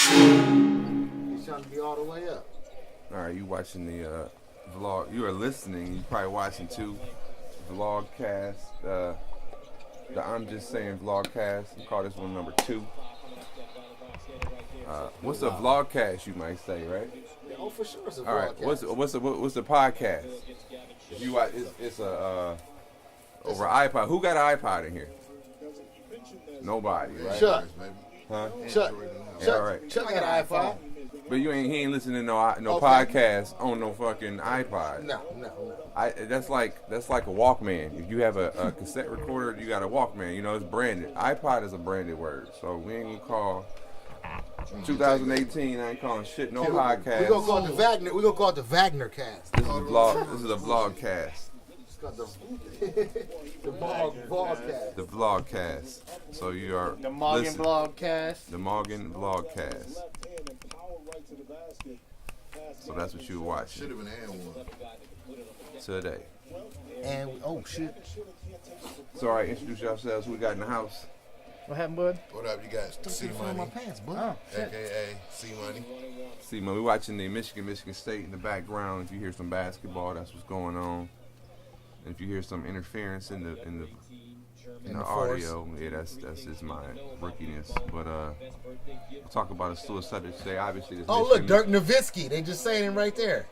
He's trying to be all the way up. All right, you watching the vlog. You are listening. You probably watching too. Vlogcast. The I'm Just Saying vlogcast. We call this one number 2. What's a vlogcast, you might say, right? Yeah, oh, for sure it's a vlogcast. All right, what's the podcast? If you watch, it's a over iPod. Who got an iPod in here? Nobody, right? Chuck. Huh? Chuck. Yeah, all right. Chuck got an iPhone. But he ain't listening to no Okay. podcast on no fucking iPod. No. That's like a Walkman. If you have a cassette recorder, you got a Walkman. You know, it's branded. iPod is a branded word, so we ain't gonna call 2018. I ain't calling shit no podcast. We're gonna call it the Wagner. We're gonna call it the Wagner cast. This is a vlog. This is a vlogcast. It's called the vlogcast. The vlogcast. So you are the MAUG vlogcast. The MAUG vlogcast. So that's what you were watching. Should have been and one. Today. And oh shit. So all right, introduce yourselves. Who we got in the house? What happened, bud? What up, you guys? C My Money, pants, bud. Oh, shit. aka C Money. See, man, we watching the Michigan State in the background. If you hear some basketball, that's what's going on. And if you hear some interference in the audio, yeah, that's just my rookiness. But we'll talk about a slew of subjects today. Obviously, this Oh look, Dirk Nowitzki. They just saying it right there.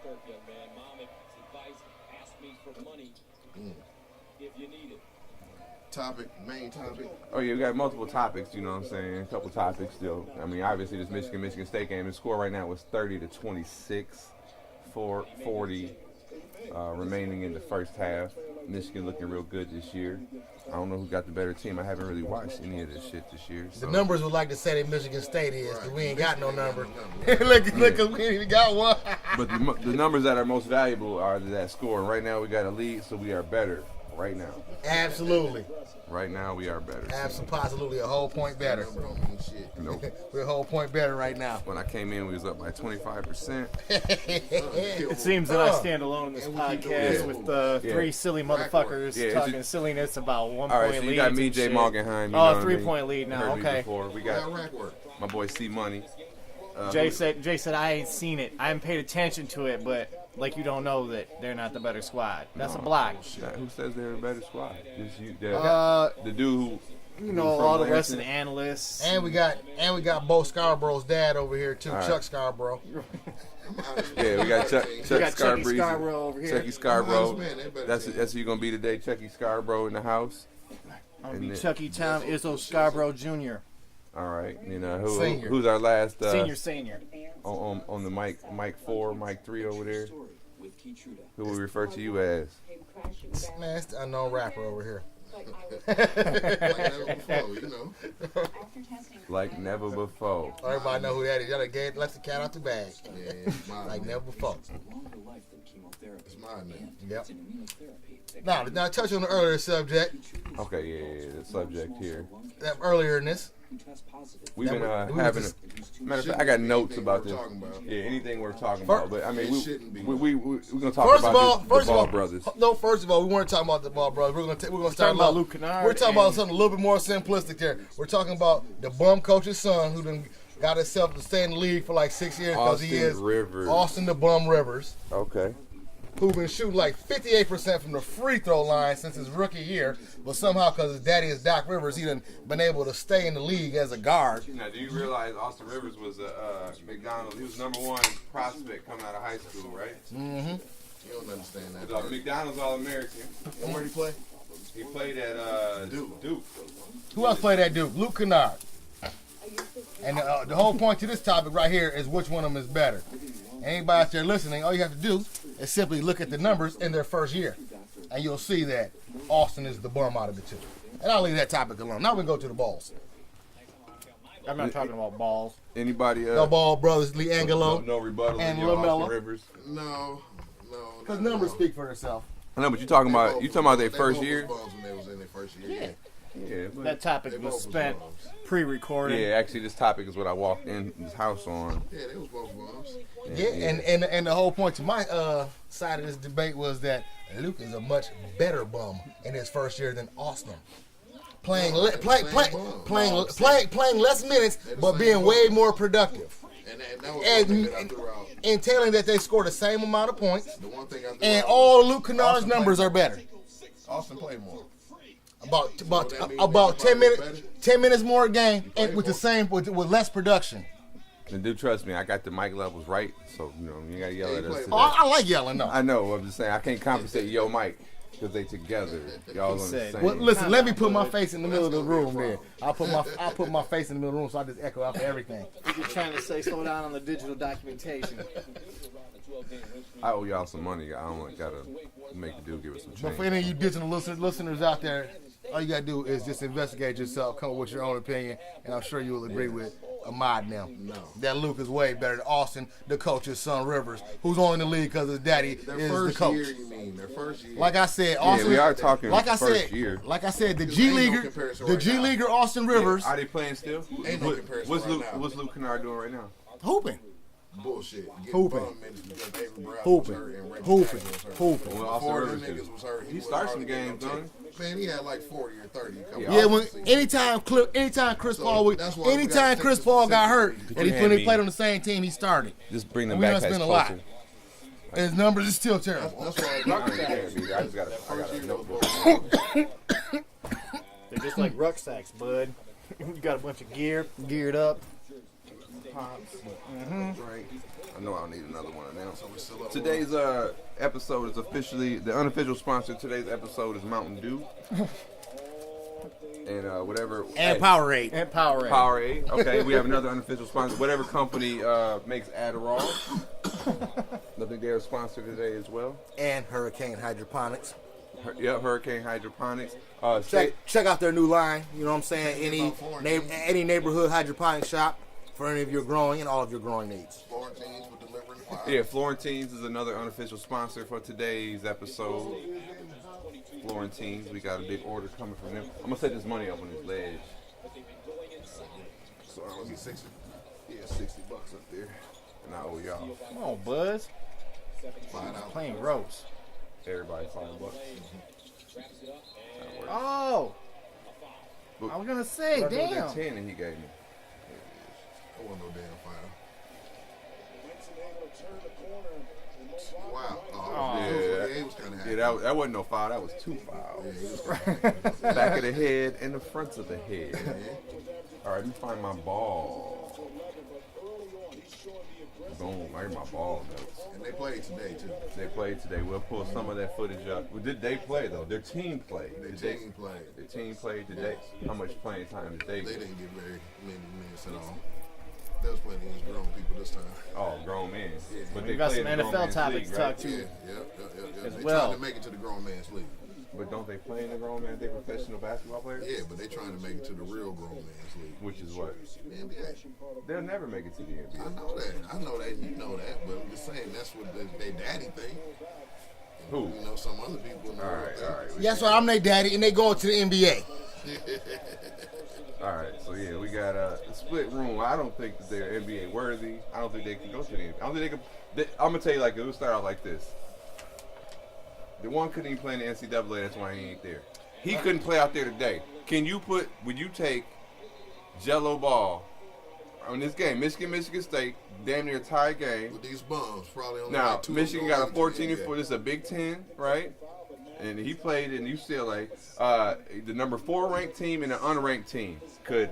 Main topic. Oh yeah, we got multiple topics. You know what I'm saying? A couple topics still. I mean, obviously, this Michigan State game. The score right now was 30-26, 4:40 remaining in the first half. Michigan looking real good this year. I don't know who got the better team. I haven't really watched any of this shit this year. So. The numbers would like to say that Michigan State is, because we ain't got no number. look, because we ain't even got one. But the numbers that are most valuable are that score. And right now we got a lead, so we are better. Right now. Absolutely. Right now we are better. Absolutely a whole point better. Nope. We're a whole point better right now. When I came in, we was up by 25%. It seems that I stand alone in this podcast with 3 silly motherfuckers talking silliness about 1 point All right, so you got me, J.MAUGENHEIM. Oh, 3-point lead now. Okay. We got my boy C Money. Jay said I ain't seen it. I haven't paid attention to it, but like you don't know that they're not the better squad. That's a block. Who says they're a better squad? Just you, the dude who. You know, all the rest of the analysts. And we got Bo Scarborough's dad over here too, right. Chuck Scarborough. Yeah, we got Chuck Scarborough over here. Chucky Scarborough. That's who you gonna be today, Chucky Scarborough in the house. I'll be Chucky Tom Izzo Scarborough Jr. All right, you know who's our last senior on the mic 4, mic 3 over there. Who we refer to you as? Man, it's the unknown rapper over here. Like never before. Everybody know who that is. Y'all left the cat out the bag. Yeah, like never before. It's mine now. Yep. Now touch on the earlier subject. Okay, yeah, the subject here. Earlier in this. We've been having. Matter of fact, I got notes about this. Yeah, anything we're talking about. But I mean, we're gonna talk about the Ball brothers. No, first of all, we weren't talking about the Ball brothers. We're gonna start about Luke Kennard. We're talking about something a little bit more simplistic there. We're talking about the bum coach's son who done got himself to stay in the league for like 6 years because he is Austin the Bum Rivers. Okay. Who's been shooting like 58% from the free throw line since his rookie year, but somehow because his daddy is Doc Rivers, he done been able to stay in the league as a guard. Now, do you realize Austin Rivers was a McDonald's? He was #1 prospect coming out of high school, right? Mm-hmm. You don't understand that. McDonald's All-American. And where did he play? He played at Duke. Who else played at Duke? Luke Kennard. And the whole point to this topic right here is which one of them is better. Anybody out there listening, all you have to do is simply look at the numbers in their first year, and you'll see that Austin is the bum out of the two. And I'll leave that topic alone. Now we can go to the balls. I'm not talking about balls. Anybody? No Ball brothers, Lee Angelo. No rebuttal. And Austin Rivers. No. Because numbers speak for themselves. I know, but you talking about their first year? When they was in their first year. Yeah. But that topic was spent pre-recording. Yeah, actually, this topic is what I walked in this house on. Yeah, they was both bums. Yeah, and the whole point to my side of this debate was that Luke is a much better bum in his first year than Austin. Playing less minutes, but being way more productive. that was one thing that I and threw out. entailing that they score the same amount of points, The one thing I threw and out all Luke Kennard's Austin numbers played are better. Austin played more. About 10 minutes more a game, and with the same with less production. And do trust me, I got the mic levels right, so you know you gotta yell at us. Oh, I like yelling though. I know. I'm just saying I can't compensate yo Mike because they together. Y'all on the same. Well, listen, let me put my face in the middle of the room then. I'll put my face in the middle of the room so I just echo out for everything. You're trying to say slow down on the digital documentation. I owe y'all some money. I don't gotta make the dude give us some But for change. any of you digital listeners out there, all you gotta do is just investigate yourself, come up with your own opinion, and I'm sure you will agree with Ahmad now. No. That Luke is way better than Austin, the coach's son Rivers, who's only in the league because his daddy Their is the first coach. year, you mean? Their first year. Like I said, Austin. we are talking Like I first said, year. like I said, the Because G ain't no leaguer, comparison the right G now. leaguer Austin Rivers, Are they playing still? Ain't no comparison right now. What's Luke Kennard doing right now? hooping, Bullshit. Getting Hooping. bum minutes because Avery Brown was hooping, hurt and Reggie hooping, Jackson was hurt. hooping. Well, Austin Before Rivers them did. niggas was hurt, He wasn't starts hardly some games, getting no don't tickets. Man, he had like 40 or 30. a couple Yeah, when seasons. anytime Chris So, Paul, that's why we anytime gotta Chris take Paul this got hurt, seriously. and he hand me- played on the same team, he started. Just bring them And we back done as spent a lot. closer. And his numbers is still terrible. That's why I just got a notebook. They're just like rucksacks, bud. You got a bunch of gear, geared up. Pops. Right. I know I'll need another one now. Today's episode is officially the unofficial sponsor. Today's episode is Mountain Dew. And whatever. And hey, Powerade. And Powerade. Powerade. Okay, we have another unofficial sponsor. Whatever company makes Adderall. I think they're a sponsor today as well. And Hurricane Hydroponics. Hurricane Hydroponics. Check out their new line. You know what I'm saying? Any neighborhood hydroponic shop for any of your growing and all of your growing needs. Florentines with delivering fire. Yeah, Florentines is another unofficial sponsor for today's episode. Florentines, we got a big order coming from them. I'm gonna set this money up on this ledge. So I was at 60. Yeah, $60 up there, and I owe y'all. Come on, Buzz. $5. Playing ropes. Everybody $5. Oh! I was gonna say, But I know damn. that 10 that he gave me. I want no damn fire. Wow. Oh, Yeah. he was kind of happy. Yeah, that wasn't no foul. That was 2 fouls. Yeah, he was kinda happy. Back of the head and the front of the head. All right, let me find my ball. Boom! I hear my ball notes. And they played today, too. They played today. We'll pull some of that footage up. Well, did they play though? Their team played. Their team played. Their team played today. How much playing time did they They get? didn't get very many minutes at all. They was playing against grown people this time. Oh, grown men. But We got play some in the grown NFL man's topics league, to right? talk to. Yeah. As They well. trying to make it to the grown man's league. But don't they play in the grown man? They professional basketball players? Yeah, but they trying to make it to the real grown man's league. Which is what? The NBA. They'll never make it to the I NBA. know that. I know that. You know that. But I'm just saying that's what they daddy think. Who? You know, some other people in the All world right, think. all right. That's why I'm their daddy, and they going to the NBA. All right, so yeah, we got a split room. I don't think that they're NBA worthy. I don't think they can go to the NBA. I don't think they can. I'm gonna tell you like it. We'll start out like this. The one couldn't even play in the NCAA. That's why he ain't there. He couldn't play out there today. Would you take Jello ball on this game? Michigan State, damn near tie game. With these bums, probably only Now like 2 Michigan of them got a go 14 into the and NBA. 4. This is a Big Ten, right? And he played in UCLA. The number 4 ranked team and an unranked team could,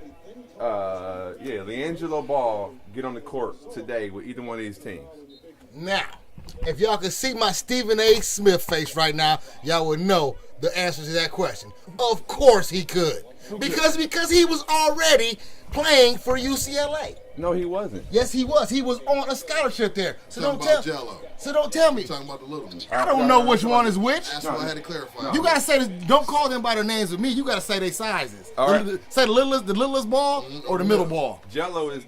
LiAngelo Ball get on the court today with either one of these teams. Now, if y'all could see my Stephen A. Smith face right now, y'all would know the answer to that question. Of course he could. Because he was already playing for UCLA. No, he wasn't. Yes, he was. He was on a scholarship there. So Talking don't about tell. Jello. So don't tell me. Talking about the little one. I don't know which one is which. That's why I had to clarify. You gotta say this, don't call them by their names with me. You gotta say their sizes. All right. Say the littlest ball or the middle ball. Jello is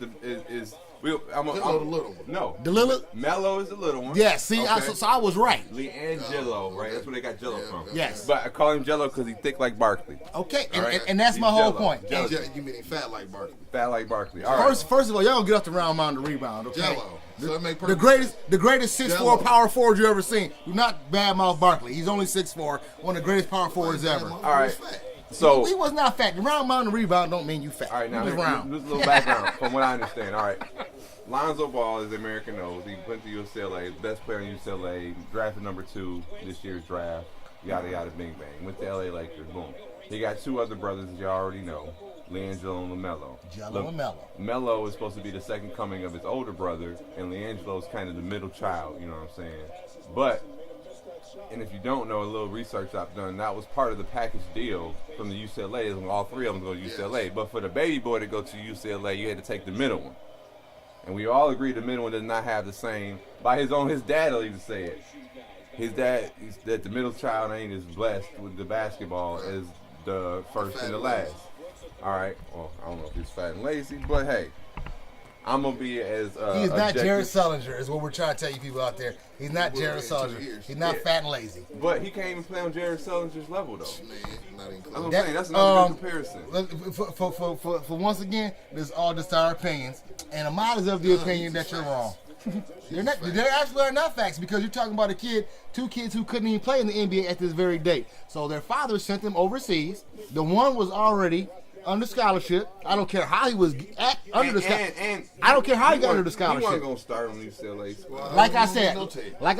Jello the little one. No. The little. Mello is the little one. Yeah. See, Okay. so I was right. LiAngelo, right? That's where they got Jello Yeah, from. okay. Yes. But I call him Jello because he's thick like Barkley. Okay, All right. and that's my He's whole Jello. point. Jello. You mean he fat like Barkley? Fat like Barkley. All right. First of all, y'all gonna get off the round mound to rebound, okay? Jello. So it make The perfect greatest 6'4" Jello. power forward you ever seen. Do not badmouth Barkley. He's only 6'4", one of the greatest power forwards ever. All right. So He was not fat. The round mound and rebound don't mean you fat. all right, now He was here's round. a little background from what I understand. All right. Lonzo Ball, as the American knows, he went to UCLA, best player in UCLA, drafted number 2 this year's draft, yada yada, bing bang. Went to LA Lakers, boom. He got 2 other brothers that you already know, LiAngelo and LaMelo. Jello and Mello. Melo is supposed to be the second coming of his older brother, and LiAngelo is kind of the middle child, you know what I'm saying? But, and if you don't know, a little research I've done, that was part of the package deal from the UCLA, is when all 3 of them go to UCLA. But for the baby boy to go to UCLA, you had to take the middle one. And we all agree the middle one does not have the same, by his dad will even say it. His dad, that the middle child ain't as blessed with the basketball as the first and the last. All right. Well, I don't know if he's fat and lazy, but hey, I'm gonna be as he's not Jared Sullinger, is what we're trying to tell you people out there. He's not Jared Sullinger. He's not fat and lazy. But he can't even play on Jared Sullinger's level though. Man, not even close. I'm saying that's another good comparison. For once again, this is all just our opinions, and Ahmad is of the opinion that you're wrong. They're actually are not facts, because you're talking about 2 kids who couldn't even play in the NBA at this very date. So their father sent them overseas. The one was already under scholarship. I don't care how he was under the scholarship. I don't care how he got under the scholarship. He wasn't gonna start on the UCLA squad. Like I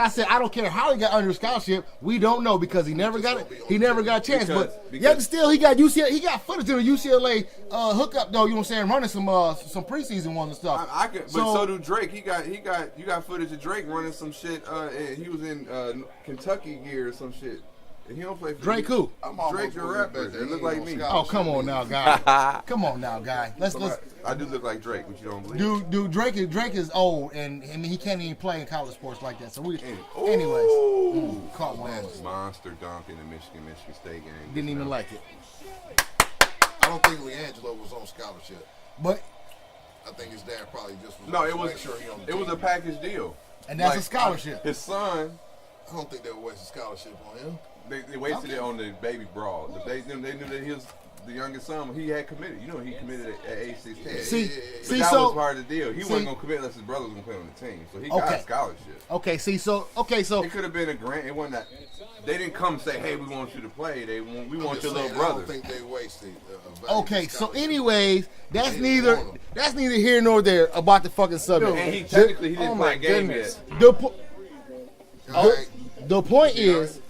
said, I don't care how he got under the scholarship. We don't know, because he never got it. He never got a chance. But yet still, he got UCLA. He got footage of the UCLA hookup though. You know what I'm saying? Running some preseason ones and stuff. But so do Drake. You got footage of Drake running some shit. And he was in Kentucky gear or some shit. And he don't play for Drake who? Drake the rapper. They look like me. Oh, come on now, guy. Come on now, guy. Let's. I do look like Drake, but you don't believe. Dude, Drake is old, and I mean he can't even play in college sports like that. So caught one. Monster dunk in the Michigan State game. Didn't even like it. I don't think LiAngelo was on scholarship. But I think his dad probably just was. No, it was a package deal. And that's a scholarship. His son. I don't think they would waste a scholarship on him. They wasted it on the baby brawl. They knew that he was the youngest son. He had committed. You know, he committed at age 16. But that was part of the deal. He wasn't gonna commit unless his brother was gonna play on the team. So he got a scholarship. Okay, so it could have been a grant. It wasn't that. They didn't come say, "Hey, we want you to play." We want your little brother. I don't think they wasted. Okay, so anyways, that's neither here nor there about the fucking subject. And he didn't play a game yet. The point is.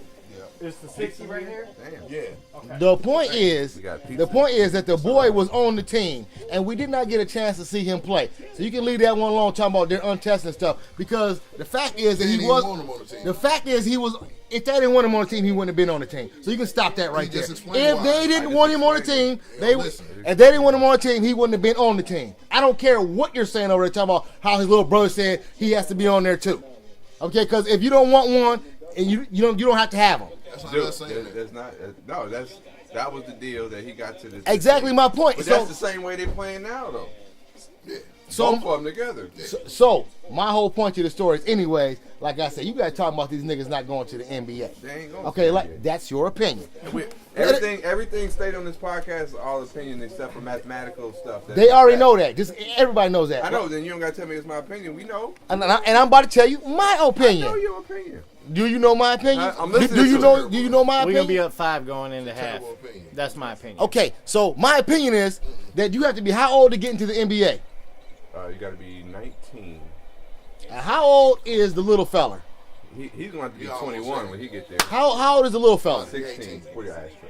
Is the 60 right here? Damn. Yeah. Okay. The point is that the boy was on the team, and we did not get a chance to see him play. So you can leave that one alone, talking about their untested stuff, because the fact is that he was. The fact is he was. If they didn't want him on the team, he wouldn't have been on the team. So you can stop that right there. If they didn't want him on the team, if they didn't want him on the team, he wouldn't have been on the team. I don't care what you're saying over there, talking about how his little brother said he has to be on there too. Okay, because if you don't want one, and you don't have to have him. That was the deal that he got to the. Exactly my point. But that's the same way they're playing now, though. Yeah. So both of them together. So my whole point to the story is, anyways, like I said, you guys talking about these niggas not going to the NBA. They ain't going. Okay, like that's your opinion. Everything stated on this podcast is all opinion except for mathematical stuff. They already know that. Just everybody knows that. I know. Then you don't got to tell me it's my opinion. We know. And I'm about to tell you my opinion. I know your opinion. Do you know my opinion? I'm listening do you know my opinion? We're going to be up 5 going into half. That's my opinion. Okay, so my opinion is that you have to be how old to get into the NBA? You got to be 19. How old is the little fella? He's going to have to be 21 when he gets there. How old is the little fella? 16.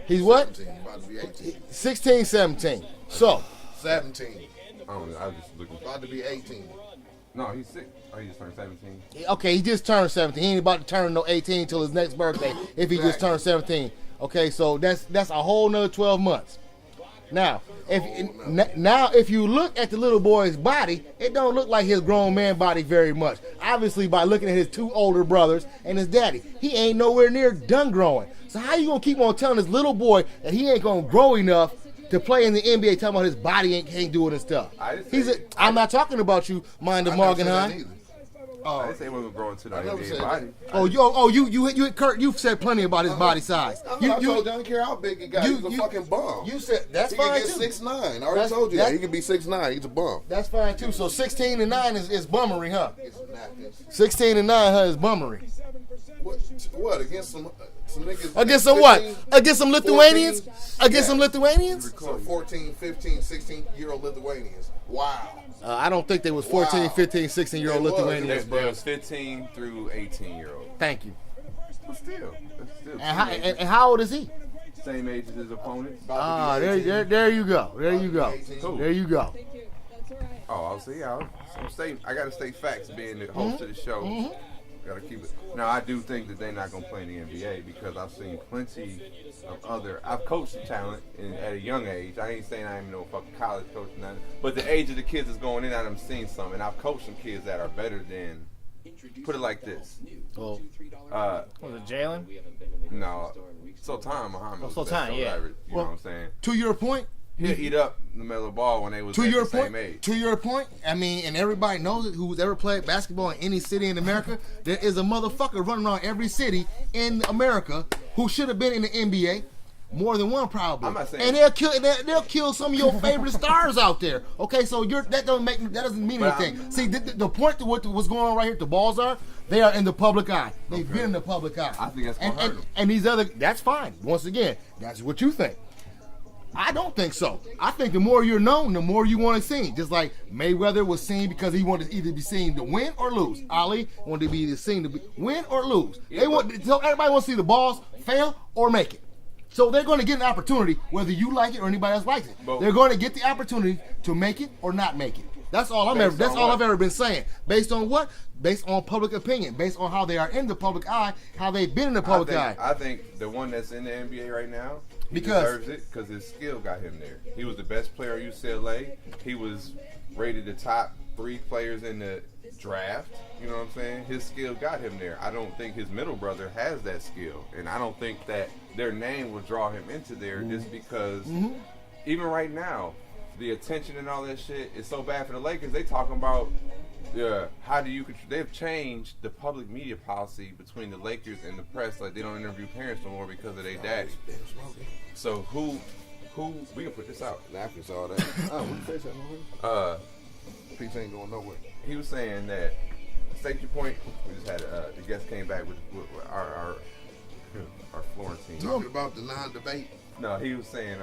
He's what? 17, about to be 18. 16, 17. So. 17. I don't know. I was just looking. About to be 18. No, he's 6. Oh, he just turned 17. Okay, he just turned 17. He ain't about to turn no 18 until his next birthday if he just turned 17. Okay, so that's a whole nother 12 months. Now, if you look at the little boy's body, it don't look like his grown man body very much. Obviously, by looking at his 2 older brothers and his daddy, he ain't nowhere near done growing. So how you gonna keep on telling this little boy that he ain't gonna grow enough to play in the NBA, talking about his body can't do it and stuff? I'm not talking about you, mind of Morgenheim. I didn't say we were growing to the NBA body. Kurt, you've said plenty about his body size. I told you, I don't care how big he got. He's a fucking bum. You said that's he fine too. too. He can get 6'9". I already told you that. He can be 6'9". He's a bum. That's fine too. So 16 and 9 is bummery, huh? 16 and 9, huh, is bummery. What against some niggas? Against some 15, what? Against some Lithuanians? 14, against some Lithuanians? So 14, 15, 16-year-old Lithuanians. Wow. I don't think they was 14, 15, 16-year-old Lithuanians, It bro. was 15 through 18-year-old. Thank you. But still, that's still And how old is he? same age as his opponent. Ah, there you go. There you go. Cool. There you go. Oh, I'll see. I got to state facts being the host of the show. Got to keep it. Now, I do think that they're not going to play in the NBA because I've seen plenty of other. I've coached some talent at a young age. I ain't saying I ain't no fucking college coach or nothing. But the age of the kids is going in, I've seen some. And I've coached some kids that are better than, put it like this. Well, Was it Jalen? No. Sultan Muhammad. Oh, was Sultan, best yeah. ever, you know what I'm saying? to your point, He'll eat up the middle of the ball when they was at the same age. To your point, I mean, and everybody knows it who's ever played basketball in any city in America, there is a motherfucker running around every city in America who should have been in the NBA. More than one, probably. I'm not saying, and they'll kill some of your favorite stars out there. Okay, so that doesn't mean anything. See, the point to what's going on right here, the balls are, they are in the public eye. They've been in the public eye. I think that's gonna hurt them. And these other, that's fine. Once again, that's what you think. I don't think so. I think the more you're known, the more you want to see. Just like Mayweather was seen because he wanted to either be seen to win or lose. Ali wanted to be seen to win or lose. So everybody wants to see the balls fail or make it. So they're going to get an opportunity, whether you like it or anybody else likes it. They're going to get the opportunity to make it or not make it. That's all I've ever been saying. Based on what? Based on public opinion. Based on how they are in the public eye, how they've been in the public eye. I think the one that's in the NBA right now, he deserves it because his skill got him there. He was the best player at UCLA. He was rated the top 3 players in the draft. You know what I'm saying? His skill got him there. I don't think his middle brother has that skill. And I don't think that their name will draw him into there just because even right now, the attention and all that shit is so bad for the Lakers. They talking about they've changed the public media policy between the Lakers and the press. Like they don't interview parents no more because of their daddy. So who we can put this out. Napkins, all that. What you say something? Peace ain't going nowhere. He was saying that, state your point. We just had the guest came back with our Florentine. Talking about the line debate. No, he was saying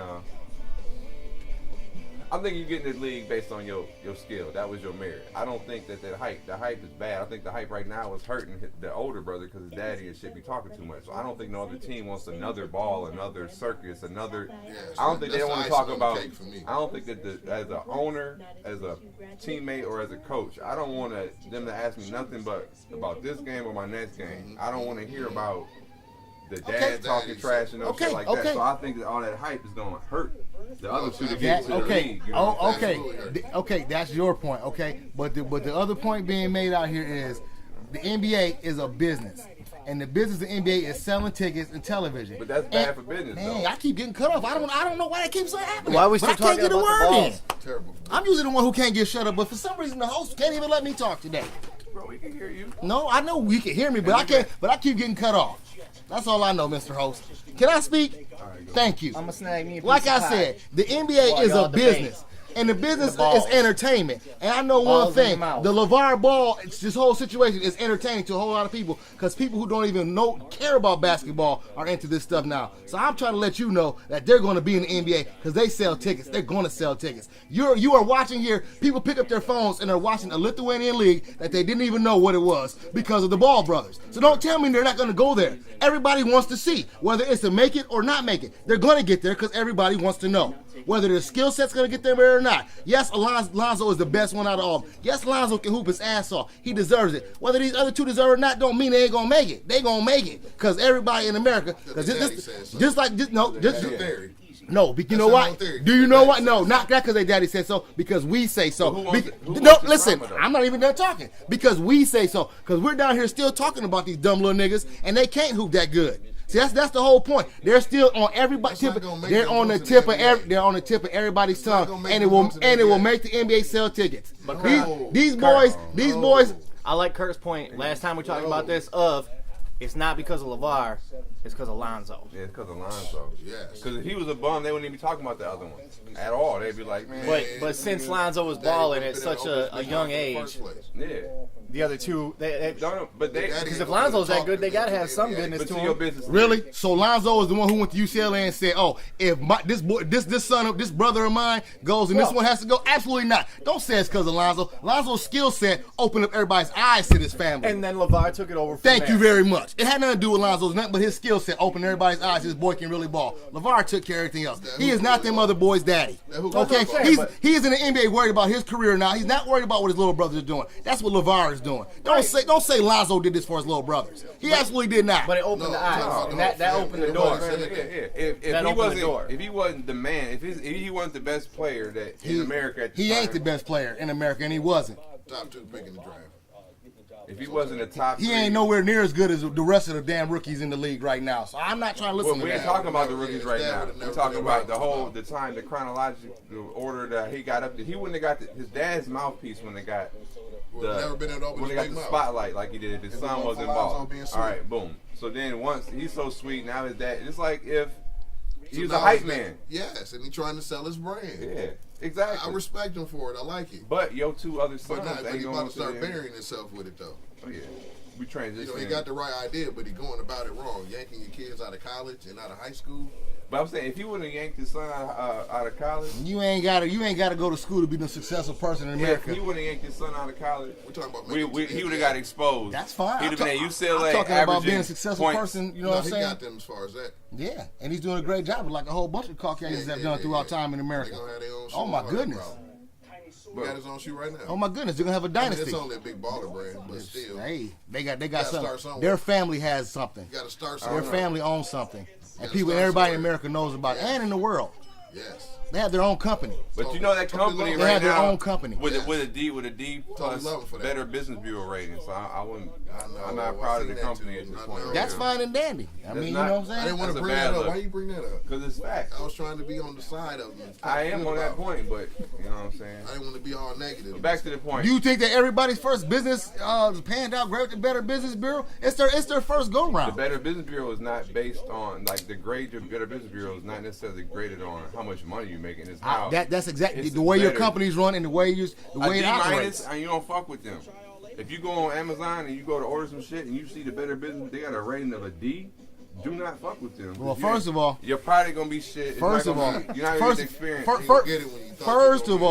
I think you get in the league based on your skill. That was your merit. I don't think that the hype is bad. I think the hype right now is hurting the older brother because his daddy and shit be talking too much. So I don't think no other team wants another ball, another circus, another. I don't think they want to talk about. I don't think that as an owner, as a teammate, or as a coach, I don't want them to ask me nothing but about this game or my next game. I don't want to hear about the dad talking trash and shit like that. So I think that all that hype is going to hurt the other two to get to the league. You know okay, that's your point. Okay, but the other point being made out here is the NBA is a business, and the business of the NBA is selling tickets and television. But that's bad for business. Man, I keep getting cut off. I don't know why that keeps happening. Why are we still talking about the balls? Terrible. I'm usually the one who can't get shut up, but for some reason the host can't even let me talk today. Bro, we can hear you. No, I know we can hear me, but I can't. But I keep getting cut off. That's all I know, Mr. Host. Can I speak? Thank you. I'm gonna snag me a piece Like I of pie. said, the NBA is a business. And the business is entertainment. And I know one thing. The LeVar Ball, this whole situation is entertaining to a whole lot of people because people who don't even care about basketball are into this stuff now. So I'm trying to let you know that they're going to be in the NBA because they sell tickets. They're going to sell tickets. You are watching here. People pick up their phones and are watching a Lithuanian league that they didn't even know what it was because of the Ball brothers. So don't tell me they're not going to go there. Everybody wants to see whether it's to make it or not make it. They're going to get there because everybody wants to know whether their skill set's going to get them there or not. Yes, Alonzo is the best one out of all of them. Yes, Alonzo can hoop his ass off. He deserves it. Whether these other two deserve it or not don't mean they ain't going to make it. They going to make it because everybody in America, because no, but you know what? Do you know what? No, not that because their daddy said so, because we say so. Listen, I'm not even done talking. Because we say so. Because we're down here still talking about these dumb little niggas, and they can't hoop that good. See, that's the whole point. They're still on everybody's tip. They're on the tip of everybody's tongue, and it will make the NBA sell tickets. These boys. I like Kurt's point. Last time we talked about this it's not because of LeVar, it's because of Lonzo. Yeah, it's because of Lonzo. Yes. Because if he was a bum, they wouldn't even be talking about the other one at all. They'd be like, man. But since Lonzo was balling at such a young age, yeah. the other two. But because if Lonzo's that good, they gotta have some goodness to him. Really? So Lonzo is the one who went to UCLA and said, "Oh, if this brother of mine goes and this one has to go." Absolutely not. Don't say it's because of Lonzo. Lonzo's skill set opened up everybody's eyes to this family. And then LeVar took it over. Thank you very much. It had nothing to do with Lonzo's, nothing but his skill set opened everybody's eyes. This boy can really ball. LeVar took care of everything else. He is not them other boys' daddy. Okay, he's in the NBA worried about his career now. He's not worried about what his little brothers are doing. That's what LeVar is doing. Don't say Lonzo did this for his little brothers. He absolutely did not. But it opened the eyes. That opened the door. If he wasn't the man, if he wasn't the best player in America at the time, he ain't the best player in America, and he wasn't. Top 2 pick in the draft. If he wasn't a top 3, he ain't nowhere near as good as the rest of the damn rookies in the league right now. So I'm not trying to listen to that. We ain't talking about the rookies right now. We're talking about the time, the chronological order that he got up to. He wouldn't have got his dad's mouthpiece when they got the spotlight like he did if his son wasn't involved. All right, boom. So then once he's so sweet, now his dad. It's like if he was a hype man. Yes, and he's trying to sell his brand. Yeah. Exactly. I respect him for it. I like it. But your 2 other sons but he about to start burying himself with it though. Oh yeah. We transition. He got the right idea, but he going about it wrong. Yanking your kids out of college and out of high school. But I'm saying, if he wouldn't have yanked his son out of college, you ain't gotta go to school to be the successful person in America. If he wouldn't have yanked his son out of college, we're talking about he would have got exposed. That's fine. He'd have been at UCLA. I'm talking about being a successful person. You know what I'm saying? He got them as far as that. Yeah, and he's doing a great job, like a whole bunch of Caucasians have done throughout time in America. Oh my goodness. He got his own shoe right now. Oh my goodness, they're gonna have a dynasty. It's only a big baller brand, but still. Hey, they got something. Their family has something. You gotta start somewhere. Their family owns something, and everybody in America knows about it, and in the world. Yes. They have their own company. But you know that company they have their own company with a D plus Better Business Bureau rating. So I'm not proud of the company at this point. That's fine and dandy. I mean, you know what I'm saying? I didn't want to bring that up. Why you bring that up? Because it's facts. I was trying to be on the side of it. I am on that point, but you know what I'm saying? I didn't want to be all negative. But back to the point. Do you think that everybody's first business panned out great with the Better Business Bureau? It's their first go round. The Better Business Bureau is not based on the grade of Better Business Bureau is not necessarily graded on how much money you're making. It's how that's exactly the way your company's run and the way it operates. And you don't fuck with them. If you go on Amazon and you go to order some shit and you see the Better Business, they got a rating of a D. Do not fuck with them. Well, first of all, your product gonna be shit. First of all, you're not gonna get experience. First of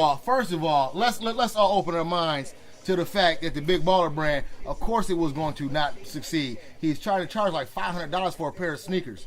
all, let's all open our minds to the fact that the Big Baller brand, of course, it was going to not succeed. He's trying to charge like $500 for a pair of sneakers.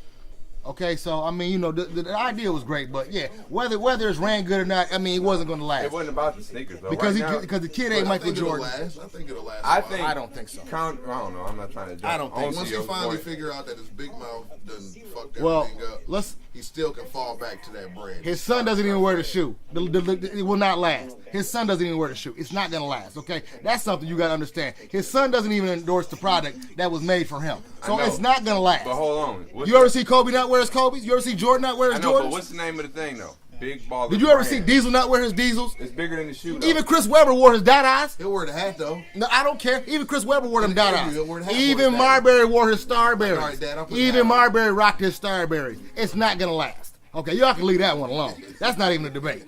Okay, so I mean, you know, the idea was great, but yeah, whether it's ran good or not, I mean, it wasn't going to last. It wasn't about the sneakers though. Because the kid ain't Michael Jordan. I think it'll last. I don't think so. I don't know. I'm not trying to judge. I don't think. Once he finally figure out that his big mouth doesn't fuck everything up, he still can fall back to that brand. His son doesn't even wear the shoe. It will not last. His son doesn't even wear the shoe. It's not going to last. Okay, that's something you got to understand. His son doesn't even endorse the product that was made for him, so it's not going to last. But hold on. You ever see Kobe not wear his Kobe's? You ever see Jordan not wear his Jordans? But what's the name of the thing though? Big Baller. Did you ever see Diesel not wear his Diesels? It's bigger than the shoe though. Even Chris Webber wore his Dadas. He'll wear the hat though. No, I don't care. Even Chris Webber wore them Dadas. Even Marbury wore his Starberries. Right, Dad, even Marbury rocked his Starberries. It's not going to last. Okay, y'all can leave that one alone. That's not even a debate.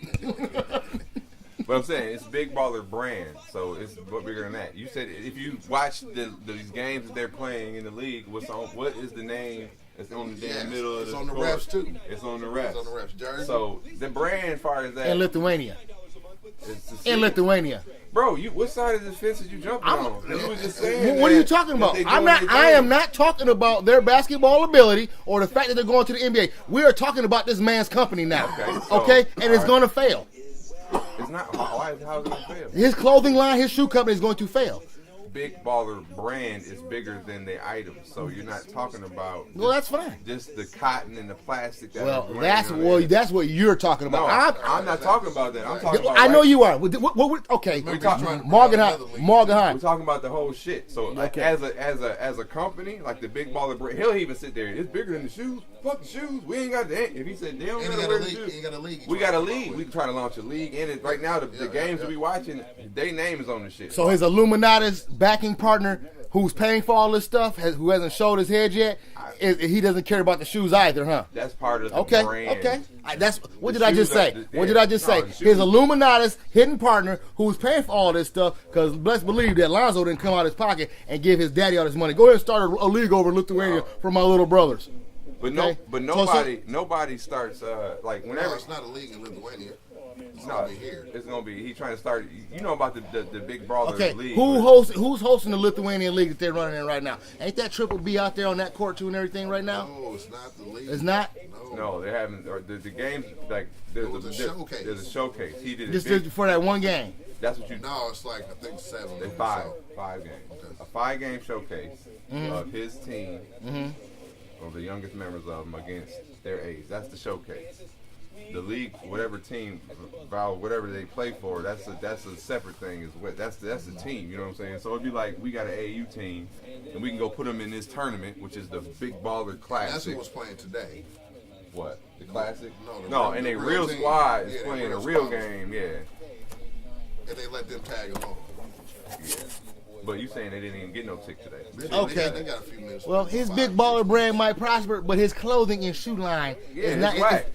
But I'm saying it's Big Baller brand, so it's bigger than that. You said if you watch these games that they're playing in the league, what is the name? It's on the damn middle of the court. It's on the refs too. It's on the refs. It's on the refs. Jersey. So the brand, as far as that, in Lithuania. Bro, what side of the fence did you jumping on? You was just saying. What are you talking about? I am not talking about their basketball ability or the fact that they're going to the NBA. We are talking about this man's company now. Okay, and it's going to fail. It's not. How is it going to fail? His clothing line, his shoe company is going to fail. Big Baller brand is bigger than the items, so you're not talking about. Well, that's fine. Just the cotton and the plastic. That's what you're talking about. No, I'm not talking about that. I'm talking about. I know you are. Okay, Morgenheim. We're talking about the whole shit. So as a company, like the Big Baller brand, he'll even sit there. It's bigger than the shoes. Fuck the shoes. We ain't got that. If he said they don't wear the shoes, we got a league. We can try to launch a league, and right now the games that we watching, their name is on the shit. So his Illuminati's backing partner, who's paying for all this stuff, who hasn't showed his head yet, he doesn't care about the shoes either, huh? That's part of the brand. Okay. That's what did I just say? What did I just say? His Illuminati's hidden partner who's paying for all this stuff, because let's believe that Lonzo didn't come out of his pocket and give his daddy all this money. Go ahead and start a league over in Lithuania for my little brothers. But nobody starts like whenever. No, it's not a league in Lithuania. It's gonna be. He's trying to start. You know about the big brawler league. Who's hosting the Lithuanian league that they're running in right now? Ain't that Triple B out there on that court too and everything right now? No, it's not the league. It's not. No, they haven't. Or the games like there's a showcase. There's a showcase. He did just for that one game. That's what you. No, it's like I think 7. It's five games. Okay. A 5-game showcase of his team, or the youngest members of them against their age. That's the showcase. The league, whatever team, whatever they play for, that's a separate thing. That's the team. You know what I'm saying? So it'd be like we got an AAU team, and we can go put them in this tournament, which is the Big Baller Classic. That's who was playing today. What? The Classic? No, and a real squad is playing a real game. Yeah. And they let them tag along. Yeah. But you saying they didn't even get no tick today? Okay. They got a few minutes. Well, his Big Baller brand might prosper, but his clothing and shoe line is not. Whack.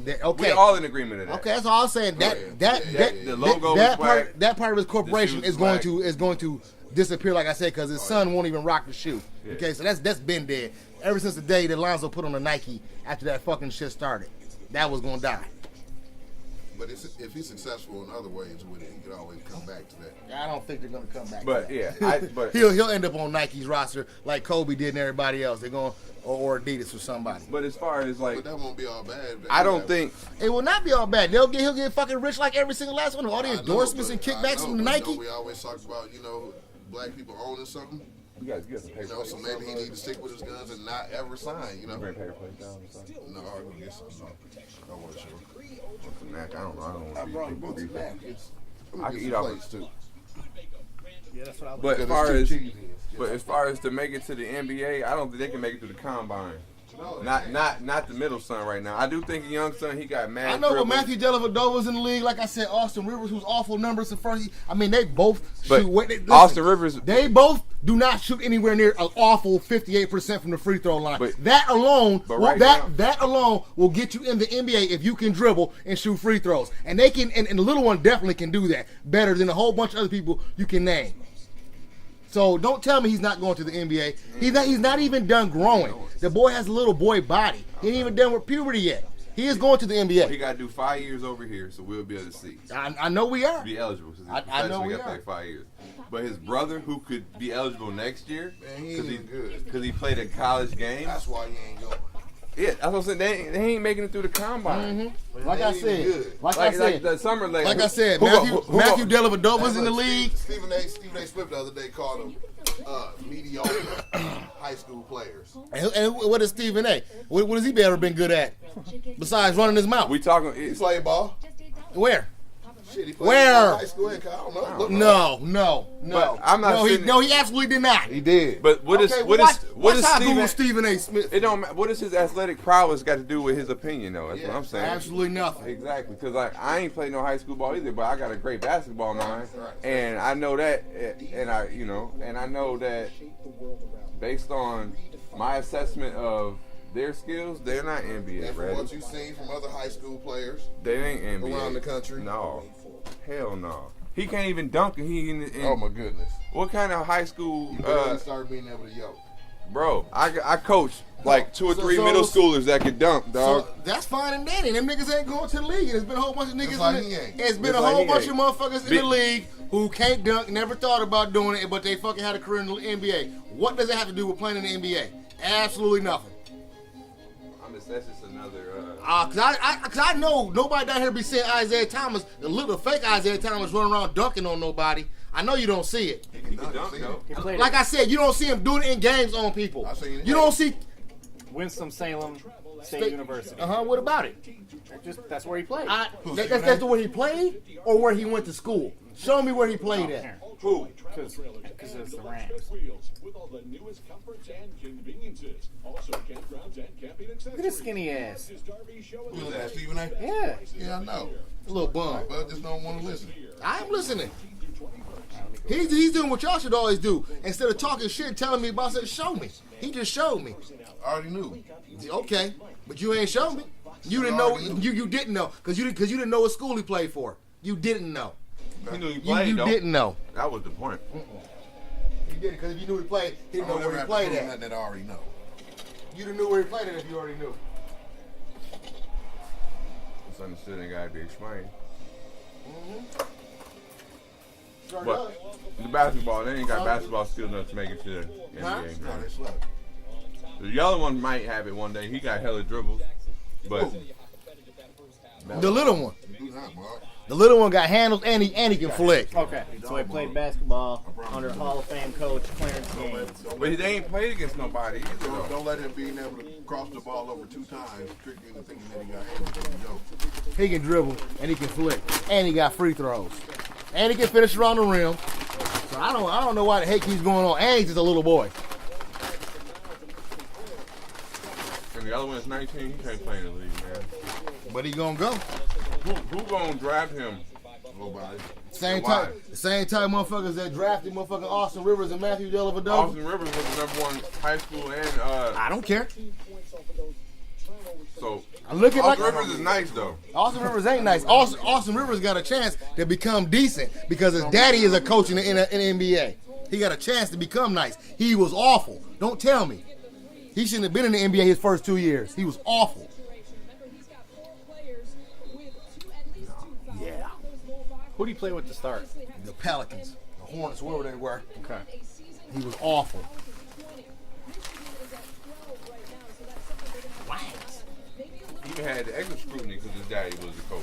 Okay. We're all in agreement of that. Okay, that's all I'm saying. The logo that part of his corporation is going to disappear, like I said, because his son won't even rock the shoe. Yeah. Okay, so that's been dead ever since the day that Lonzo put on the Nike after that fucking shit started. That was gonna die. But if he's successful in other ways with it, he could always come back to that. I don't think they're gonna come back. But to that. but he'll end up on Nike's roster like Kobe did and everybody else. They're going or Adidas or somebody. But as far as like, but that won't be all bad. I don't think it will not be all bad. He'll get fucking rich like every single last one. All the endorsements and kickbacks from Nike. We always talk about black people owning something. You guys get the paper. So maybe he need to stick with his guns and not ever sign. Bring paper plates down. No, I'm gonna get some. I want to show. I don't know. I don't want brought boots and napkins. I can eat off plates too. Yeah, that's what I was. But as far as to make it to the NBA, I don't think they can make it to the combine. Not the middle son right now. I do think the young son, he got mad. I know, but Matthew Dellavedova's in the league. Like I said, Austin Rivers, who's awful numbers at first. I mean, they both shoot. Austin Rivers, they both do not shoot anywhere near an awful 58% from the free throw line. That alone will get you in the NBA if you can dribble and shoot free throws. And they can, and the little one definitely can do that better than a whole bunch of other people you can name. So don't tell me he's not going to the NBA. He's not even done growing. The boy has a little boy body. He ain't even done with puberty yet. He is going to the NBA. Well, he got to do 5 years over here, so we'll be able to see. I know we are. Be eligible. I know we are. Like 5 years. But his brother, who could be eligible next year, because he played a college game. That's why he ain't going. Yeah, that's what I'm saying. They ain't making it through the combine. Mm-hmm. Like I said, the summer league. Like I said, Matthew Dellavedova's in the league. Stephen A. Smith the other day called them mediocre high school players. And what is Stephen A? What has he ever been good at besides running his mouth? We talking. He played ball. Where? Shit, he played Where? High school and I don't No. But I'm not. No, he absolutely did not. He did. But what is Stephen A. Smith? It don't. What does his athletic prowess got to do with his opinion, though? That's what I'm saying. Absolutely nothing. Exactly, because I ain't played no high school ball either, but I got a great basketball mind, and I know that, and I know that based on my assessment of their skills, they're not NBA ready. What you've seen from other high school players, they ain't NBA around the country. No, hell no. He can't even dunk, and he. Oh my goodness! What kind of high school? You start being able to yoke. Bro, I coach like 2 or 3 middle schoolers that can dunk, dog. So that's fine and dandy. Them niggas ain't going to the league. There's been a whole bunch of niggas It's been Just a whole like bunch of motherfuckers in the league who can't dunk, never thought about doing it, but they fucking had a career in the NBA. What does it have to do with playing in the NBA? Absolutely nothing. That's just another. Cause I know nobody down here be saying Isaiah Thomas, the little fake Isaiah Thomas running around dunking on nobody. I know you don't see it. He can dunk, though. Like I said, you don't see him doing it in games on people. You don't see Winston-Salem State University. What about it? That's where he played. That's where he played, or where he went to school. Show me where he played at. Who? Because it's the Rams. Look at his skinny ass. Who's that, Stephen A? Yeah. Yeah, I know. A little bum. But I just don't want to listen. I'm listening. He's doing what y'all should always do. Instead of talking shit, telling me about it, show me. He just showed me. I already knew. Okay, but you ain't showed me. You didn't know. You didn't know because you didn't know what school he played for. You didn't know. He knew he played. You didn't know. That was the point. He didn't because if you knew he played, he didn't know where he played at. That I already know. You didn't know where he played at if you already knew. It's understood and gotta be explained. Sure But the basketball, they ain't got basketball skill enough to make it to the NBA. No, Man. they slept. The yellow one might have it one day. He got hella dribbles, but the little one. Do not, Mark. The little one got handles and he can flick. Okay, so he played basketball under Hall of Fame coach Clarence Gaines. but they ain't played against nobody either. Though. Don't let him being able to cross the ball over 2 times trick you into thinking that he got handles. He can dribble and he can flick and he got free throws and he can finish around the rim. So I don't know why the heck keeps going on. And he's just a little boy. And the other one's 19. He can't play in the league, man. But he gonna go. Who gonna draft him? Nobody. Same type motherfuckers that drafted motherfucking Austin Rivers and Matthew Dellavedova. Austin Rivers was the #1 high school and I don't care. so. I look at Austin like Rivers is nice though. Austin Rivers ain't nice. Austin Rivers got a chance to become decent because his daddy is a coach in the NBA. He got a chance to become nice. He was awful. Don't tell me. He shouldn't have been in the NBA his first 2 years. He was awful. Yeah. Who do you play with to start? The Pelicans, the Hornets, wherever they were. Okay. He was awful. He even had the extra scrutiny because his daddy was the coach.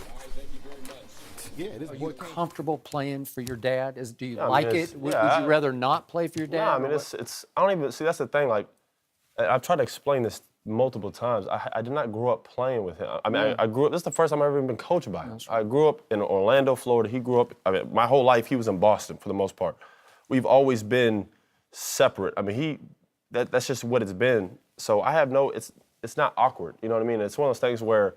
Yeah, this Are boy you comfortable playing for your dad? Do you Yeah, I mean, like it's- it? Would yeah, you rather not play for your dad? No, I or mean, what? it's. I don't even see. That's the thing. Like, I've tried to explain this multiple times. I did not grow up playing with him. I mean, I grew up. This is the first time I've ever been coached by him. I grew up in Orlando, Florida. He grew up. I mean, my whole life he was in Boston for the most part. We've always been separate. I mean, that's just what it's been. So I have no. It's not awkward. You know what I mean? It's one of those things where.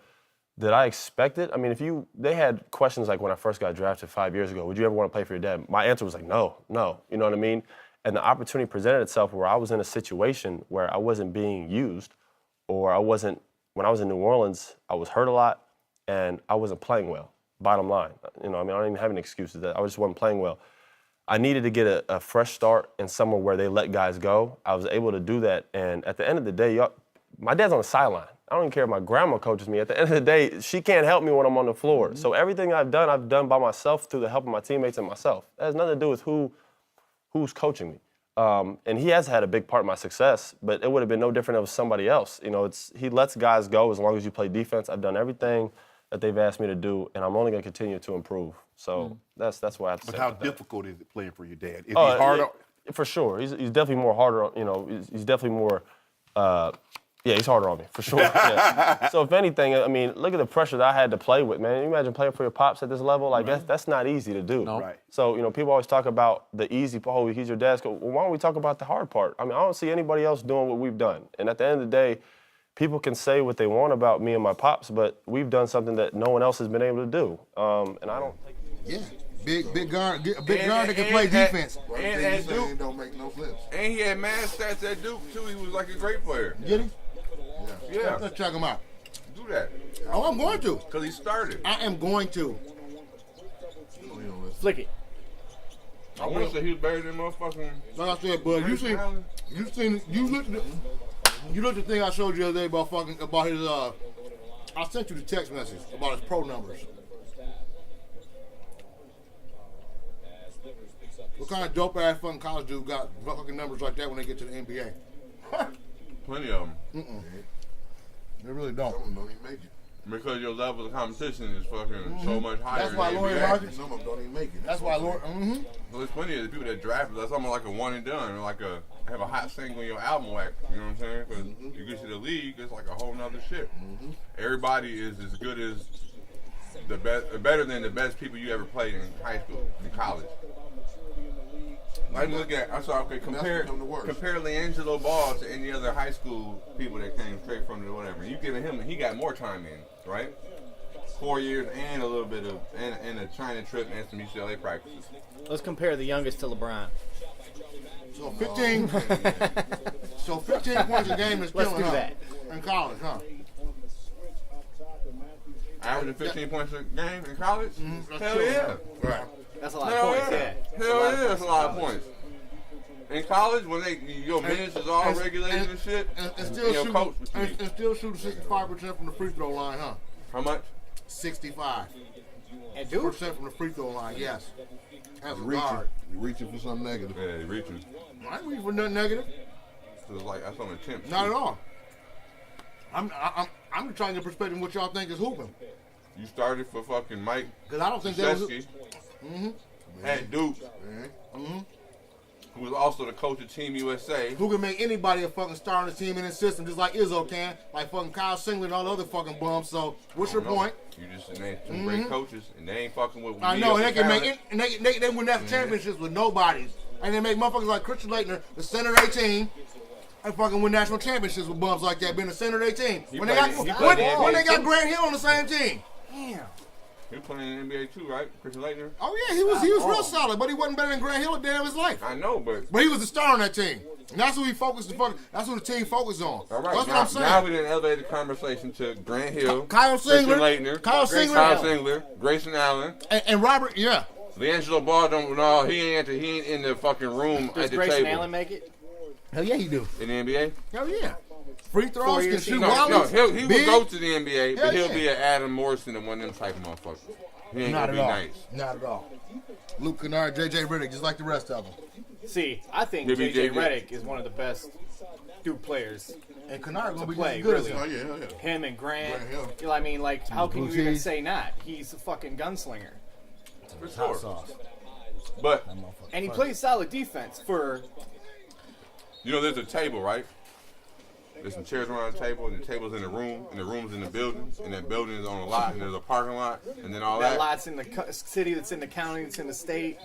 Did I expect it? I mean, they had questions like when I first got drafted 5 years ago, would you ever want to play for your dad? My answer was like, no, you know what I mean? And the opportunity presented itself where I was in a situation where I wasn't being used or when I was in New Orleans, I was hurt a lot and I wasn't playing well, bottom line. You know, I mean, I don't even have any excuses that I just wasn't playing well. I needed to get a fresh start in somewhere where they let guys go. I was able to do that. And at the end of the day, my dad's on the sideline. I don't even care if my grandma coaches me. At the end of the day, she can't help me when I'm on the floor. So everything I've done by myself through the help of my teammates and myself. It has nothing to do with who's coaching me. And he has had a big part in my success, but it would have been no different if it was somebody else. You know, he lets guys go as long as you play defense. I've done everything that they've asked me to do, and I'm only going to continue to improve. So that's what I have to say. But how about that. difficult is it playing for your dad? Is he harder? Yeah, for sure. He's definitely more harder, you know, he's definitely more, he's harder on me, for sure. Yeah. So if anything, I mean, look at the pressure that I had to play with, man. You imagine playing for your pops at this level? Like, that's not easy to do. No. Right. So, you know, people always talk about the easy part. Oh, he's your dad's coach. Well, why don't we talk about the hard part? I mean, I don't see anybody else doing what we've done. And at the end of the day, people can say what they want about me and my pops, but we've done something that no one else has been able to do. And I don't think... Yeah. Big guard that can play defense. And at Duke, don't make no flips. and he had mad stats at Duke too. He was like a great player. Get him? Yeah, Let's check him out. do that. Oh, I'm going to. Cause he started. I am going to. Flick it. I want to say he was better than motherfucking. Like I said, bud, you looked at the thing I showed you the other day about his I sent you the text message about his pro numbers. What kind of dope ass fucking college dude got fucking numbers like that when they get to the NBA? Plenty of them. They really don't. Some of them don't even make it. Because your level of competition is fucking so much higher. That's why than Lauren NBA. Martin. Some of them don't even make it. That's why Lord. Well, there's plenty of people that draft. That's almost like a one and done, like have a hot single in your album whack. You know what I'm saying? Because you get to the league, it's like a whole nother shit. Everybody is as good as the best, better than the best people you ever played in high school, in college. Like look at, I saw compare LiAngelo Ball to any other high school people that came straight from the whatever. You giving him, he got more time in, right? 4 years and a little bit of and a China trip and some UCLA practices. Let's compare the youngest to LeBron. So 15. So 15 points a game is Let's killing do her that. in college, huh? Averaging 15 points a game in college? That's Hell killing yeah. her. Right. That's a lot Hell of points, yeah. yeah. Hell yeah, that's a lot of points. In college, when your minutes is all regulated and shit, And still your shooting, coach was and still shooting 65% from the free throw line, huh? how much? 65% And dude, from the free throw line, yes. As a Reaching. guard. You're reaching for something negative. Yeah, he reaching. I ain't reaching for nothing negative. So it's like that's on the temp. Not at all. I'm just trying to get perspective of what y'all think is hooping. You started for fucking Mike Because I don't think that was. Krzyzewski at Duke, Mm-hmm. who was also the coach of Team USA. Who can make anybody a fucking star on the team in his system, just like Izzo can, like fucking Kyle Singler and all the other fucking bums. So, what's your point? You just named two great coaches, and they ain't fucking with I know, and they can make talent. it, and they win that championships with nobodies. And they make motherfuckers like Christian Laettner, the center of their team, and fucking win national championships with bums like that, being the center of their team. When they got Grant Hill on the same team. Damn. He was playing in the NBA too, right? Christian Laettner? Oh yeah, he was real solid, but he wasn't better than Grant Hill a day of his life. I know, but But he was the star on that team. And that's who he focused that's who the team focused on. all right. That's now, what I'm saying. now we didn't elevate the conversation to Grant Hill, Kyle Christian Singler, Laettner, Kyle Singler, Grayson Allen, and Robert, yeah. LiAngelo Ball. He ain't in the fucking room does at the Grayson table Allen make it? Hell yeah, he do. in the NBA. Hell yeah. Free throws, 4 can years shoot No, volleys. he will big. go to the NBA, but Hell he'll yeah. be an Adam Morrison and one of them type of motherfuckers. He ain't Not gonna at be all. nice. Not at all. Luke Kennard, J.J. Riddick, just like the rest of them. See, I think Maybe J.J. JJ. Redick is one of the best Duke players. And Kennard gonna be play, just as good really. as Oh him. yeah, hell yeah. Him and Grant. Grant Hill. You know, I mean, like, how can you Blue even cheese. say not? He's a fucking gunslinger. For Hot sure. sauce. But And he plays solid defense for. you know, there's a table, right? There's some chairs around the table, and the table's in the room, and the room's in the building, and that building is on a lot, and there's a parking lot, and then all That that. lot's in the city, that's in the county, that's in the state.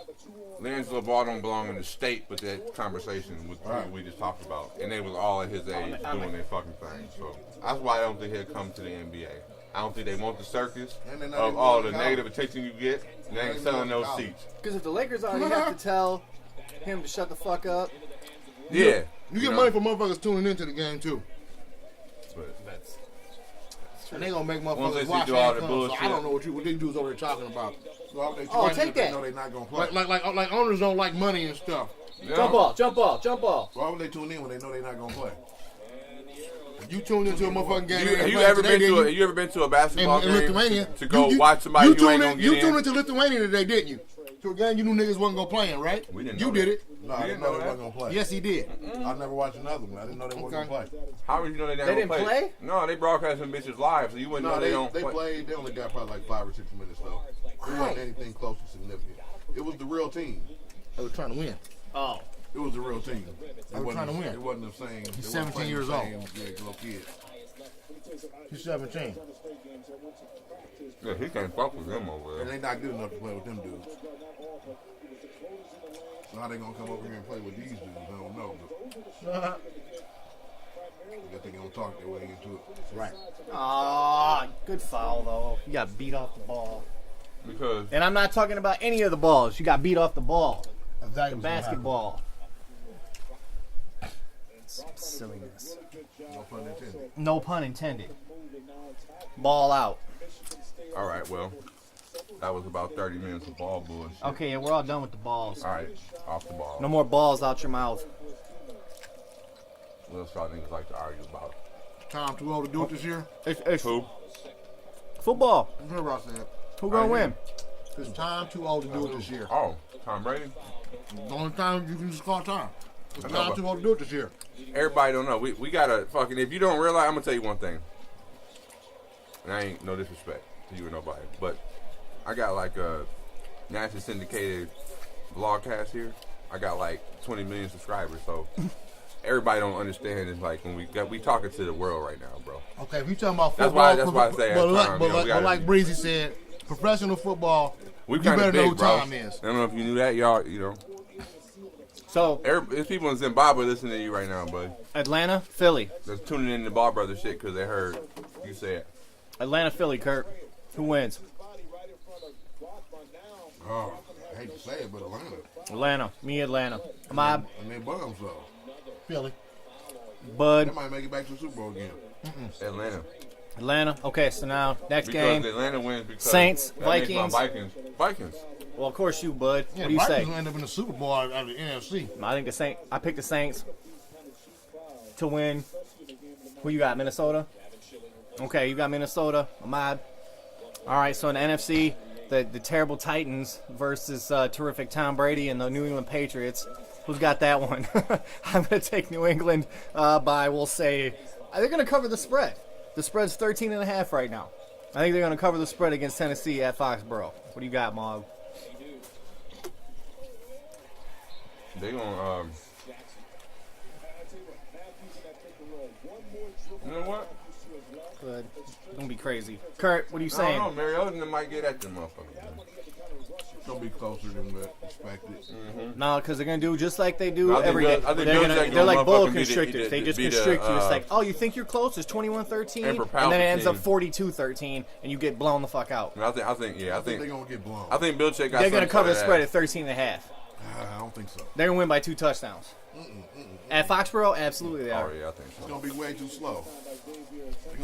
LiAngelo Ball don't belong in the state with that conversation with we just talked about, and they was all at his age doing their fucking thing. So that's why I don't think he'll come to the NBA. I don't think they want the circus And they're not of even all going the to negative college. attention you get. And they ain't selling those seats. Because if the Lakers already have to tell him to shut the fuck up, Yeah, You get money for motherfuckers tuning into the game too. But that's And they gonna make Once they motherfuckers see watch through all and the come. So bullshit. I don't know what these dudes over there talking about. Well, they Oh, trying take to- they that. know they're not gonna play. Like owners don't like money and stuff. yeah. jump ball, jump ball, jump ball. Why would they tune in when they know they're not gonna play? You tuned into a motherfucking game. Have they you playing ever today, been to didn't a, you ever been to a basketball in game Lithuania to go watch somebody you who ain't tuned gonna in, get You in? tuned into Lithuania today, didn't you? To a game you knew niggas wasn't gonna play in, right? We didn't You know did that. it. No, I didn't know they wasn't gonna play. Yes, he did. I never watched another one. I didn't know they wasn't gonna play. How would you know they They didn't play? No, they broadcast them bitches live, so you wouldn't No, know they don't they play. played. They only got probably like 5 or 6 minutes though. It wasn't anything close to significant. It was the real team. They were trying to win. Oh, It was the real team. They were trying to win. It wasn't the same. He's they 17 wasn't playing years the old. same, yeah, little kids. He's 17. Yeah, he can't fuck with them over And there. they not good enough to play with them dudes. So how they gonna come over here and play with these dudes? I don't know. But I think they gonna talk their way into it. Right. ah, good foul though. You got beat off the ball. Because And I'm not talking about any of the balls. You got beat off the ball. Exactly. The basketball. Silliness. No pun intended. No pun intended. Ball out. all right, well, that was about 30 minutes of ball bullshit. Okay, yeah, we're all done with the balls. All right, off the ball. No more balls out your mouth. What else y'all niggas like to argue about? Tom too old to do it this year. It's Who? football. Remember what I said. Who gonna win? It's Tom too old to do it this year. Oh, Tom Brady? The only time you can just call Tom. It's I know, Tom but- too old to do it this year. Everybody don't know. We gotta fucking, if you don't realize, I'm gonna tell you one thing. And I ain't no disrespect to you or nobody, but I got like a nationally syndicated vlogcast here. I got like 20 million subscribers, so everybody don't understand. It's like when we talking to the world right now, bro. Okay, if you talking about That's football, why I say at but, Tom, but, you know, we but gotta- like Breezy said, professional football, We you kind better of know big, who bro. Tom is. I don't know if you knew that, y'all. You know, So, there's people in Zimbabwe listening to you right now, buddy. Atlanta, Philly. That's tuning in to Ball Brother shit because they heard you say it. Atlanta, Philly, Kurt. Who wins? Oh, I hate to say it, but Atlanta. Atlanta. Me, Atlanta. Mob. And they bums though. Philly. Bud. They might make it back to the Super Bowl again. Atlanta. Atlanta. Okay, so now next Because game. Atlanta wins because Saints, that makes my Vikings. Vikings. Well, of course you, Bud. Yeah, What do you say? Vikings will end up in the Super Bowl out of the NFC. I think the Saints. I picked the Saints to win. Who you got? Minnesota. Okay, you got Minnesota. Ahmad. All right, so in the NFC, the terrible Titans versus terrific Tom Brady and the New England Patriots. Who's got that one? I'm going to take New England by, we'll say, they're going to cover the spread. The spread's 13.5 right now. I think they're going to cover the spread against Tennessee at Foxborough. What do you got, Maug? They gonna you know what? Good. Don't be crazy. Kurt, what are you I saying? don't know. Mariota might get at them motherfuckers. Man. They'll be closer than we expected. No, because they're going to do just like they do I think every day. Bill- I think They're like bull motherfucking constrictors. They just be the, constrict you. It's like, oh, you think you're close? It's 21-13. Emperor And then it ends up Palpatine. 42-13, and you get blown the fuck out. I think I think they're gonna get blown. I think Bill Check got. They're going to cover the something spread for at 13.5. I don't think so. They're going to win by 2 touchdowns. At Foxborough, absolutely they that. are. Oh yeah, I think It's so. gonna be way too slow.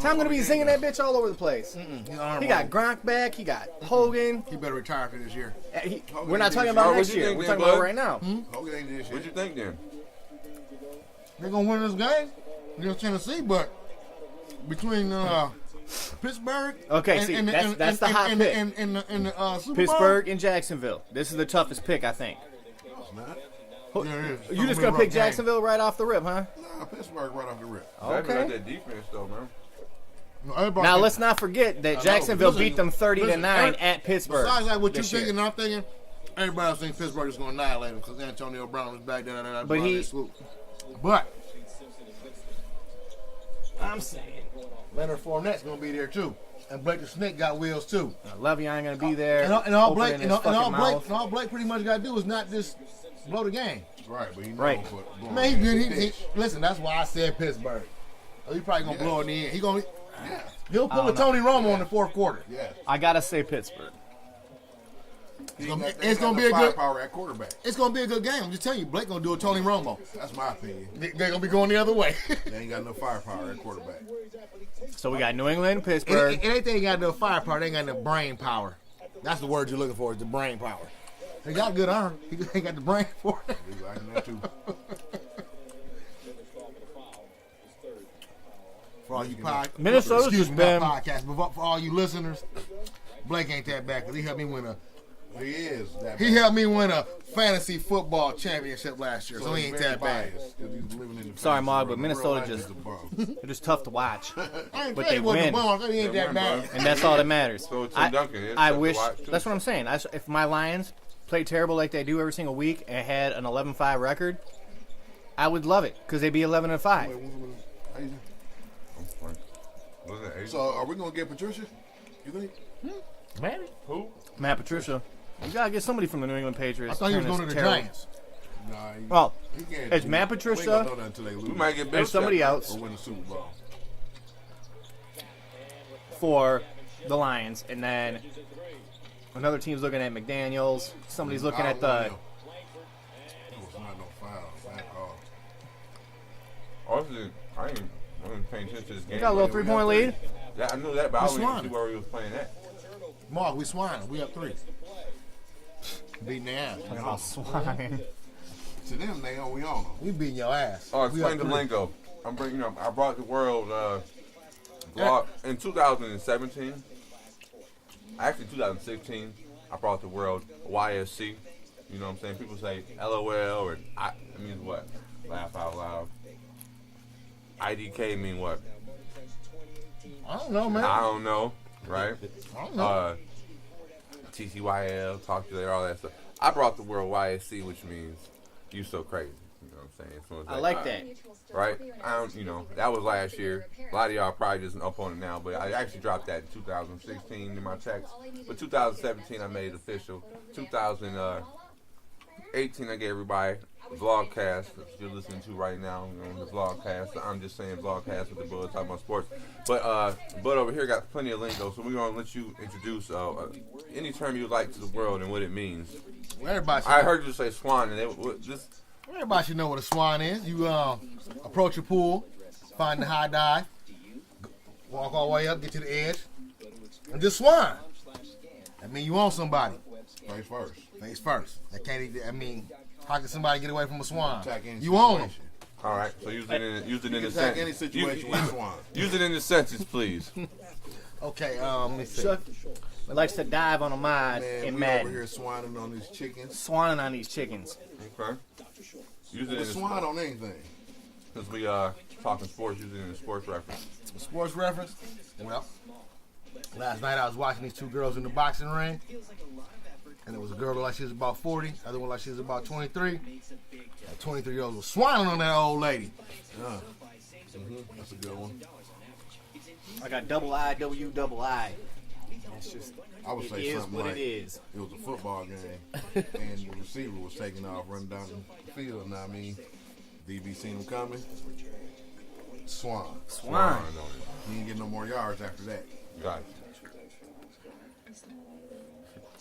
Tom going to be singing that bitch all over the place. He got Gronk back. He got Hogan. He better retire after this year. We're not talking about What next you year. think We're then, talking about bud? right now. Hogan ain't this What shit. you think then? They're going to win this game against Tennessee, but between Pittsburgh Okay, see, that's the hot pick. and the Super Pittsburgh and Jacksonville. This is the toughest pick, I think. It's not. Bowl. Yeah, it is. You just going to pick Jacksonville right off the rip, huh? Nah, Pittsburgh right off the rip. That's Okay. like that defense though, man. Now let's not forget that Jacksonville beat them 30-9 at Pittsburgh. Besides like what you this year. thinking, I'm thinking everybody else thinks Pittsburgh is going to annihilate them because Antonio Brown was back there. But he- But I'm saying. Leonard Fournette's going to be there too, and Blake the Snake got wheels too. Le'Veon ain't going to be there. And all Blake, opening his fucking mouth. all Blake pretty much got to do is not just blow the game. Right, but he knows Right. what blowing Man, he good. the He, dish. listen, that's why I said Pittsburgh. Oh, he probably gonna blow it in the end. He gonna Yeah. he'll pull a Tony Romo in the fourth quarter. Yeah. I got to say Pittsburgh. It's gonna They got be the a good. firepower at quarterback. It's gonna be a good game. I'm just telling you, Blake gonna do a Tony Romo. That's my opinion. They're gonna be going the other way. They ain't got no firepower at quarterback. So we got New England, It Pittsburgh. ain't they ain't got no firepower. They ain't got no brain power. That's the word you're looking for. Is the brain power. They got good arm. He just ain't got the brain for it. He's liking that too. For all you Minnesota's excuse just me, been- not podcast, but for all you listeners, Blake ain't that bad because he helped me win a. He is that He bad. helped me win a fantasy football championship last year, so he he's ain't very that bad. biased 'cause he's living in the Sorry, fantasy Mark, world. but In Minnesota real life, just- he's a bum. They're just tough to watch. I ain't But tell they you what the win. bum. I said he ain't They that win, bad. And that's all that matters. So Tim I, Duncan is I tough to wish. watch, too. That's what I'm saying. If my Lions played terrible like they do every single week and had an 11-5 record, I would love it because they'd be 11-5. Was it 8? So are we gonna get Patricia? You think? Maybe. Who? Matt Patricia. You gotta get somebody from the New England Patriots. I thought he was Turn going to this the terrible- Giants. Nah. Well, he can't. it's Matt We ain't Patricia. gonna know that until they lose. We might get Bill There's somebody Check. else or win the Super Bowl. for the Lions, and then another team's looking at McDaniels. Somebody's looking at the. It was not no foul. Bad call. Honestly, I ain't paying attention to this game. You got a little 3-point lead. Yeah, I knew that, but I That's don't even fine. see where he was playing at. Mark, we swine. We up 3. Beating their ass. Talking about swine. To them, we on them. We beating your ass. Oh, We explain up the 3. lingo. I'm bringing up. I brought the world blog in 2017. Actually, 2016. I brought the world YSC. You know what I'm saying? People say LOL or I mean what? Laugh out loud. IDK mean what? I don't know, man. I don't know, right? I don't know. TCYL, talk to you later, all that stuff. I brought the word YSC, which means you so crazy. You know what I'm saying? So it's I like that. Right? I don't, that was last year. A lot of y'all probably just up on it now, but I actually dropped that in 2016 in my text. But 2017, I made it official. 2018, I gave everybody vlogcast that you're listening to right now. You know, the vlogcast. I'm just saying vlogcast with the Bud talking about sports. But Bud over here got plenty of lingo, so we're gonna let you introduce any term you like to the world and what it means. Well, everybody I heard you say swan, and everybody should know what a swan is. You approach a pool, find the high dive, walk all the way up, get to the edge, and just swan. That means you own somebody. Face first. Face first. That can't even, I mean, how can somebody get away from a swan? Attack any You own them. situation. all right. So use it in a Attack sentence. any situation with swan. Use it in a sentence, please. Okay, let me see. Chuck likes to dive on a mod Man, in we Madden. over here swanning on these chickens. Swanning on these chickens. Okay. Use it in We swan on anything. since we talking sports. Use it in a sports reference. A sports reference? Well, last night I was watching these two girls in the boxing ring. And there was a girl like she was about 40, the other one like she was about 23. That 23-year-old was swanning on that old lady. That's a good one. I got double I, W, double I. It's just, I would say it is something what like it is. it was a football game, and the receiver was taking off, running down the field. Now I mean, DB seen him coming. Swan. Swan. He didn't get no more yards after that. Got it.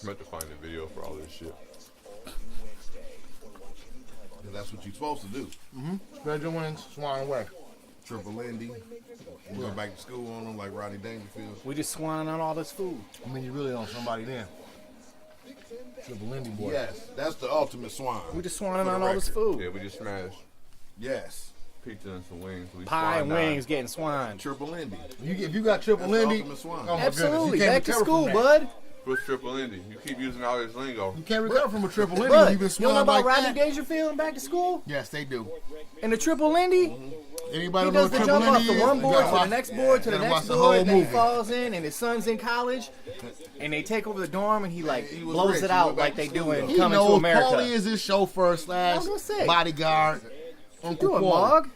I'm about to find a video for all this shit. 'Cause that's what you're supposed to do. Spread your wings, swan away. Triple Lindy. We go back to school on them like Rodney Dangerfield. We just swanning on all this food. I mean, you really own somebody then. Triple Lindy boy. Yes, that's the ultimate swan. We just swanning For the on all this record. food. Yeah, we just smashed Yes, pizza and some wings. We Pie and swan dive. wings getting swine. Triple Lindy. If you got Triple That's the Lindy, ultimate swan. oh my Absolutely. goodness, you can't Back to recover school, from that. bud. What's triple Indy? You keep using all this lingo. You can't recover from a Triple Lindy Bud, when you've been you don't know swan about like Rodney that. Dangerfield and Back to School? Yes, they do. And the triple Lindy? Anybody He know does what the Triple jump off Lindy the is? one You board gotta to the watch- next board to the gotta watch next the board, whole and then he movie. falls in, and his son's in college, and they take over the dorm, and he He was blows rich. it He out went back like to they school, do in though. He Coming to knows America. Paulie is his chauffeur slash gonna say. bodyguard. You Uncle doing, Paul. Mog?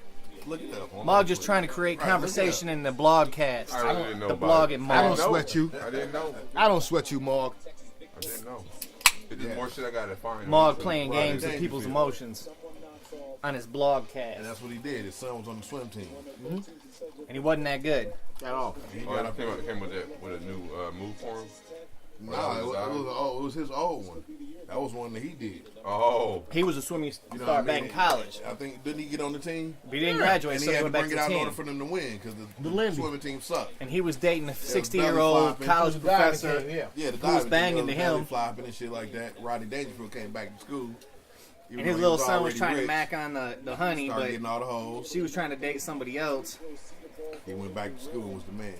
Look it up. Mog just trying to create Right, look it conversation in the blogcast. I really didn't know The about blog it. at I don't Mog. sweat you. I didn't know. I don't sweat you, Mark. I didn't know. There's more shit I gotta find. Mog playing Rodney games with people's Dangerfield. emotions on his And blogcast. that's what he did. His son was on the swim team. And he wasn't that good. At all. He Oh, got I up came with a new move for him. Nah, it was his old one. That was one that he did. Oh, He was a swimming You know star what I back mean? in college. I think didn't he get on the team? But he didn't graduate, And so he he had to went back bring to it the out in order team. for them to win because the Lindy. swimming team sucked. And he was dating a belly 60-year-old flopping. college Who's the guy that professor. came, yeah. Yeah, the Who was diving banging team to was belly him. flopping and shit like that. Rodney Dangerfield came back to school. Even And his though he little son was already trying to rich, mac on the honey, started but getting all the hoes. she was trying to date somebody else. He went back to school and was the man.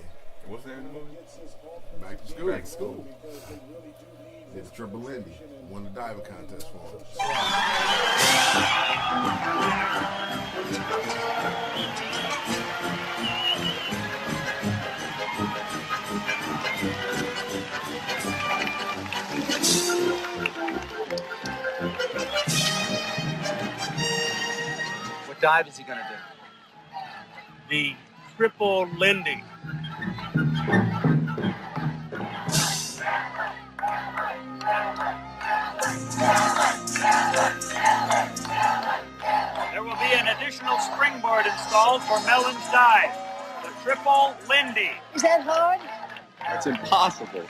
what's that in the movie? Back to school. Back to school. Did the Triple Lindy. Won the diving contest for him. What dive is he going to do? The triple Lindy. There will be an additional springboard installed for Melon's dive. The triple Lindy. Is that hard? That's impossible.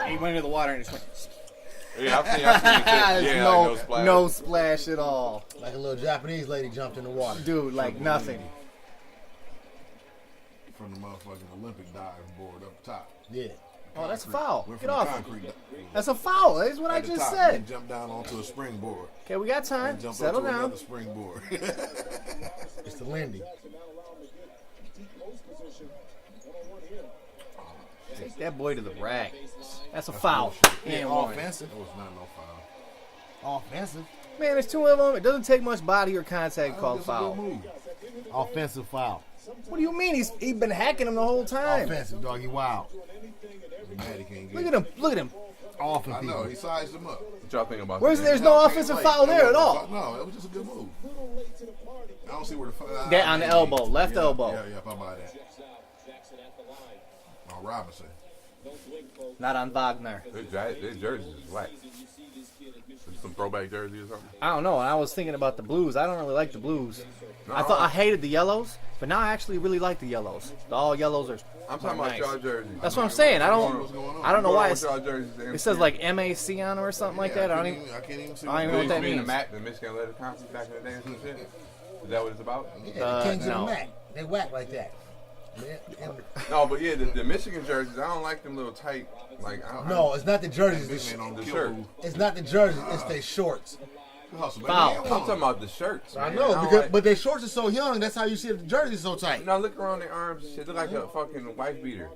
He went into the water and just went. Yeah, I've seen it. Yeah, no, like no splash. no splash at all. Like a little Japanese lady jumped in the water. Dude, like nothing. From the motherfucking Olympic diving board up top. Yeah. Oh, that's a foul. Went Get from off. concrete That's a foul. That's what I at the just top, said. and jumped down onto a springboard. Okay, we got time. And jumped Settle onto down. another springboard. It's the Lindy. Take that boy to the rack. That's a foul. Yeah, And one. offensive. That was not no foul. Offensive. Man, there's two of them. It doesn't take much body or contact That called was just a good foul. move. Offensive foul. What do you mean? He's been hacking him the whole time. Offensive, doggy. Wow. Mad he can't get Look at him. Look at him. Offensive I know, people. he sized him up. What y'all think about Where's that? there's no offensive foul there at all. No, it was just a good move. I don't see where the foul. That on the elbow, left elbow. Yeah, I buy that. On Robinson. Not on Wagner. Their jerseys is whack. Some throwback jersey or something. I don't know. I was thinking about the blues. I don't really like the blues. No, I thought I hated the yellows, but now I actually really like the yellows. The all yellows are. I'm talking about nice. y'all jerseys. That's what I'm saying. I don't know why What's y'all jerseys? it says like MAC on them or something like that. I don't even. I can't even see I don't even know what that Used to be in means. the MAC, the Michigan Athletic Conference back in the day and some shit. Is that what it's about? Yeah, the Kings no. of the Mac. They whack like that. Yeah. No, but yeah, the Michigan jerseys, I don't like them little tight. Like No, it's not the jerseys. Big man on the the shirt. It's not the jerseys. It's their shorts. Hustle, baby. Foul. Yeah, I'm talking about the shirts. I man. know, don't because like- but their shorts are so young. That's how you see the jerseys so tight. Now look around their arms. Shit, look like a fucking wife beater.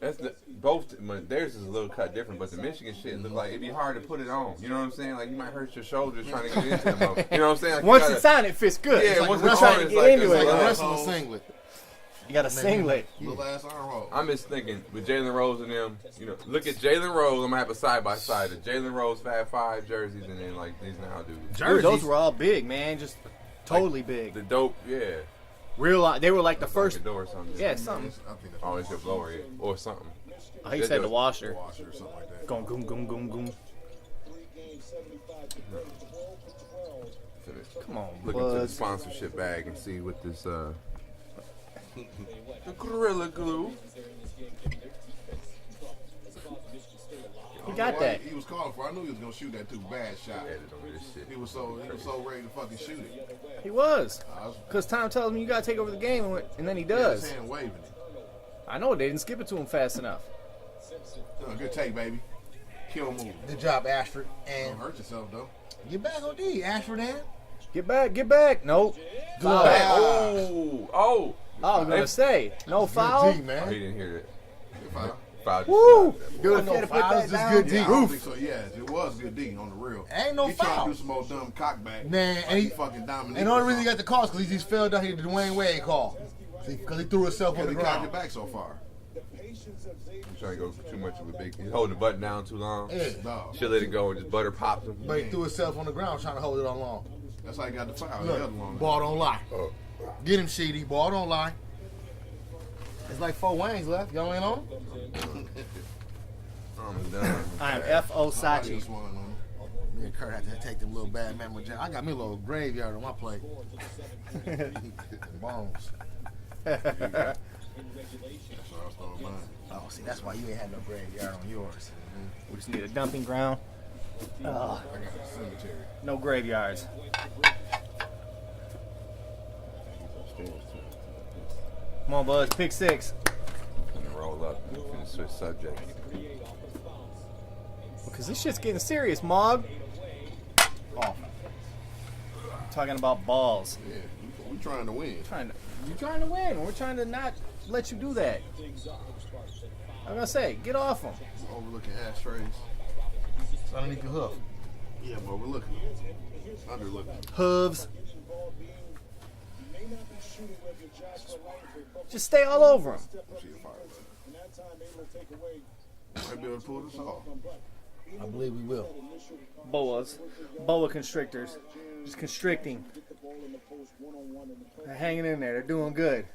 That's the both. Theirs is a little cut different, but the Michigan shit look like it'd be hard to put it on. You know what I'm saying? Like you might hurt your shoulders trying to get into them. You know what I'm saying? Like, Once you it's gotta- on, it fits good. Yeah, It's like once we're it's trying on, to it's get like into it's it. like Like a a wrestling singlet. You got a singlet. Little ass arm hole. I'm just thinking with Jalen Rose and them, you know, look at Jalen Rose. I'm gonna have a side by side the Jalen Rose Fab Five jerseys and then like these now dudes. Dude, those were all big, man. Just totally big. The dope, yeah. Real. They were like the first. Like a door or something. Yeah, something. I think that's Oh, it's your blower, yeah. Or something. Oh, he said the washer. washer or something like that. Going goom goom goom goom. Come on, Look into the Buzz. sponsorship bag and see what this the Gorilla Glue. He got that. He was calling for. I knew he was gonna shoot that too bad shot. Added on this shit. He was so ready to fucking shoot it. He was. I was Because Tom tells me you got to take over the game, and then he his does. hand waving it. I know they didn't skip it to him fast enough. Good take, baby. Kill move. Good job, Ashford. Don't And hurt yourself though. get back on D, Ashford. And Get back, get back. Nope. Foul. Oh! I was going to say, no foul. D, Oh, man. he didn't hear that. If I, Foul Woo! just Good. No If you had to put foul, that it's just down. good D. yeah, I don't think so. Yeah, it was good D on the real. Ain't no he trying foul. to do some old dumb cockback. Man, like and he he- fucking dominated. And the only reason he got the call is because he just fell down here to the Dwayne Wade call. Because he threw himself on Because the he cocked ground. it back so far. He's trying to go too much of a big. He's holding the button down too long. Yeah. Dog. Should let it go and just butter pops him. But he threw himself on the ground trying to hold it on long. That's how he got the foul. The other Look, one. ball don't lie. Oh. Get him, Sheedy. Ball don't lie. It's like 4 Waynes left. Y'all ain't on? I'm done. I am F.O. Nobody Sachi. was swung on him. Me and Kurt had to take them little bad memory. I got me a little graveyard on my plate. Bones. That's why I was throwing mine. Oh, see, that's why you ain't had no graveyard on yours. We just need a dumping ground. I got a cemetery. No graveyards. Come on, Buzz. Pick 6. Gonna roll up and finish switch subject. Because this shit's getting serious, MAUG. Off. Talking about balls. Yeah, we trying to win. You're trying to win. We're trying to not let you do that. I'm gonna say, get off them. Overlooking ashtrays. It's underneath your hoof. Yeah, I'm overlooking. Underlooking. Hooves. Just stay all over them. See a fire. Might be able to pull this off. I believe we will. Boas. Boa constrictors. Just constricting. They're hanging in there. They're doing good.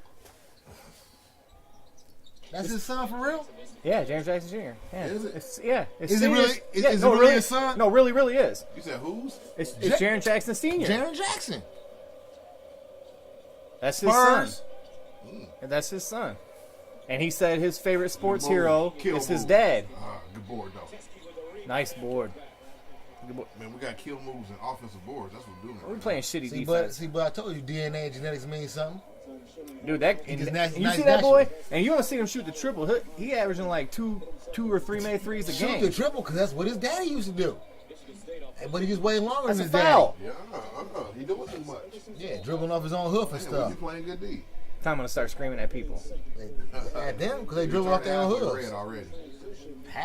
That's his son for real? Yeah, James Jackson Jr. Yeah. Is it? It's, yeah. It's Is it seniors. really- is- Yeah, is it no, really his son? No, really is. You said who's? It's Jaron Jackson Sr. Jaron Jackson. That's his Spurs. son. And that's his son. And he said his favorite sports Board. hero Kill is his move. dad. Good board, though. Nice board. Man, we got kill moves and offensive boards. That's what we're doing. We're playing shitty See, defense. but I told you DNA and genetics mean something. Dude, that He just and nice- you nice see that boy? naturally. And you don't see him shoot the triple. He averaging like two or three made threes a Shoot game. the triple because that's what his daddy used to do. But he just way longer That's than a his foul. Yeah, he doing too much. Yeah, dribbling off his own hoof and Man, stuff. we playing good D. Time I'm gonna start screaming at people. At them because they dribble off their own hooves. Red already.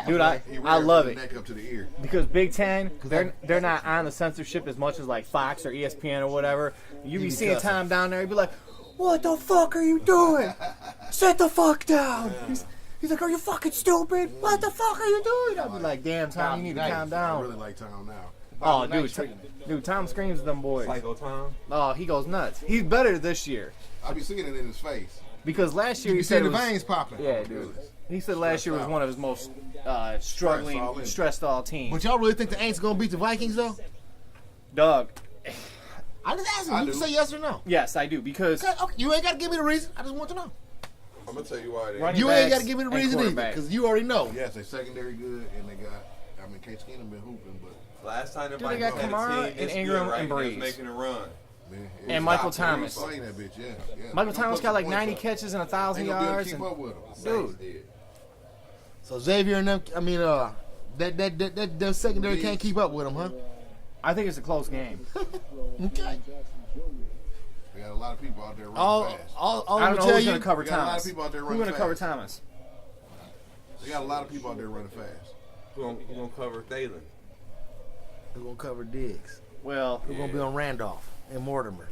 Dude, He I red love from it the neck up to the ear. because Big Ten they're not on the censorship as much as like Fox or ESPN or whatever. You be seeing cussing. Tom down there, you be like, "What the fuck are you doing? Sit the fuck down." He's like, "Are you fucking stupid? What the fuck are you doing?" I'll be like, "Damn, Tom, you need to calm I down." really like Tom now. Oh, dude, Tom screams at them boys. Psycho Tom. Oh, he goes nuts. He's better this year I be seeing it in his face. because last year You he see said the it was, veins popping. yeah, dude. He said last year was one of his most struggling, stressed all teams. But y'all really think the Aints gonna beat the Vikings though? Doug, I just asked you. I You do. can say yes or no. yes, I do because Okay, you ain't got to give me the reason. I just want to know. I'm gonna tell you why. Running You ain't backs got to give me the and reason either quarterback. because you already know. Yes, they secondary good, and they got. I mean, Case Keenum been hooping, but Last time the Dude, they got Vikings had a Kamara team and this Ingram good, right? and He was Breeze. making a run. man, And Michael Thomas. Playing that bitch, yeah. Michael They Thomas gonna got put like some 90 points up. catches and 1,000 Ain't gonna be able to yards. keep And, up with them. dude, Did. So Xavier and them, I mean, that secondary can't keep up with them, huh? I think it's a close game. Okay. We got a lot of people out there running All fast. I'm I don't gonna know tell who's you, going to cover we got a lot of Thomas. people out there Who's running going to cover fast. Thomas? They got a lot of people out there running fast. Who gonna cover Thalen? we're gonna cover Diggs. Well, We're gonna be on Randolph and Mortimer.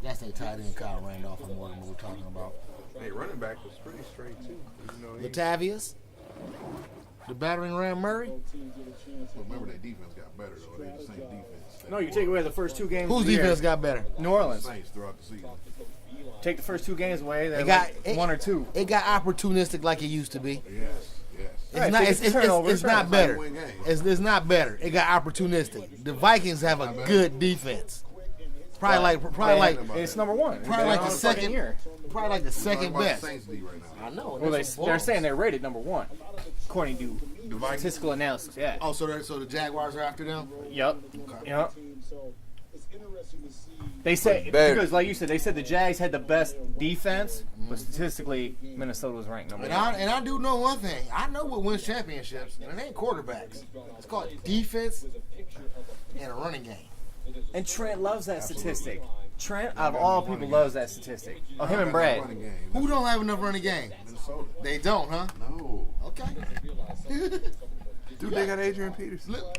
That's their tight end, Kyle Randolph and Mortimer. We're talking about Hey, running back was pretty straight too. You know, he, Latavius, the battering ram Murray. But remember, their defense got better, though. They the same defense. no, you take away the first two games. Whose of the year. defense got better? New Orleans. Saints throughout the season. Take the first two games away. They're It got like one or two. It got opportunistic like it used to be. Yes, yes. It's Right, not. so It's, it's turnovers, it's not right. better. Win games. It's not better. It got opportunistic. The Vikings have a good defense. Probably like It's number one. Probably like the Fucking second year. probably like the second Talking about best. the Saints D right now. I know. Well, there's some they're balls. saying they're rated number one, according to The Vikings. statistical analysis. Yeah. Oh, so the Jaguars are after them. Yep. Yep. They said Better. because, like you said, they said the Jags had the best defense, but statistically, Minnesota was ranked number And one. I do know one thing. I know what wins championships, and it ain't quarterbacks. It's called defense and a running game. And Trent loves that statistic. Trent, out of all people, loves that statistic. Oh, him and Brad. Running game. Who don't have enough running game? Minnesota. They don't, huh? No. Okay. dude, they got Adrian Peterson. Look,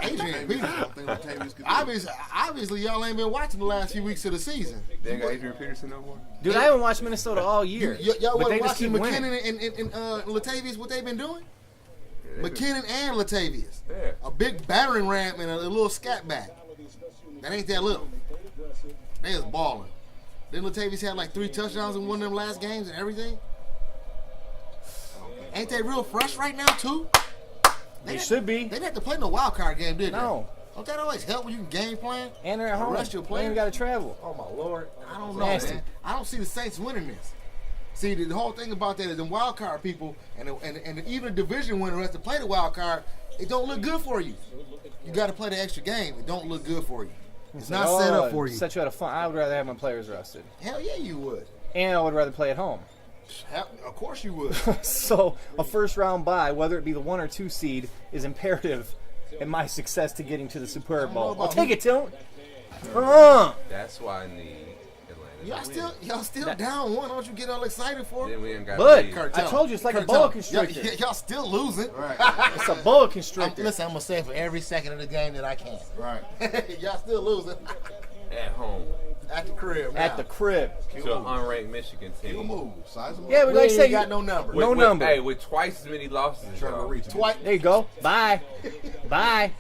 Adrian Peterson. I don't think Latavius could do Obviously, y'all ain't been watching the last few weeks of the season. They ain't got Adrian Peterson no more. Dude, I haven't watched Minnesota all year. Y'all but they wasn't just keep watching winning. McKinnon and Latavius, what they've been doing? Yeah, they been- McKinnon and Latavius. Yeah. A big battering ram and a little scat back. That ain't that little. They was balling. Then Latavius had like 3 touchdowns in one of them last games and everything. Ain't they real fresh right now too? They should be. They didn't have to play no wild card game, did they? No. Don't that always help when you can game plan? And they're at home. Rest your They players. ain't got to travel. Oh my lord, I don't know, Nasty. man. I don't see the Saints winning this. See, the whole thing about that is the wild card people and even a division winner who has to play the wild card, it don't look good for you. You got to play the extra game. It don't look good for you. It's not set up for you. Set you out of fun. I would rather have my players rested. Hell yeah, you would. And I would rather play at home. Hell, of course you would. So a first round bye, whether it be the 1 or 2 seed, is imperative in my success to getting to the Super Bowl. I'll about take who- it, Tim. That's why I need Atlanta. Y'all still down one. Don't you get all excited for Then it? we ain't got Bud, lead. I told you it's like a boa constrictor. Y'all still losing. Right. It's a boa constrictor. Listen, I'm gonna say it for every second of the game that I can. Right. Y'all still losing At home at the crib. At now. the crib. to an unranked Michigan Kill team. move. Size them Yeah, up. we We like ain't say got no number. No number. Hey, with twice as many losses. Trying to y'all. reach Twice. There you go. Bye. Bye.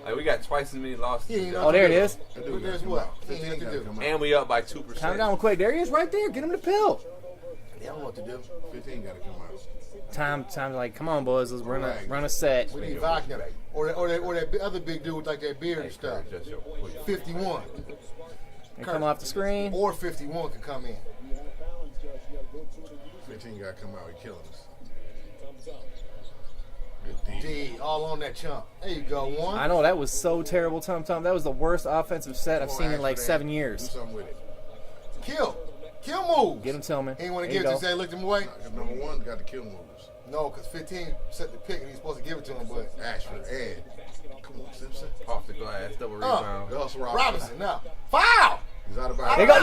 Like we got twice as many losses. He ain't Oh, there it is. That dude There's gotta what? come out. He ain't 15 got to gotta do. come out. And we up by 2%. Calm down quick. There he is right there. Get him the pill. They don't know what to do. 15 gotta come out. Time to like, come on, boys. Let's run a set. We need Wagner. Or that other big dude with like that beard and stuff. Just your quick. 51. And come off the screen. Or 51 can come in. 15 got to come out. He killing us. D, all on that chump. There you go, one. I know that was so terrible, Tom. That was the worst offensive set I've seen in like 7 Do years. something with it. Kill moves. Get him, Tillman. He didn't want to There give you it to him. Say, looked him away. Number one got the kill moves. No, because 15 set the pick and he's supposed to give it to him, but Ashford, Ed. Come on, Simpson. Off the glass, double rebound. Gus Robinson, now. Foul! He's out of bounds. They go, no,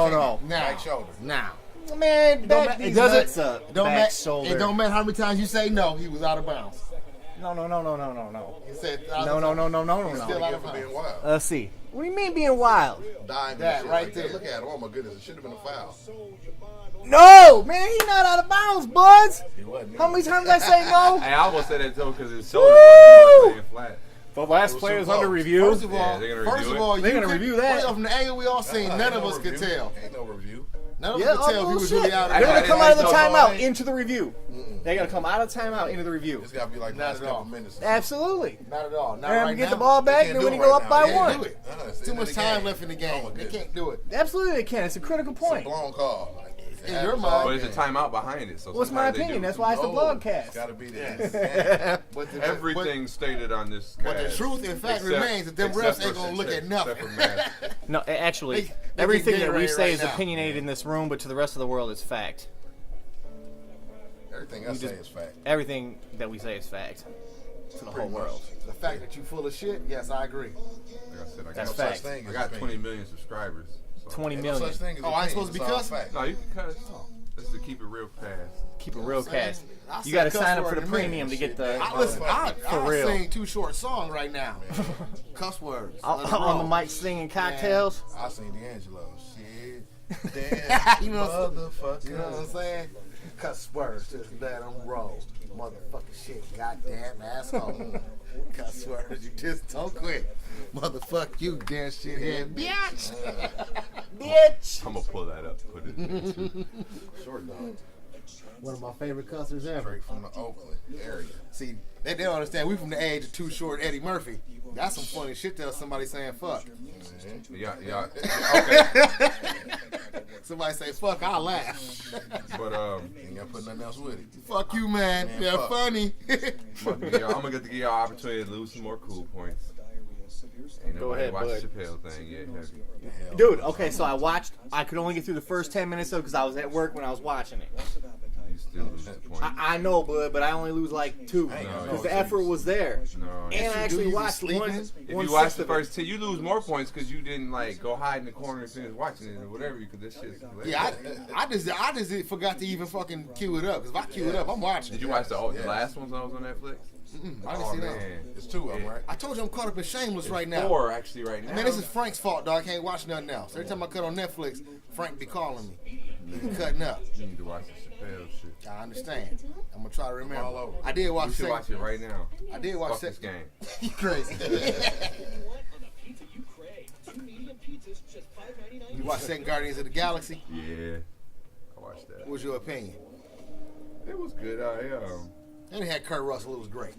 Now. Back shoulder. Now. man, It doesn't. It don't matter how many times you say no. He was out of bounds. No. He said No. He's still out of For being bounds. wild. Let's see. What do you mean being wild? Diving That and shit right like there. That. Look at him. Oh my goodness, it should have been a foul. No, man, he's not out of bounds, buds. He wasn't. How many times I say no? Hey, I almost said that too because his shoulder was laying flat. The last was player's so under close. review. First of all, they're gonna review it. They're you gonna could- review that. From the angle we all seen, none of us could tell. Ain't no review. None of us could tell if he was really out. They're gonna I come out of the didn't know. timeout into the review. They're gonna come out of timeout into the review. It's got to be like Not last at couple all. minutes. Absolutely. Not at all. Not They're right gonna get now. the ball back, They and then can't when you do it go right up now. by They can't one. do it. It's Too the end much of the time game. left in the game. Oh, my They goodness. can't do it. Absolutely, they can. It's a critical It's a point. blown call. In your mind. But it's a timeout behind it. So What's my sometimes they opinion? do. That's why it's the It's broadcast. got to be there. But the, Everything stated on this But the cast, truth, in fact, except- remains that them except refs ain't for- gonna look at except nothing. for math. No, actually, They everything can that we get it say right is now. opinionated in this room, but to the rest of the world, it's fact. Everything I say is fact. Everything that we say is fact to the whole world. The fact that you full of shit, yes, I agree. Like I said, I That's got, fact. Such thing I as got opinion. 20 million subscribers. So. 20 Ain't no million. such thing as Oh, I ain't opinion. supposed to be It's all cussing? fact. No, you can cuss. Just to keep it real fast. Keep it real cast. I You said got to cuss sign up word for the in a minute. premium to get the I real. sing 2 short songs right now. Cuss words. Let it on the roll. mic singing cocktails. I seen D'Angelo. Shit. Damn. You know what I'm motherfucker. You know what I'm saying? Cuss words, just let them roll. Motherfucking shit, goddamn asshole. Cuss words, you just don't quit. Motherfuck you, damn shithead, bitch. Bitch. I'm gonna pull that up. Put it in there too. Short dog. One of my favorite cussers ever. Straight from the Oakland area. See, they don't understand. We from the age of Too Short Eddie Murphy. That's some funny shit to somebody saying fuck. Yeah. Okay. Somebody say fuck, I'll laugh. But Ain't got to put nothing else with it. Fuck you, man. Man, They're fuck. funny. I'm gonna get to give y'all an opportunity to lose some more cool points. Ain't Go nobody ahead, watched bud. the Chappelle thing yet, have you? Dude, okay, so I could only get through the first 10 minutes though because I was at work when I was watching it. You still lose the point. I know, bud, but I only lose like 2 because the effort was there. No. And I actually you be watched sleeping? one. If one you watch sixth the of it. first 10, you lose more points because you didn't like go hide in the corner and finish watching it or whatever. Because this shit's hilarious. Yeah, I just forgot to even fucking cue it up. Because if I cue it up, I'm watching. Did you watch the last ones that was on Netflix? I didn't Oh see that. man, It's 2 of them, right? I told you I'm caught up in Shameless right now. 4 actually right now. Man, this is Frank's fault, dog. I can't watch nothing else. Every time I cut on Netflix, Frank be calling me. He be cutting up. You need to watch the Chappelle shit. I understand. I'm gonna try to remember. all over. I did watch. You should watch it right now. I did watch Fuck this game. You crazy. You watch Second Guardians of the Galaxy? Yeah, I watched that. What was your opinion? It was good. And it had Kurt Russell. It was great.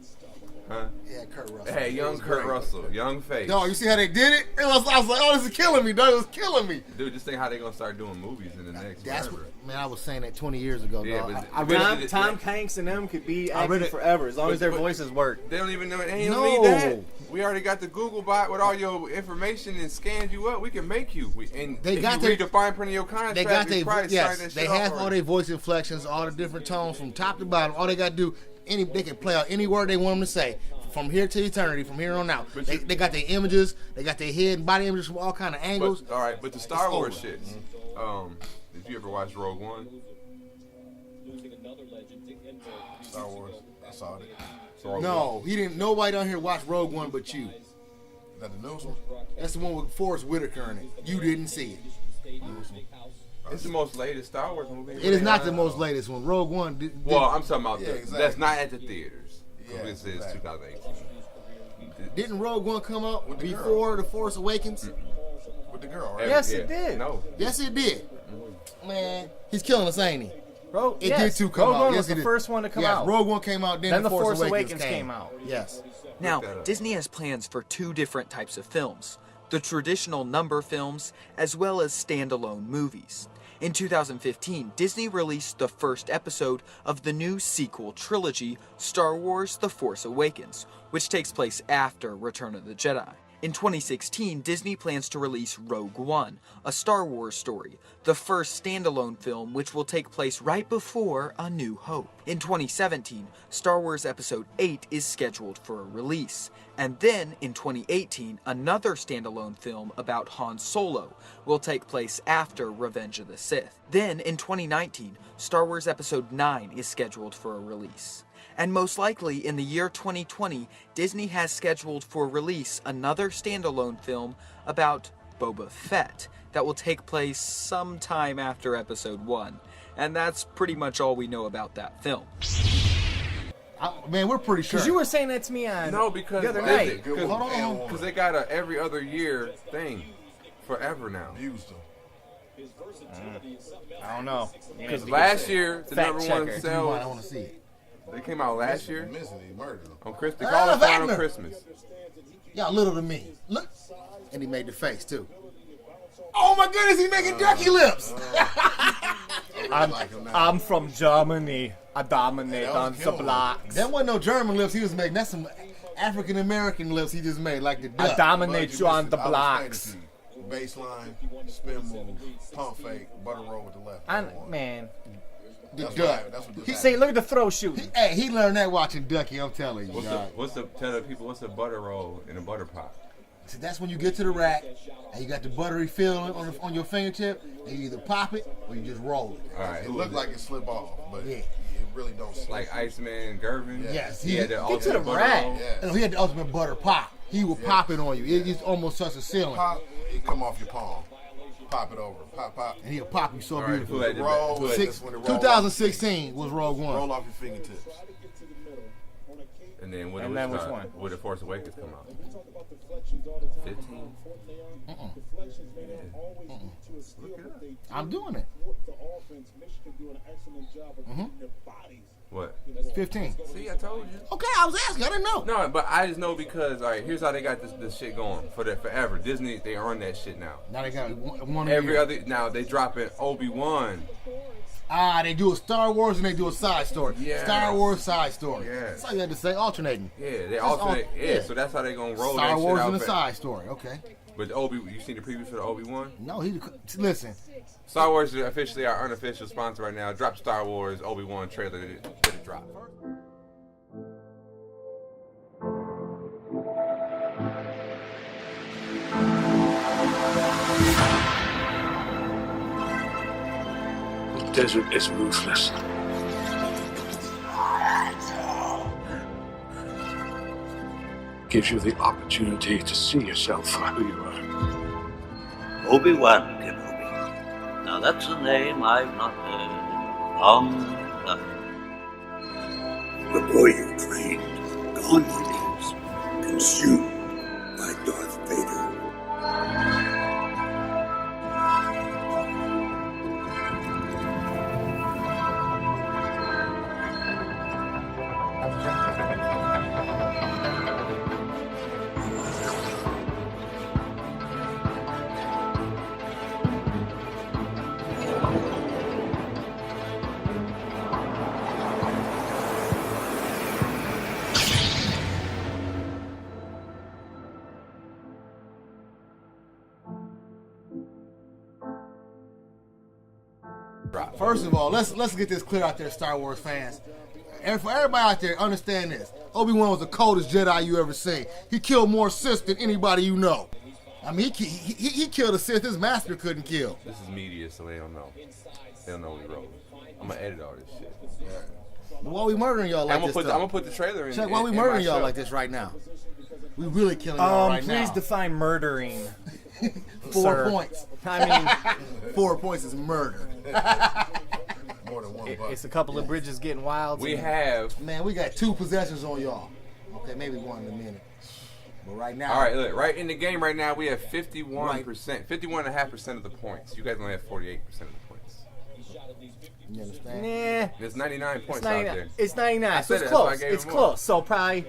Huh? It had Kurt Russell. Hey, It young was Kurt great. Russell, young face. No, you see how they did it? I was like, oh, this is killing me, dog. It was killing me. Dude, just think how they gonna start doing movies in the next That's forever. what, man, I was saying that 20 years ago, Yeah, dog. but I really, Tom Hanks and them could be I acting read it. forever as long as their But- voices work. They don't even know it. They don't No. need that. We already got the Google bot with all your information and scanned you up. We can make you. They if got you their- read the fine print of your contract, they got we their, probably yes, signed that they shit have off all already. their voice inflections, all the different tones from top to bottom. All they got to do, they can play out any word they want them to say. From here to eternity, from here on out. But They got their images, they got their head and body images from all kind of angles. But, all right, but the Star It's Wars over. shit. Did you ever watch Rogue One? Star Wars. I saw it. No, he didn't. Nobody down here watched Rogue One but you. Is that the newest one? That's the one with Forrest Whitaker in it. You didn't see it. It's the most latest Star Wars movie. It is not the most latest one. Rogue One. Well, I'm talking about Yeah, the, exactly. that's not at the theaters. Yeah, This is exactly. 2018. Didn't Rogue One come out With the girl. before The Force Awakens? With the girl, right? Yes, it did. No. Yes, it did. Man, he's killing us, ain't he? Bro, It did too come Rogue out. One yes, was it the did. first one to come yes, out. Rogue One came out, then Then The The Force Force Awakens Awakens came out. Yes. Now, that up. Disney has plans for 2 different types of films, the traditional number films as well as standalone movies. In 2015, Disney released the first episode of the new sequel trilogy, Star Wars The Force Awakens, which takes place after Return of the Jedi. In 2016, Disney plans to release Rogue One, a Star Wars story, the first standalone film which will take place right before A New Hope. In 2017, Star Wars Episode 8 is scheduled for a release. And then, in 2018, another standalone film about Han Solo will take place after Revenge of the Sith. Then, in 2019, Star Wars Episode 9 is scheduled for a release. And most likely, in the year 2020, Disney has scheduled for release another standalone film about Boba Fett that will take place sometime after Episode 1. And that's pretty much all we know about that film. Man, we're pretty sure. Because you were saying that to me on because the other night. Because they got a every other year thing forever now. Used them. I don't know. Because last year, the Fact number checker. one sales. I want to see it. They came out last year He murdered him. on Christmas. They call it Final Wagner. Christmas. Y'all little to me. Look. And he made the face, too. Oh, my goodness, he's making ducky lips. I'm from Germany. I dominate on the kill him. blocks. That wasn't no German lips he was making. That's some African-American lips he just made, like the duck. I dominate you on the blocks. Baseline, spin move, pump fake, butter roll with the left. Man. The That's duck. what that's what He See, look at the throw shooting. Hey, he learned that watching Ducky, I'm telling you. Tell the people what's a butter roll in a butter pot? So that's when you get to the rack and you got the buttery feeling on your fingertip, and you either pop it or you just roll it. All right. It looked like it slip off, but Yeah. it really don't slip. Like Iceman Gervin. Yes, He had the Get to ultimate the butter rack. roll. Yeah. And he had the ultimate butter pop. He would pop it on you. It just almost touched the ceiling. Pop, it come off your palm. Pop it over. Pop, pop. And he'll pop you so All right, beautiful. who had the Roll. who had Six- That's when it roll 2016 was Rogue One. Roll off your fingertips. And then And then which one? Would the Force Awakens come out? 15. I'm doing it. What? 15. See, I told you. Okay, I was asking. I didn't know. No, but I just know because, all right, here's how they got this shit going forever. Disney, they earn that shit now. Now they got one Every year. other, now they dropping Obi-Wan. They do a Star Wars and they do a side story. Yeah. Star Wars side story. Yeah. That's all you had to say, alternating. Yeah, they That's alternate. all- Yeah, yeah. so that's how they gonna roll Star that Wars shit out. and a side story. Okay. But you seen the previews for the Obi-Wan? No, listen. Star Wars is officially our unofficial sponsor right now. Drop Star Wars Obi-Wan trailer to the drop. The desert is ruthless. Gives you the opportunity to see yourself for who you are. Obi-Wan Kenobi. Now that's a name I've not heard in a long time. The boy you trained, gone he is, consumed by Darth Vader. First of all, let's get this clear out there, Star Wars fans. And for everybody out there, understand this. Obi-Wan was the coldest Jedi you ever seen. He killed more Sith than anybody you know. I mean, he killed a Sith his master couldn't kill. This is media, so they don't know. They don't know we wrote. I'm gonna edit all this shit. But why we murdering y'all like I'm this? gonna put the trailer in. Chuck, why we in murdering my y'all show. like this right now? We really killing y'all right now. Please define murdering. 4 sir. points. I mean, 4 points is murder. More than one it's a couple of bridges getting wild. We have. Man, we got 2 possessions on y'all. Okay, maybe 1 in a minute. But right now. All right, look, right in the game right now we have 51%, 51.5% of the points. You guys only have 48% of the points. You understand? Nah. There's 99 points It's out 99. there. It's 99. I So said it's it, that's why I close. gave It's him close. more. So probably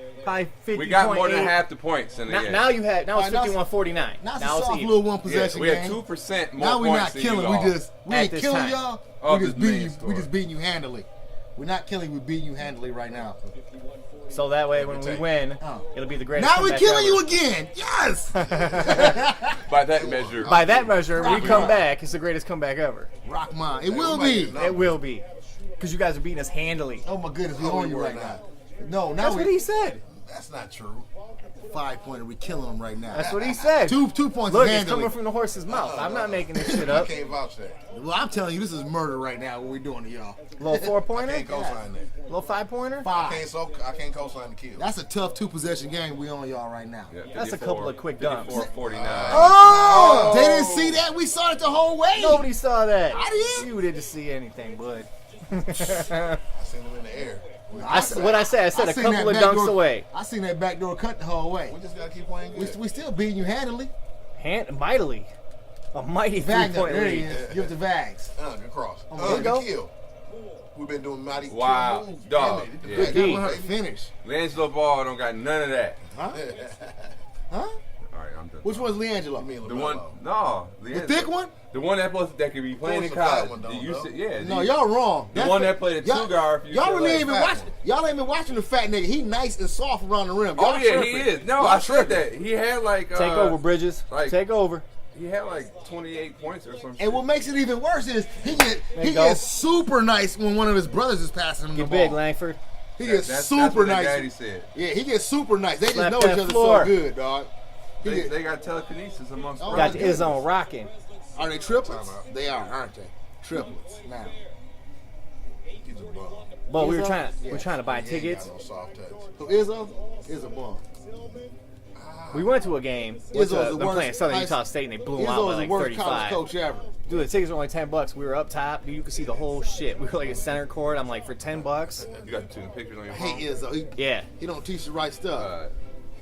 50. We got more than half the points in the game. Now you had. Now it's All right, 51-49. Now it's a Now it's soft even. little one possession we had game. 2% more Now we're points not than killing. you We all. we At ain't this killing time. y'all. Of We just this beating main you. score. We just beating you handily. We're not killing. We're beating you handily right now. So that way, when we win, it'll be the greatest. Now we're comeback killing ever. you again. Yes. By that measure. By that measure, we Rock come mine. back. It's the greatest comeback ever. Rock mine. It will be. It will be. Because you guys are beating us handily. Oh my goodness, we on you right now. No, now That's what he said. That's not true. 5-pointer. We killing them right now. That's what he said. 2 points. Look, it's handily. coming from the horse's mouth. I'm not making this shit I up. can't vouch that. Well, I'm telling you, this is murder right now. What we're doing to y'all. Little 4-pointer. Can't co-sign that. Little 5-pointer. I can't co-sign the kill. That's a tough 2-possession game we on y'all right now. Yeah, That's a couple of quick dumps. 49. Oh! They didn't see that. We saw it the whole way. Nobody saw that. I did. You didn't see anything, bud. I seen them in the air. What I said a seen couple that of dunks backdoor- away. I seen that backdoor cut the whole way. We just gotta keep playing good. We still beating you handily. Mightily. A mighty Vagner, 3-point there he lead. is. Give it to Vags. Good cross. there you Good go. kill. We've been doing mighty Wow. kill moves. Dog. Damn it. Yeah. Good D. one to finish. Leangelo Ball don't got none of that. Huh? Huh? All right, I'm done. Which one's Leangelo? The one, no, The thick one? The one that could be playing in What's the fat college. one, though, You though? said- yeah. No, you- y'all wrong. The one that played at y'all- 2-guard. Y'all really ain't even fat watching. one. Y'all ain't been watching the fat nigga. He nice and soft around the rim. Oh Y'all yeah, tripping. he is. No, Y'all I said tripping. that. He had like Take over, Bridges. like- Take over. He had like 28 points or something. And what makes it even worse is he you go. gets super nice when one of his brothers is passing him Get the big, ball. Langford. He gets That's super what nice. Daddy said. Yeah, he gets super nice. They Slap just know that each other floor. so good, dog. They got telekinesis amongst Oh, brothers. Got the Izzone rocking. Are they triplets? They are, aren't they? Triplets. Now. He's a bum. But we were Izzo? trying to buy He ain't tickets. got no soft touch. So Izzo is a bum. We went to a game. They're Izzo's the playing worst. Southern Utah State and they blew them out Izzo by is the like worst college 35. coach ever. Dude, the tickets were only $10. We were up top. Dude, you could see the whole shit. We were like in center court. I'm like, for $10. You got 2 pictures on your I phone. hate Izzo. Yeah. He don't teach the right stuff.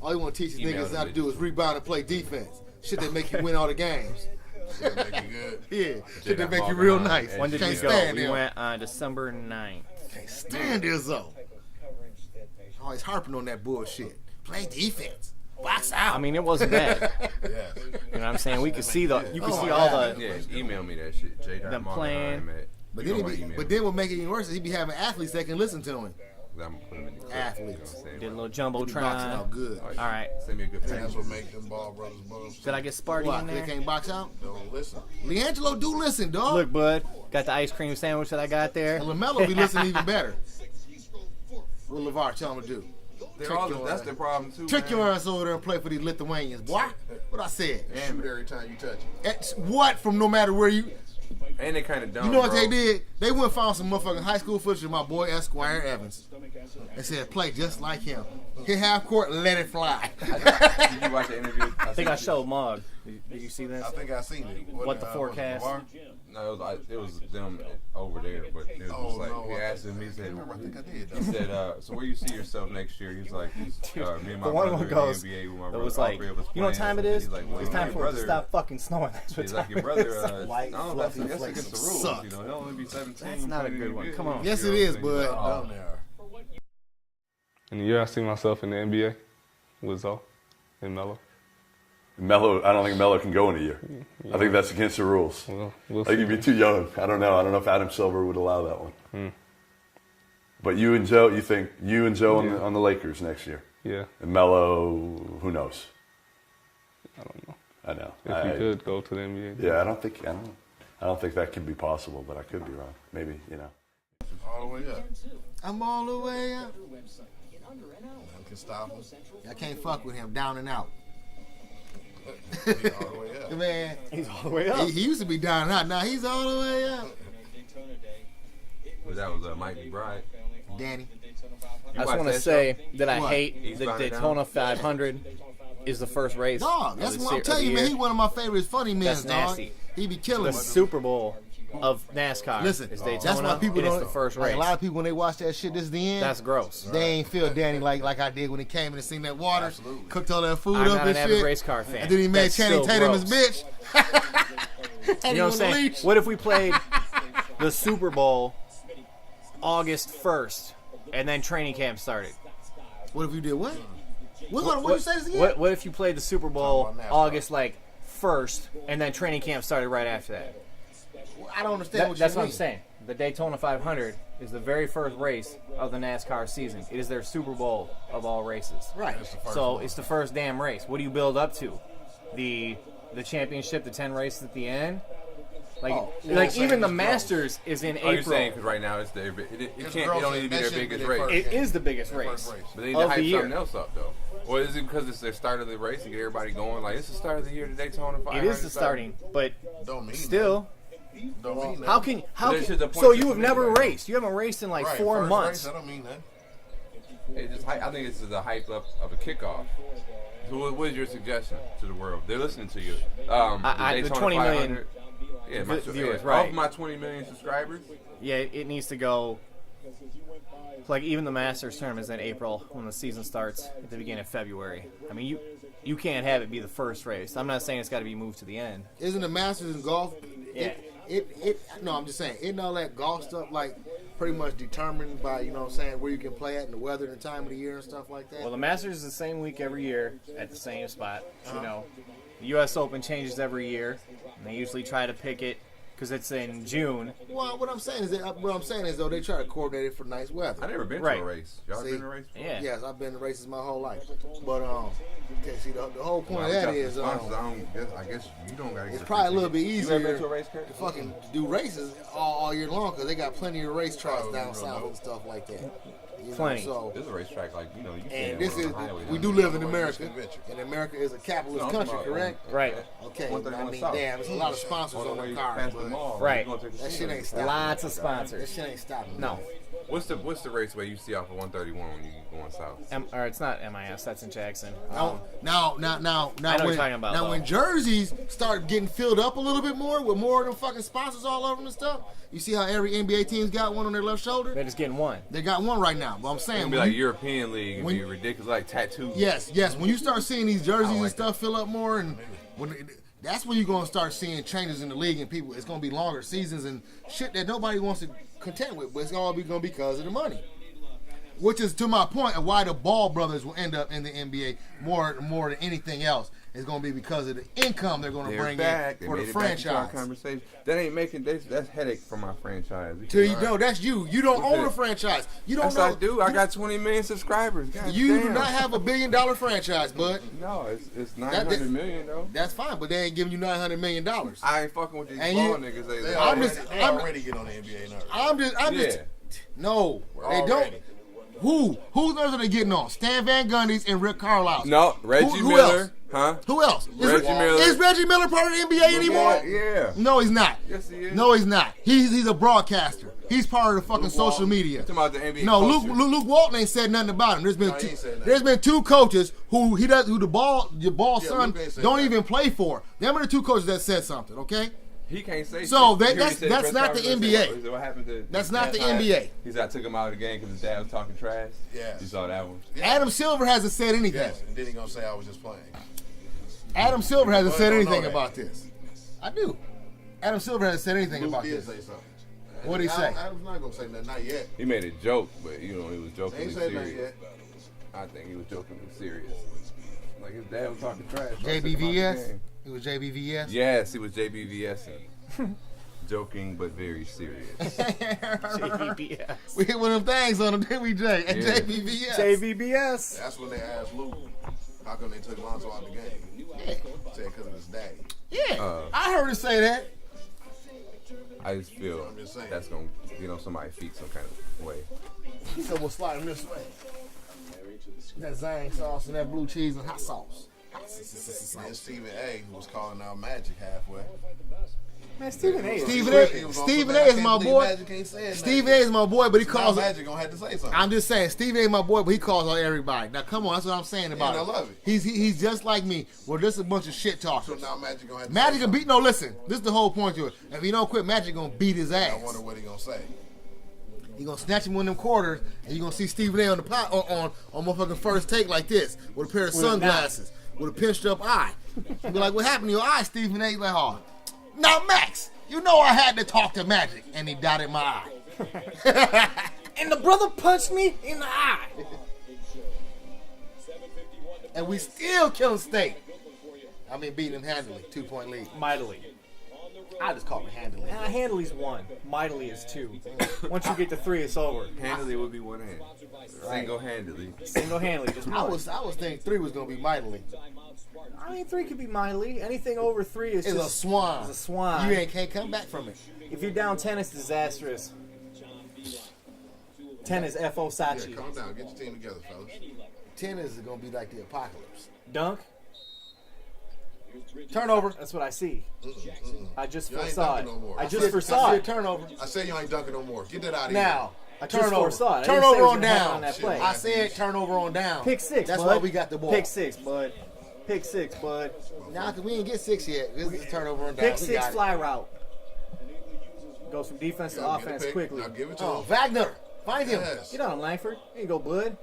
All he want to teach his Email niggas how to them do is rebound and play defense. Shit that make you win all the games. Shit make you good. Yeah. Shit that make you J.MAUGENHEIM. real nice. When did Can't we go? stand We him. went on December 9th. Can't stand Izzo. Always harping on that bullshit. Play defense. Box out. I mean, it wasn't bad. Yes. You know what I'm saying? We could see the, you could Oh see my all God. the, Yeah, email me that shit. Them playing. But then what make it even worse is he be having athletes that can listen to him. I'm gonna put them in the clip, Athletes. You know what I'm did a saying? little He be boxing out jumbotron. good. All right. Send me a good That's picture. what make them ball brothers bums. Did I get Sparty What? in They there? can't box out? Don't listen. Leangelo do listen, dog. Look, bud. Got the ice cream sandwich that I got there. And LaMelo be listening even better. What LeVar tell him to do? That's their problem too. Trick man. your ass over there and play for these Lithuanians, boy. What I said? Shoot every time you touch it. It's what from no matter where you. And they kind of dumb. You know what bro. they did? They went and found some motherfucking high school footage of my boy Esquire Evans. They said play just like him. Hit half court, let it fly. Did you watch the interview? I think I showed MAUG. Did you see this? I think I seen it. What the forecast? No, it was them over there, but it was just like he asked him. He said, I think I did. he said, so where you see yourself next year? He's like, me and my The one brother goes, in the NBA with my it brother. was all like, three of us you know what playing. time it is? He's like, well, It's time your for it to brother- stop fucking snowing. That's what He's time like, your it brother, is. White, no, that's fluffy against flakes the of rules. suck. You know, he'll only be 17. That's not a playing good one. NBA. Come on. Yes, You it know is, what I'm saying? bud. Down there. In the year I see myself in the NBA with Zoe and Melo. Melo, I don't think Melo can go in a year. I think that's against the rules. Well, we'll I think see. he'd be too young. I don't know. I don't know if Adam Silver would allow that one. But you and Joe, you think you and Joe on the Lakers next year? Yeah, And Melo, who knows? I don't know. I know. If we could go to the NBA. Yeah, I don't think that could be possible, but I could be wrong. Maybe, you know. All the way up. I'm all the way up. Nothing can stop him. I can't fuck with him down and out. He's all the way up. Man, He's all the way up. he used to be down and out. Now he's all the way up. That was Mike McBride. Danny. I just want to say that I What? hate the Eastbound and Daytona down? 500 is the first race. Dog, of that's the what I'm of telling the you, man. year. He one of my favorite funny men, That's dog. nasty. He be killing The me. Super Bowl of NASCAR Listen, is that's Daytona. why people and don't. it's the first like, race. a lot of people when they watch that shit, this is the end. That's gross. They ain't feel Danny like I did when he came in and seen that water, Absolutely. cooked all that food I'm up not and an avid shit. race car fan. And then he made That's Channing still Tatum his gross. bitch. You know what I'm saying? What if we played the Super Bowl August 1st, and then training camp started? What if you did what? What you say this again? What if you played the Super Bowl August 1st, and then training camp started right after that? I don't understand That's what I'm saying. The Daytona 500 is the very first race of the NASCAR season. It is their Super Bowl of all races. Right. So it's the first damn race. What do you build up to? The championship, the 10 races at the end? Like even the Masters is in April. You're saying because right now it don't need to be their biggest race. It is the biggest race. But they need to hype something else up though. Or is it because it's the start of the race and get everybody going? Like it's the start of the year, the Daytona 500. It is the starting, but still. Don't mean that. How can so you have never raced? You haven't raced in like 4 months. Race, I don't mean that. I think this is a hype up of a kickoff. So what is your suggestion to the world? They're listening to you. The 20 million viewers, right? Of my 20 million subscribers. Yeah, it needs to go. Like even the Masters tournament is in April when the season starts at the beginning of February. I mean, you can't have it be the first race. I'm not saying it's got to be moved to the end. Isn't the Masters in golf? Yeah. No, I'm just saying. Isn't all that golf stuff like pretty much determined by, you know what I'm saying, where you can play at and the weather and the time of the year and stuff like that? Well, the Masters is the same week every year at the same spot. You know, the U.S. Open changes every year, and they usually try to pick it because it's in June. Well, what I'm saying is though they try to coordinate it for nice weather. I've never been to a race. Y'all been to a race? Yeah. Yes, I've been to races my whole life. But okay, see the whole point of that is I guess you don't gotta. It's probably a little bit easier. You ever been to a race, Kurt? To fucking do races all year long because they got plenty of race tracks down south and stuff like that. Plenty. So there's a racetrack like you and this is we do live in America, and America is a capitalist country, correct? Right. Okay. I mean, damn, there's a lot of sponsors on the cars, but right. That shit ain't stopping. Lots of sponsors. That shit ain't stopping. No. What's the raceway you see off of 131 when you going south? Or it's not MIS. That's in Jackson. Now, I know what you're talking about. Now, when jerseys start getting filled up a little bit more with more of them fucking sponsors all over them and stuff, you see how every NBA team's got one on their left shoulder? They're just getting one. They got one right now. But I'm saying, it'd be like European League, it'd be ridiculous, like tattoos. Yes. When you start seeing these jerseys and stuff fill up more, and that's when you're gonna start seeing changes in the league and people. It's gonna be longer seasons and shit that nobody wants to contend with, but it's all gonna be because of the money. Which is to my point of why the Ball brothers will end up in the NBA more than anything else. It's going to be because of the income they're going to bring in for the franchise. Conversation. That ain't making that's headache for my franchise. No, that's you. You don't own a franchise. You don't know. I do. I got 20 million subscribers. God you damn. do not have $1 billion franchise, bud. No, it's 900 million though. That's fine, but they ain't giving you $900 million. I ain't fucking with these ball niggas. They already get on the NBA nerves. I'm just. No, they don't. Whose nerves are they getting on? Stan Van Gundy's and Rick Carlisle. No, Reggie Miller. Huh? Who else? Reggie Miller. Is Reggie Miller part of the NBA anymore? Yeah. No, he's not. Yes, he is. No, he's not. He's a broadcaster. He's part of the fucking social media. Talking about the NBA no, culture. Luke Walton ain't said nothing about him. There's been two coaches who the ball son don't even play for. Them are the two coaches that said something. Okay. He can't say so shit. That's not the NBA. What happened to that's not the NBA. He said I took him out of the game because his dad was talking trash. Yeah. You saw that one. Yeah. Adam Silver hasn't said anything. Yes, and then he gonna say I was just playing. Adam Silver hasn't said anything about this. I do. Adam Silver hasn't said anything about this. Say something. What did he say? Adam's not gonna say nothing. Not yet. He made a joke, but he was jokingly serious. Nothing yet. I think he was jokingly serious. Like his dad was talking trash. JBVS. It was JBVS. Yes, he was JBVS. Joking but very serious. JBVS. We hit one of them things on him, didn't we, Jay? And JBVS. JBVS. That's when they asked Luke, how come they took Lonzo out of the game? Yeah. Said because of his daddy. Yeah. I heard her say that. I just feel that's going to, somebody's feet some kind of way. So we'll slide him this way. That zang sauce and that blue cheese and hot sauce. And Stephen A. was calling out Magic halfway. Man, Stephen A. Stephen A. is my boy. Stephen A. is my boy, but he calls. Magic gonna have to say something. I'm just saying, Stephen A. is my boy, but he calls on everybody. Now, come on, that's what I'm saying about I it. love it. He's just like me. We're just a bunch of shit talkers. So now Magic gonna have to Magic say gonna beat. No, listen. This is the whole point to it. If he don't quit, Magic gonna beat his ass. I wonder what he gonna say. He gonna snatch him one of them quarters, and you gonna see Stephen A. on the pot on motherfucking first take like this with a pair of sunglasses with a pinched up eye. Be like, what happened to your eye, Stephen A.? Like, oh, now Max. You know I had to talk to Magic, and he dotted my eye. And the brother punched me in the eye. And we still killing State. I mean, beating him handily. 2-point lead. Mightily. I just call it handily. Handily's 1. Mightily is 2. Once you get to 3, it's over. Handily would be one hand. Single-handedly. Single-handedly, just one. I was thinking 3 was gonna be mightily. I mean, 3 could be mightily. Anything over 3 is It's just a swan. It's a swan. You can't come back from it. If you're down 10, it's disastrous. 10 is F.O. Sachi. Yeah, calm down. Get your team together, fellas. 10 is gonna be like the apocalypse. Dunk. Turnover. That's what I see. I just You ain't foresaw it. dunking no more. I just foresaw I see it. a turnover. I said you ain't dunking no more. Get that out of Now, I just turnover. foresaw it. I didn't say it Turnover was on gonna happen down. on that play. I said turnover on down. Pick 6, That's bud. why we got the ball. Pick 6, bud. Pick 6, bud. Nah, cause we ain't get 6 yet. This is a turnover on down. Pick We 6 got it. fly route. Goes from defense to offense quickly. Now give it to Oh, him. Wagner. Find him. Yes. Get on him, Langford. There you go, bud.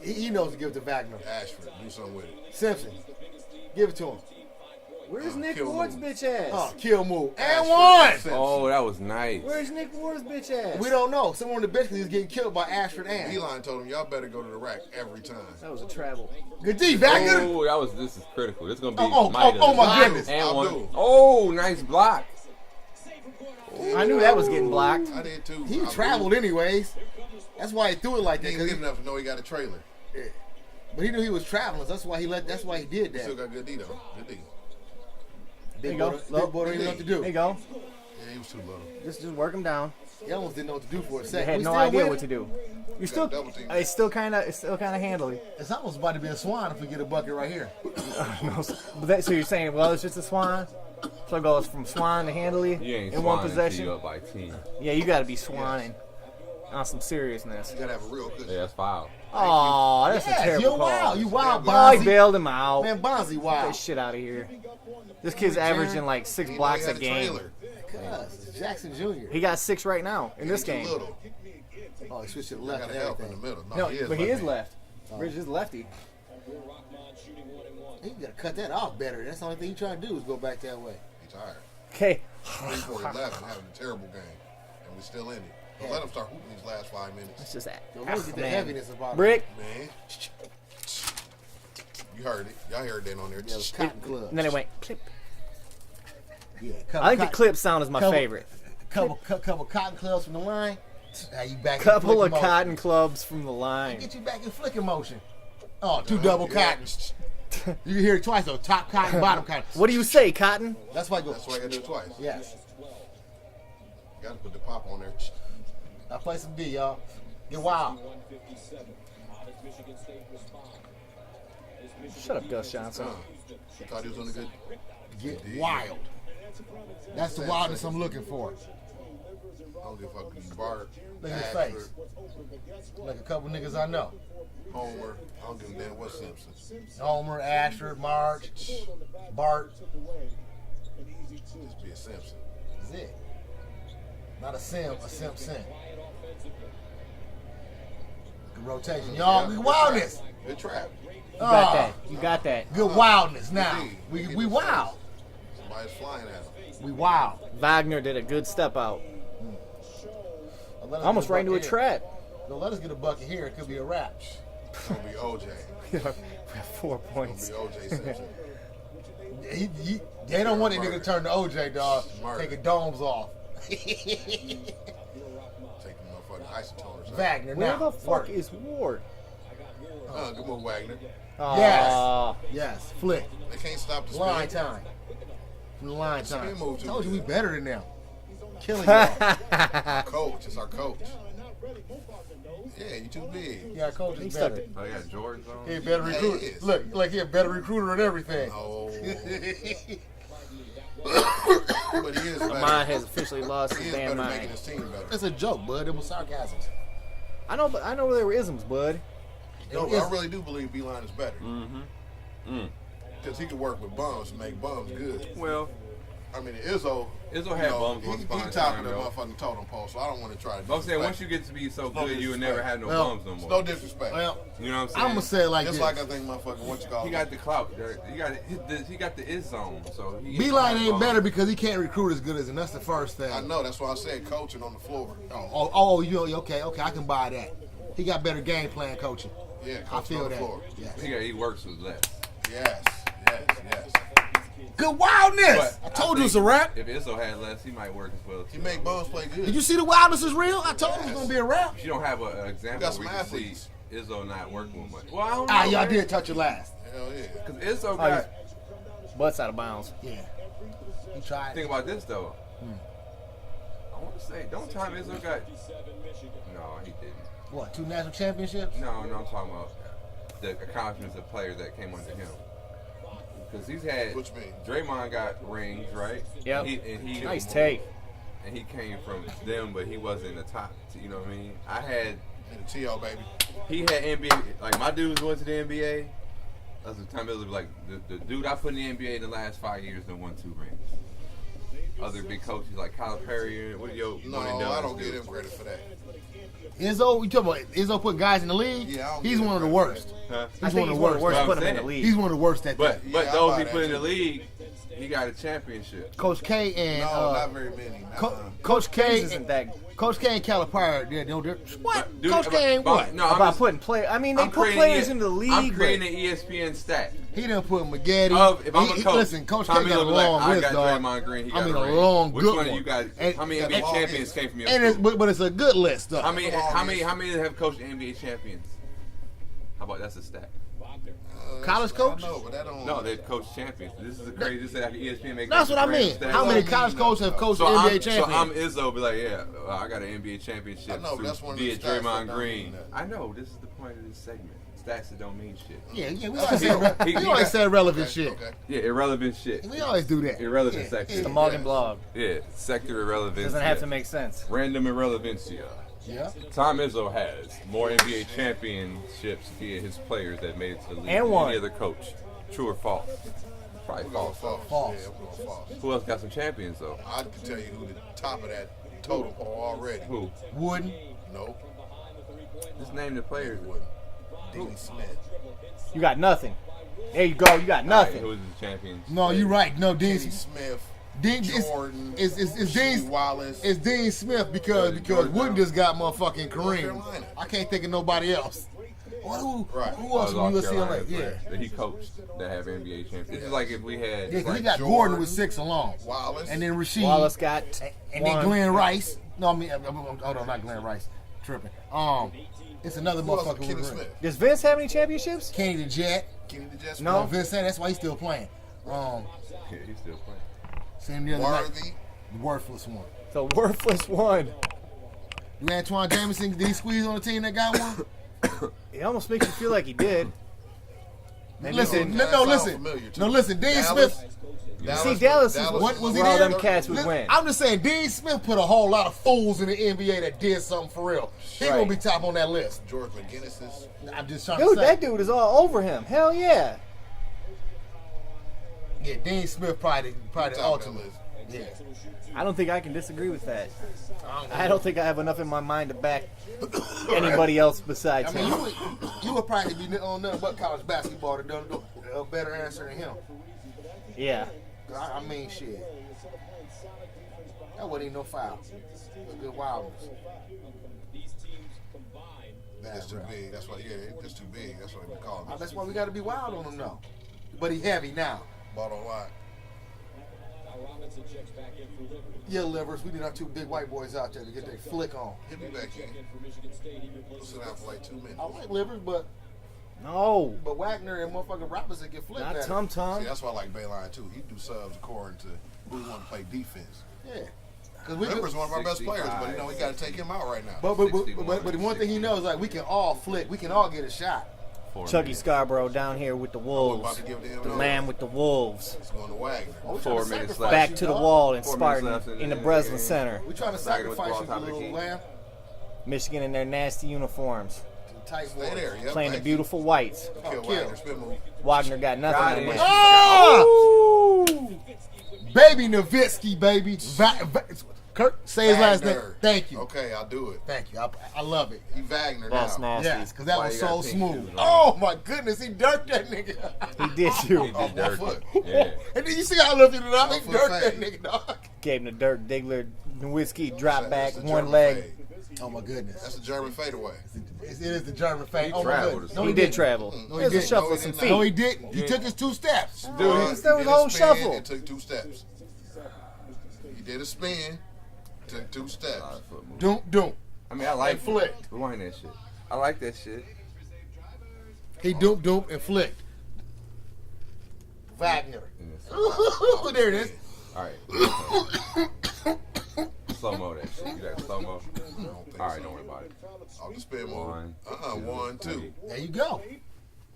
He knows to give it to Wagner. Ashford, do something with it. Simpson. Give it to him. Where's Nick kill Ward's move. bitch ass? Oh, kill move. And Ashford. one. Oh, that was nice. Where's Nick Ward's bitch ass? We don't know. Someone on the bench because he's getting killed by Ashford and. Beeline told him, y'all better go to the rack every time. That was a travel. Good D, Wagner. Oh, this is critical. This is gonna be. Oh my goodness. And I'll one. do. Oh, nice block. I knew that was getting blocked. I did too. He I traveled anyways. That's why he threw it like He that. ain't 'cause good enough to know he got a trailer. But he knew he was traveling. That's why he did He still that. got good D though. Good D. There Big you boy, go. big boy don't even know what to do. There you go. Yeah, he was too little. Just work him down. He almost didn't know what to do for a They second. had We no still idea winning. what to do. You still, double team. it's still kind of handily. It's almost about to be a swan if we get a bucket right here. So you're saying, well, it's just a swan. So it goes from swan to handily You ain't in one swanning possession. till you up by 10. Yeah, you got to be swanning on some seriousness. You gotta have a real good. Yeah, that's foul. Oh, that's Yes, a terrible you're call. wild. You wild, Oh, he Bonzi. bailed him out. Man, Bonzi Get wild. that shit out of here. This kid's averaging like 6 blocks a game. Cuz, Jackson Jr. He got 6 right now in this game. Little. Oh, he switched to the You left gotta and help in the everything. middle. No, but he is left. Bridge is lefty. He gotta cut that off better. That's the only thing he trying to do is go back that way. He's tired. Okay. 3-4-11, having a terrible game, and we're still in it. Don't let him start hooping these last 5 minutes. It's just that. Don't let him get the heaviness about it. Brick. Man, you heard it. Y'all heard that on there. Yeah, it was cotton club. And then it went clip. Yeah, I think the clip sound is my favorite. Couple cotton clubs from the line. Now you back. Couple in of flicking cotton motion. clubs from the line. Get you back in flicking motion. Oh, 2 double yeah. cottons. You can hear it twice though. Top cotton, bottom cotton. What do you say, Cotton? That's why I go. That's why I gotta do it twice. Yes. Gotta put the pop on there. I play some D, y'all. Get wild. Shut up, Gus Johnson. You thought he was on a good. Get D. wild. That's the wildness I'm looking for. I don't give a fuck if you Bart, Look at his Ashford, face. Like a couple niggas I know. Homer. I don't give a damn what Simpson. Homer, Ashford, Marge, Bart. Just be a Simpson. That's it. Not a Simpson. Good rotation. Y'all, good wildness. Good trap. You got that. You got that. Good wildness now. We wild. Somebody's flying at him. We wild. Wagner did a good step out. Almost right into a trap. Don't let us get a bucket here. It could be a wrap. It's gonna be OJ. We have 4 It's points. gonna be OJ Simpson. They don't want that nigga to turn to OJ, dog. Murder. Taking domes off. Taking motherfucking isotoners. Wagner Where now. the fuck is Ward? Good move, Wagner. Yes. Yes. Flick. They can't stop the spin. Line time. From the line time. Spin move too Told you we good. better than them. Killing y'all. Coach, it's our coach. Yeah, you too big. Yeah, our coach is stuck better. Oh, yeah, George on. He a better Yeah, he recruiter. is. Look, like he a better recruiter and everything. No. But he is My better. mind has officially lost He his is better damn making mind. his team better. It's a joke, bud. It was sarcasm. I know, but I know there were isms, bud. No, I really do believe Beeline is better. Because he can work with bums and make bums good. Well, I mean, Izzo had bums once he upon a topped time, the though. motherfucking totem pole, so I don't want to try to. But I'm saying once you get to be so good, you would never have no bums no more. No disrespect. Well, you know what I'm saying? I'm gonna say it like Just this. like I think motherfucking what you call He it. got the clout. He got the is zone. So Beeline ain't better because he can't recruit as good as him. That's the first thing. I know. That's why I said coaching on the floor. Okay, I can buy that. He got better game plan coaching. Yeah, I feel on the that. floor. Yes. He works with less. Yes. Good wildness. But I told you think it's a wrap. If Izzo had less, he might work as well too. He make bums play good. Did you see the wildness is real? I told you it was gonna be a wrap. You don't have an example got where some you can see athletes. Izzo not working with much. Well, I don't know. Y'all man. did touch it last. Hell yeah. Because Izzo got. Butts out of bounds. Yeah. He tried. Think about this though. I want to say, don't time Izzo got. No, he didn't. What? 2 national championships? No, I'm talking about the accomplishments of players that came under him. Because he's had. What you mean? Draymond got rings, right? Yep. And he Nice take. And he came from them, but he wasn't the top. You know what I mean? I had. The T.O. baby. He had NBA. Like my dudes went to the NBA. That's the time it was like the dude I put in the NBA in the last 5 years done won 2 rings. Other big coaches like Kyle Perry and what do your No, one and I dones don't do? give him credit for that. Izzo, you talking about Izzo put guys in the league? Yeah, I don't he's give one of the him worst. Huh? He's one of the worst. But I'm put him in saying, the league. He's one of the worst at But that. but Yeah, I those buy he that put in the too. league, he got a championship. Coach K and No, not very many. Coach K Isn't that Coach K and Calipari, what? Dude, Coach K ain't what? No, I'm about just, putting play? I mean, they I'm put creating players it- into the league. I'm creating but an ESPN stat. He done put Maggette. If I'm a coach, Listen, Coach K Tommy got a Miller be like, long I list, got dog. Draymond Green. He I got mean, a a ring. long, Which good one one. of you guys? And- How many and- NBA champions came from your And school? but it's a good list, though. How many have coached NBA champions? How about that's a stat? College coach? No, but that don't. No, they coach champions. This is the craziest thing after ESPN make. That's what I mean. How many college coaches have coached So NBA I'm champions? Izzo. Be like, yeah, I got an NBA championship. I know, but that's one of the via stats that Draymond don't Green. mean that. I know. This is the point of this segment. Stats that don't mean shit. Yeah, we always say relevant shit. Okay. Yeah, irrelevant shit. We always do that. Irrelevant Yeah. section. it's the Morgan blog. Yeah, sector irrelevance. Doesn't have to make sense. Random irrelevancia. Yeah. Tom Izzo has more NBA championships via his players that made it to the league And than won. any other coach. True or false? Probably false. False. False. Yeah, I'm going false. Who else got some champions though? I can tell you who the top of that total pole already. Who? Wooden. Nope. Just name the players. Dean Smith. You got nothing. There you go. You got nothing. Who's the champions? No, you're right. No, Dean Kenny Smith. Dean Jordan. is Dean Wallace. It's Dean Smith because Jordan. Wooden just got motherfucking Kareem. Carolina. I can't think of nobody else. Who else from North UCLA? Carolina Yeah. players that he coached that have NBA champions. It's just like if we had. Yeah, 'cause like he got Jordan, Gordon with 6 alone. Wallace. And then Rasheed. Wallace got and one. then Glenn Rice. No, I mean, hold on, not Glenn Rice. Tripping. It's another Who else? motherfucker Kenny with Smith. Does Vince have any championships? Kenny the Jet. Kenny the Jets. No. Vince said that's why he's still playing. Yeah, he's still playing. Same the other night. Worthy. The worthless one. The worthless one. You Antoine Jameson, did he squeeze on the team that got one? It almost makes you feel like he did. Listen, That no, sounds listen. familiar, too. No, listen, Dean Dallas. Smith. See, Dallas is What was he where all there? them cats would win. I'm just saying, Dean Smith put a whole lot of fools in the NBA that did something for real. He Right. gonna be top on that list. George McGinnis is. I'm just trying Dude, to say. that dude is all over him. Hell yeah. Yeah, Dean Smith probably the Top of that ultimate. list. Yeah. I don't think I can disagree with that. I don't think I have enough in my mind to back anybody else besides I mean, him. you would probably be on nothing but college basketball to do a better answer than him. Yeah. I mean, shit. That wasn't even no foul. It was good wildness. That's too big. That's why. Yeah, that's too big. That's what they call him. That's why we got to be wild on him now. But he heavy now. Bought on line. Yeah, livers. We need our 2 big white boys out there to get their flick on. Hit me back in. We'll sit down for like 2 minutes. I like livers, but No. Wagner and motherfucking Robinson get flicked Not at Tum him. Tum. See, that's why I like Bayline too. He do subs according to who want to play defense. Yeah. Rivers one of our best players, but you know we got to take him out right now. But the one thing he knows, like, we can all flick. We can all get a shot. Chucky Scarborough down here with the Wolves. The Lamb with the Wolves. It's going to Wagner. 4 minutes left. Back to the wall in 4 minutes left Spartan in the Breslin Center. We trying to sacrifice you, little lamb. Michigan in their nasty uniforms. Tight Stay there. Yep, Playing the thank beautiful whites. you. Kill Wagner. Spin move. Wagner got nothing Got in it. there. Oh! Baby Nowitzki, baby. Kirk, say his last name. Wagner. Thank you. Okay, I'll do it. Thank you. I love it. He Wagner That's now. nasty. Yes, because that Why was you so got pink smooth. shoes on? Oh my goodness, he dirked that nigga. He did too. He did One dirt. foot. Yeah. And then you see how I lifted it up? He One foot dirked that fade. nigga, dog. Gave him the Dirk Diggler, Nowitzki, drop back, That's a one German leg. fade. Oh my goodness. That's a German fadeaway. It is the German fade. He Oh my traveled goodness. or No, He did didn't. travel. No, It he was a didn't. shuffle No, of he some did feet. No, he didn't. He took his 2 steps. Dude, He that was did a whole spin shuffle. and took 2 steps. He did a spin, took 2 steps. Doom. I mean, I like And flicked. Rewind that shit. I like that shit. He doom and flicked. Wagner. There it is. All right. Slow mo that shit. You got slow mo. I don't think All right, so. don't worry about it. Off the spin move. 1, 1, 2. There you go.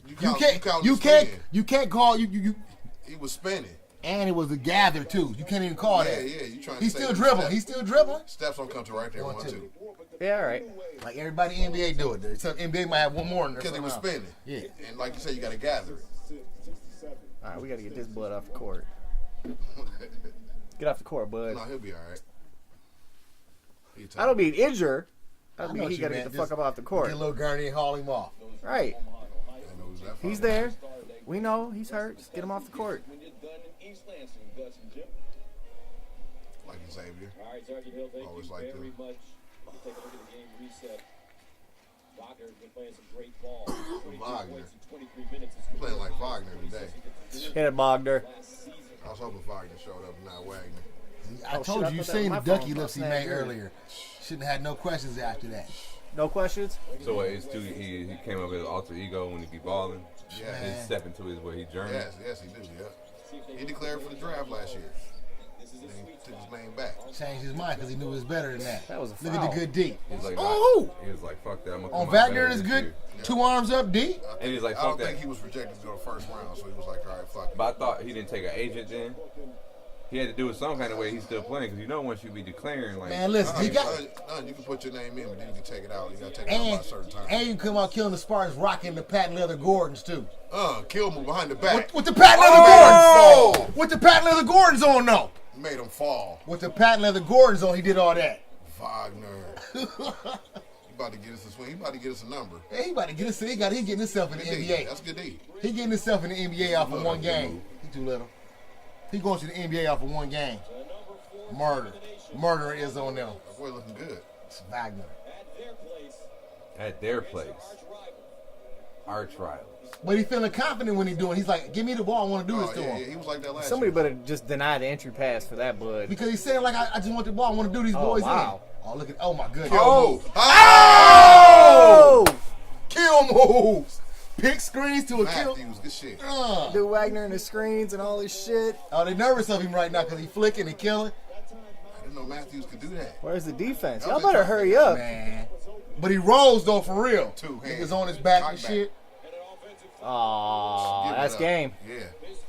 You can't call you. He was spinning. And it was a gather too. You can't even call that. Yeah, you trying to He's say still the dribbling. steps. He's still dribbling. Steps don't come to right there. 1, 1, 2. 2. Yeah, all right. Like everybody in the NBA do it. Except NBA might have one more in there. Because he was somehow. spinning. Yeah. And like you said, you got to gather it. All right, we got to get this blood off the court. Get off the court, bud. No, he'll be all right. I don't mean injured. I I know mean what he you got to meant. get the Just fuck up off the court. Get a little Gurney and haul him off. Right. I know who's that He's from. there. We know he's hurt. Just get him off the court. Like Xavier. Always like that. Wagner. Playing like Wagner today. Hit it, Mogner. I was hoping Wagner showed up, not Wagner. I Oh, told shit, I you, you put that seen on the my ducky phone. lips he Snap made yours. earlier. Shouldn't have had no questions after that. No questions? So what, he came up with an alter ego when he be balling. Yeah. He step into his where he journey. Yes, he do, yeah. He declared for the draft last year. Then he took his name back. Changed his mind because he knew it was better than that. That was a Look foul. at the good D. He's like, Oh! he was like, fuck that. I'm gonna On come out Wagner better is this good. year. 2 arms up, D. And he's like, I don't fuck that. think he was projected to go first round, so he was like, all right, fuck it. But I thought he didn't take an agent then. He had to do it some kind of way. He's still playing because you know once you be declaring like. Man, listen, he got. You can put your name in, but then you can take it out. You got to take it out by a certain time. And you can come out killing the Spartans, rocking the patent leather Gordons too. Kill him behind the back. With the patent leather Gordons. With the patent leather Gordons on though. Made him fall. With the patent leather Gordons on, he did all that. Wagner. He about to get us a swing. He about to get us a number. Yeah, he about to get us. He getting himself in the NBA. That's good D. He getting himself in the NBA off of one game. He too little. He going to the NBA off of one game. Murder is on them. That boy looking good. It's Wagner. At their place. Arch rivals. But he feeling confident when he doing. He's like, give me the ball. I want to do this to him. Yeah, he was like that last Somebody year. better just deny the entry pass for that bud. Because he's saying like, I just want the ball. I want to do these boys wow. in. Oh, look at. Oh my goodness. Oh! Oh! Kill moves. Pick screens to a kill. Matthews, good shit. Do Wagner and the screens and all this shit. Oh, they nervous of him right now because he flicking and killing. I didn't know Matthews could do that. Where's the defense? Y'all better hurry up. Man. But he rolls though for real. Two hands. Niggas on his back Cock and back. shit. Aw, Give it that's up. game. Yeah.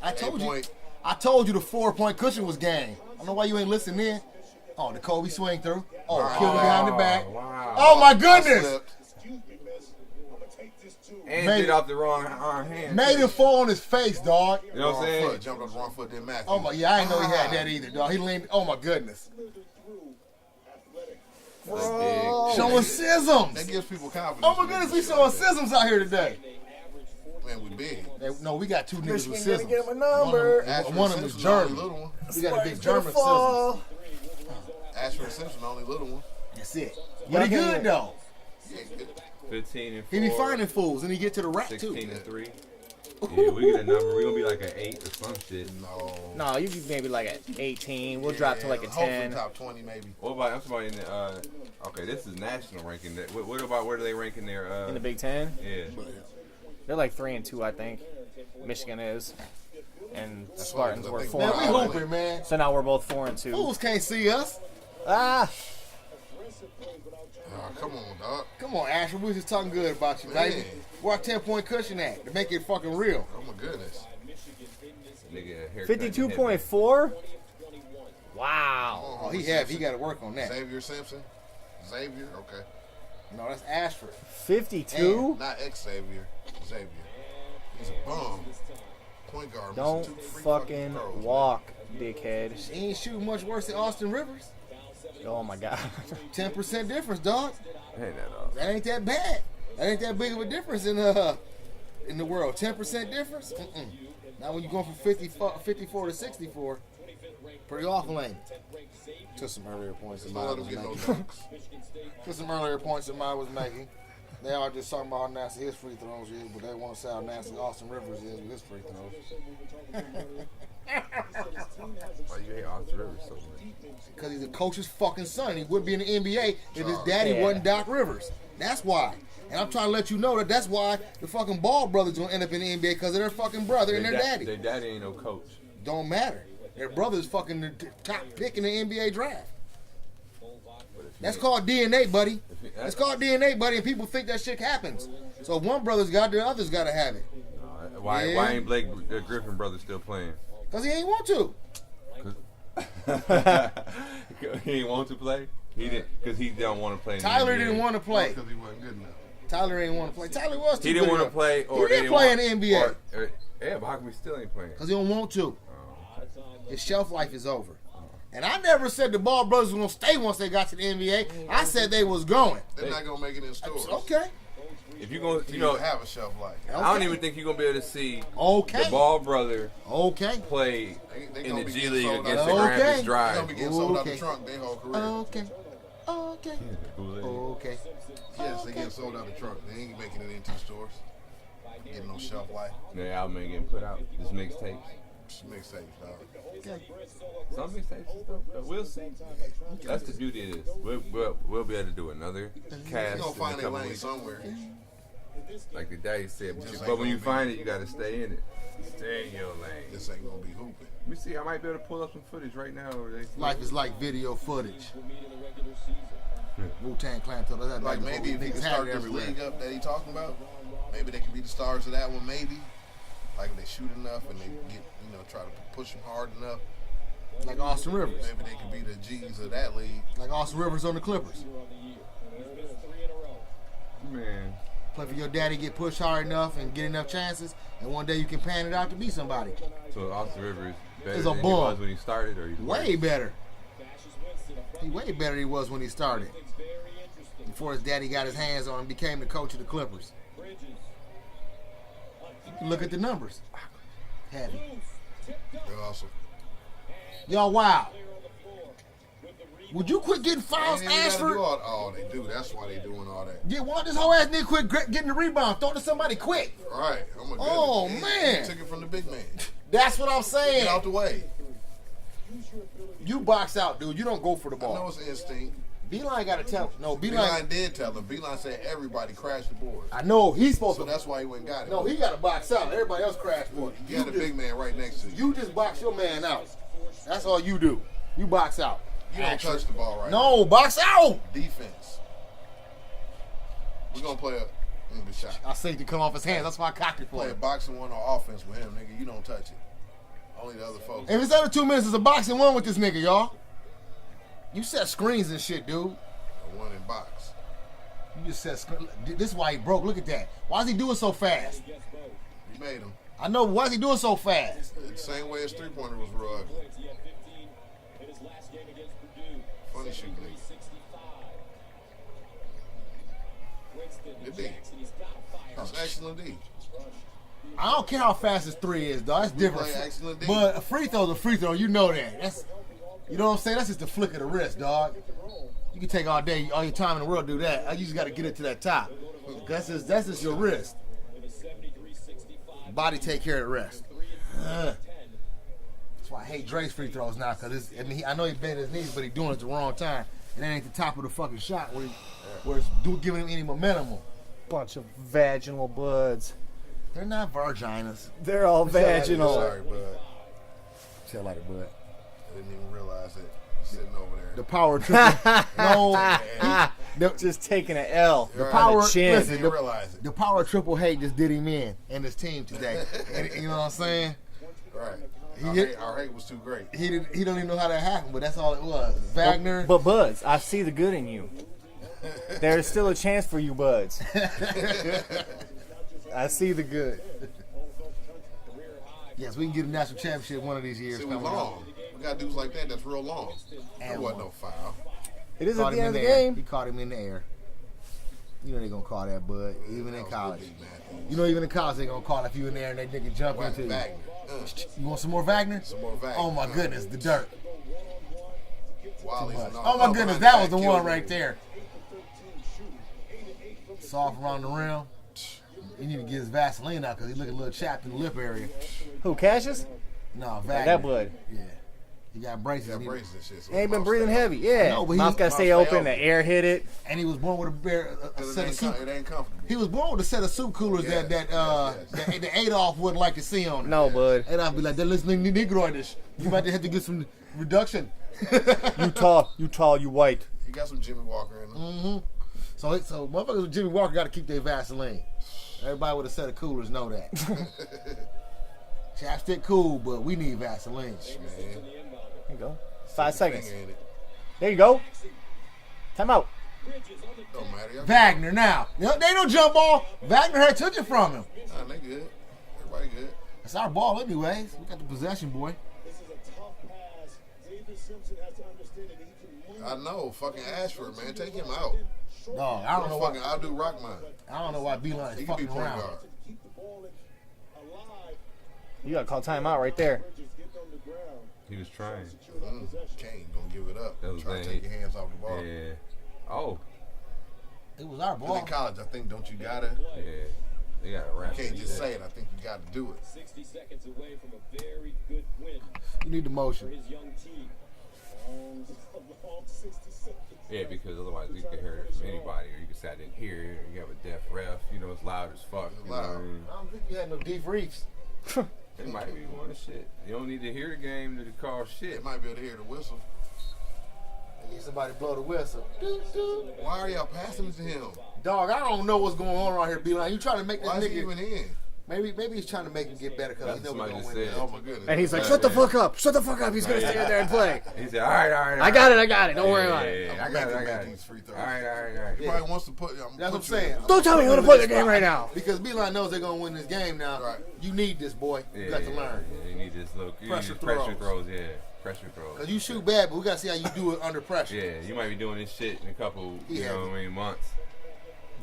I told you. Point. I told you the 4-point cushion was game. I don't know why you ain't listening in. Oh, the Kobe swing through. Oh, killed him behind the back. Wow. Oh my I goodness. slipped. And Made did it. off the wrong hand. Made him fall on his face, dog. You know what I'm Wrong saying? foot. Jumped off the wrong foot, then Matthews. Oh my, yeah, I didn't know he had that either, dog. He leaned. Oh my goodness. That's big. Showing schisms. That gives people confidence. Oh my goodness, we showing schisms out here today. Man, we big. No, we got 2 niggas with Michigan gotta schisms. get him a number. Ashford One of them is Simpson, the only German. little one. We got a big Spartans gonna German fall. schisms. Ashford Simpson, the only little one. That's it. Y'all But he can't- good though. Yeah, good. 15 and 4. He be finding fools and he get to the rack 16 too. and 3. Yeah, we get a number. We're gonna be like an 8 or some shit. No. No, you be maybe like at 18. We'll drop to like a hopefully 10. top 20 maybe. What about? I'm talking about in the. Okay, this is national ranking. What about where do they rank in their? In the Big Ten, Yeah. they're like 3 and 2, I think. Michigan is, and Spartans fine, were I think 4 Man, and we 1. hooping, man. So now we're both 4 and 2. Fools can't see us. Ah, Oh, come on, dog. Come on, Asher. We was just talking good about you, baby. Man. Where our 10-point cushion at to make it fucking real? Oh my goodness. Nigga, haircut 52.4. Wow. Oh, he got to work on that. Xavier Simpson. Xavier, okay. No, that's Ashford. 52. Not ex-Xavier. Xavier. He's a bum. Point guard. Don't missing 2 free fucking throws, man. walk Dickhead. He ain't shooting much worse than Austin Rivers. Oh my God. 10% difference, dog. Ain't that all? That ain't that bad. That ain't that big of a difference in the world. 10% difference? Now when you're going from 54 to 64, pretty awful, ain't it? To some earlier points that Maya was making. To some earlier points that Maya was making. They are just talking about how nasty his free throws is, but they want to say how nasty Austin Rivers is with his free throws. Why you hate Austin Rivers so much? Because he's a coach's fucking son. He would be in the NBA if his daddy wasn't Doc Rivers. That's why. And I'm trying to let you know that that's why the fucking Ball brothers going to end up in the NBA, because of their fucking brother and their daddy. Their daddy ain't no coach. Don't matter. Their brother's fucking the top pick in the NBA draft. That's called DNA, buddy. That's called DNA, buddy, and people think that shit happens. So if one brother's got it, the other's got to have it. Why ain't Blake Griffin brother still playing? Because he ain't want to. He didn't want to play? He didn't, because he don't want to play in Tyler the NBA. didn't want to play. Because he wasn't good enough. Tyler didn't want to play. Tyler was too He didn't good want to enough. play, or he didn't play in the NBA. Yeah, but how come he still ain't playing? Because he don't want to. His shelf life is over. And I never said the Ball brothers were going to stay once they got to the NBA. I said they was going. They're not going to make it in stores. Okay. If you're going to, have a shelf life. Okay. I don't even think you're going to be able to see the Ball brother play they in the be G getting League sold against out. the Grampus They're Drive. going to be getting sold out the trunk their whole career. Okay. Okay. Yes, they getting sold out the trunk. They ain't making it into the stores. Getting no shelf life. The album ain't getting put out. Just mixtapes. Just mixtapes, dog. Okay. Some mixtapes is dope, though. We'll see. That's the beauty of this. We'll be able to do another cast. You're going to find a lane somewhere. Like the daddy said. But when you find it, you got to stay in it. Stay in your lane. This ain't going to be hooping. Let me see. I might be able to pull up some footage right now. Life is like video footage. Wu-Tang Clan told us that. Like maybe if he can start this league up that he talking about, maybe they can be the stars of that one. Maybe like if they shoot enough and they get try to push them hard enough. Like Austin Rivers. Maybe they could be the G's of that league. Like Austin Rivers on the Clippers. Man. Play for your daddy, get pushed hard enough and get enough chances, and one day you can pan it out to be somebody. So Austin Rivers better Is a than he bum. was when he started, or he's Way better. He way better than he was when he started. Before his daddy got his hands on him and became the coach of the Clippers. Look at the numbers. Heavy. They're awesome. Y'all wild. Would you quit getting fouls, They ain't gotta Ashford? do all they do. That's why they doing all that. Yeah, why this whole ass nigga quit getting the rebound? Throw it to somebody quick. Right. I'm a good Oh, man. man. He took it from the big man. That's what I'm saying. Get out the way. You box out, dude. You don't go for the I ball. know it's instinct. Beeline got to tell. No, Beeline did tell him. Beeline said everybody crashed the board. I know he's supposed So to. that's why he went and got it. No, he got to box out. Everybody else crashed for it. You got a big man right next to you. You just box your man out. That's all you do. You box out. You don't touch the ball right No, box out. Defense. We're going to play a good shot. I say to come off his hands. That's why I cocked it for Play a him. boxing one on offense with him, nigga. You don't touch it. Only the other folks. If it's under 2 minutes, it's a boxing one with this nigga, y'all. You set screens and shit, dude. A one in box. You just set screens. This is why he broke. Look at that. Why is he doing so fast? You made him. I know. Why is he doing so fast? The same way his three-pointer was real ugly. Funny shooting. Good D. That's excellent D. I don't care how fast his three is, dog. That's We different. play excellent D. But a free throw's a free throw. You know that. That's, you know what I'm saying? That's just a flick of the wrist, dog. You can take all day, all your time in the world to do that. You just got to get it to that top. That's just your wrist. Body take care of the rest. That's why I hate Dre's free throws now, because I know he bent his knees, but he's doing it at the wrong time. And that ain't the top of the fucking shot where it's giving him any momentum. Bunch of vaginal buds. They're not vaginas. They're all vaginal. Sorry, bud. Tell like a bud. I didn't even realize it. Sitting over there. The power triple. No, just taking an L. The power. Chin. Listen, Didn't realize it. the power triple hate just did him in and his team today. And, you know what I'm saying? Right. Our hate was too great. He don't even know how that happened, but that's all it was. Wagner. But Buds, I see the good in you. There's still a chance for you, Buds. I see the good. Yes, we can get a national championship one of these years. See, we coming up. long. We got dudes like that that's real long. There wasn't no foul. It is at Caught the him end in of the the air. game. He caught him in the air. You know they gonna call that, bud. Even in college. You know, even in college they gonna call if you in there and that nigga jump into you. Wagner. You want some more Wagner? Some more Wagner. Oh my goodness, the dirt. Wally's and all. Oh my goodness, that was the one right there. Soft around the rim. He need to get his Vaseline out because he looking a little chapped in the lip area. Who, Cassius? No, Like Wagner. that blood. Yeah. He got braces. He got braces and shit. So He ain't been breathing heavy. Yeah. No, but Mouth got to stay open. The air hit it. And he was born with a set of soup. It ain't comfortable. He was born with a set of soup coolers that Adolf wouldn't like to see on him. No, bud. Adolf be like, they're listening to Negroidish. You might have to get some reduction. You tall, you white. You got some Jimmy Walker in him. Mm-hmm. So motherfuckers with Jimmy Walker got to keep their Vaseline. Everybody with a set of coolers know that. Chapstick cool, but we need Vaseline. There you go. 5 seconds. There you go. Time out. Don't matter. Wagner now. They don't jump ball. Wagner had took it from him. Nah, they good. Everybody good. It's our ball anyways. We got the possession, boy. I know. Fucking Ashford, man. Take him out. No, I don't know why. I'll do Rockman. I don't know why Beeline He is can be fucking point around. guard. You got to call timeout right there. He was trying. Kane gonna give it up. That was Try to bad. take your hands off the ball. Yeah. Oh. It was our ball. In college, I think, don't you gotta? Yeah. They got to wrap You can't it. just say it. I think you gotta do it. 60 seconds away from a very good win You need the for motion. his young team. Long 60 seconds. Yeah, because otherwise you can hear it from anybody, or you can sit in here, and you have a deaf ref. You know, it's loud as fuck. You know what I mean? I don't think you had no deep reefs. It might be one of shit. You don't need to hear the game to call shit. They might be able to hear the whistle. Need somebody to blow the whistle. Why are y'all passing it to him? Dog, I don't know what's going on around here, Beeline. You trying to make this Why is nigga he even in? Maybe he's trying to make him get better because he knows we're Somebody gonna just win. said. Oh my goodness. And he's like, shut the fuck up. Shut the fuck up. He's going to stay in there and play. He said, all right. I got it. Don't worry about it. Yeah, I got it. These free throws. All right. He probably wants to put. That's what I'm saying. Don't tell me who to play the game right now. Because Beeline knows they're gonna win this game now. Right. You need this, boy. You got to learn. Yeah, you need this little Pressure pressure throws. throws. Yeah, pressure throws. Cause you shoot bad, but we gotta see how you do it under pressure. Yeah, you might be doing this shit in a couple, months.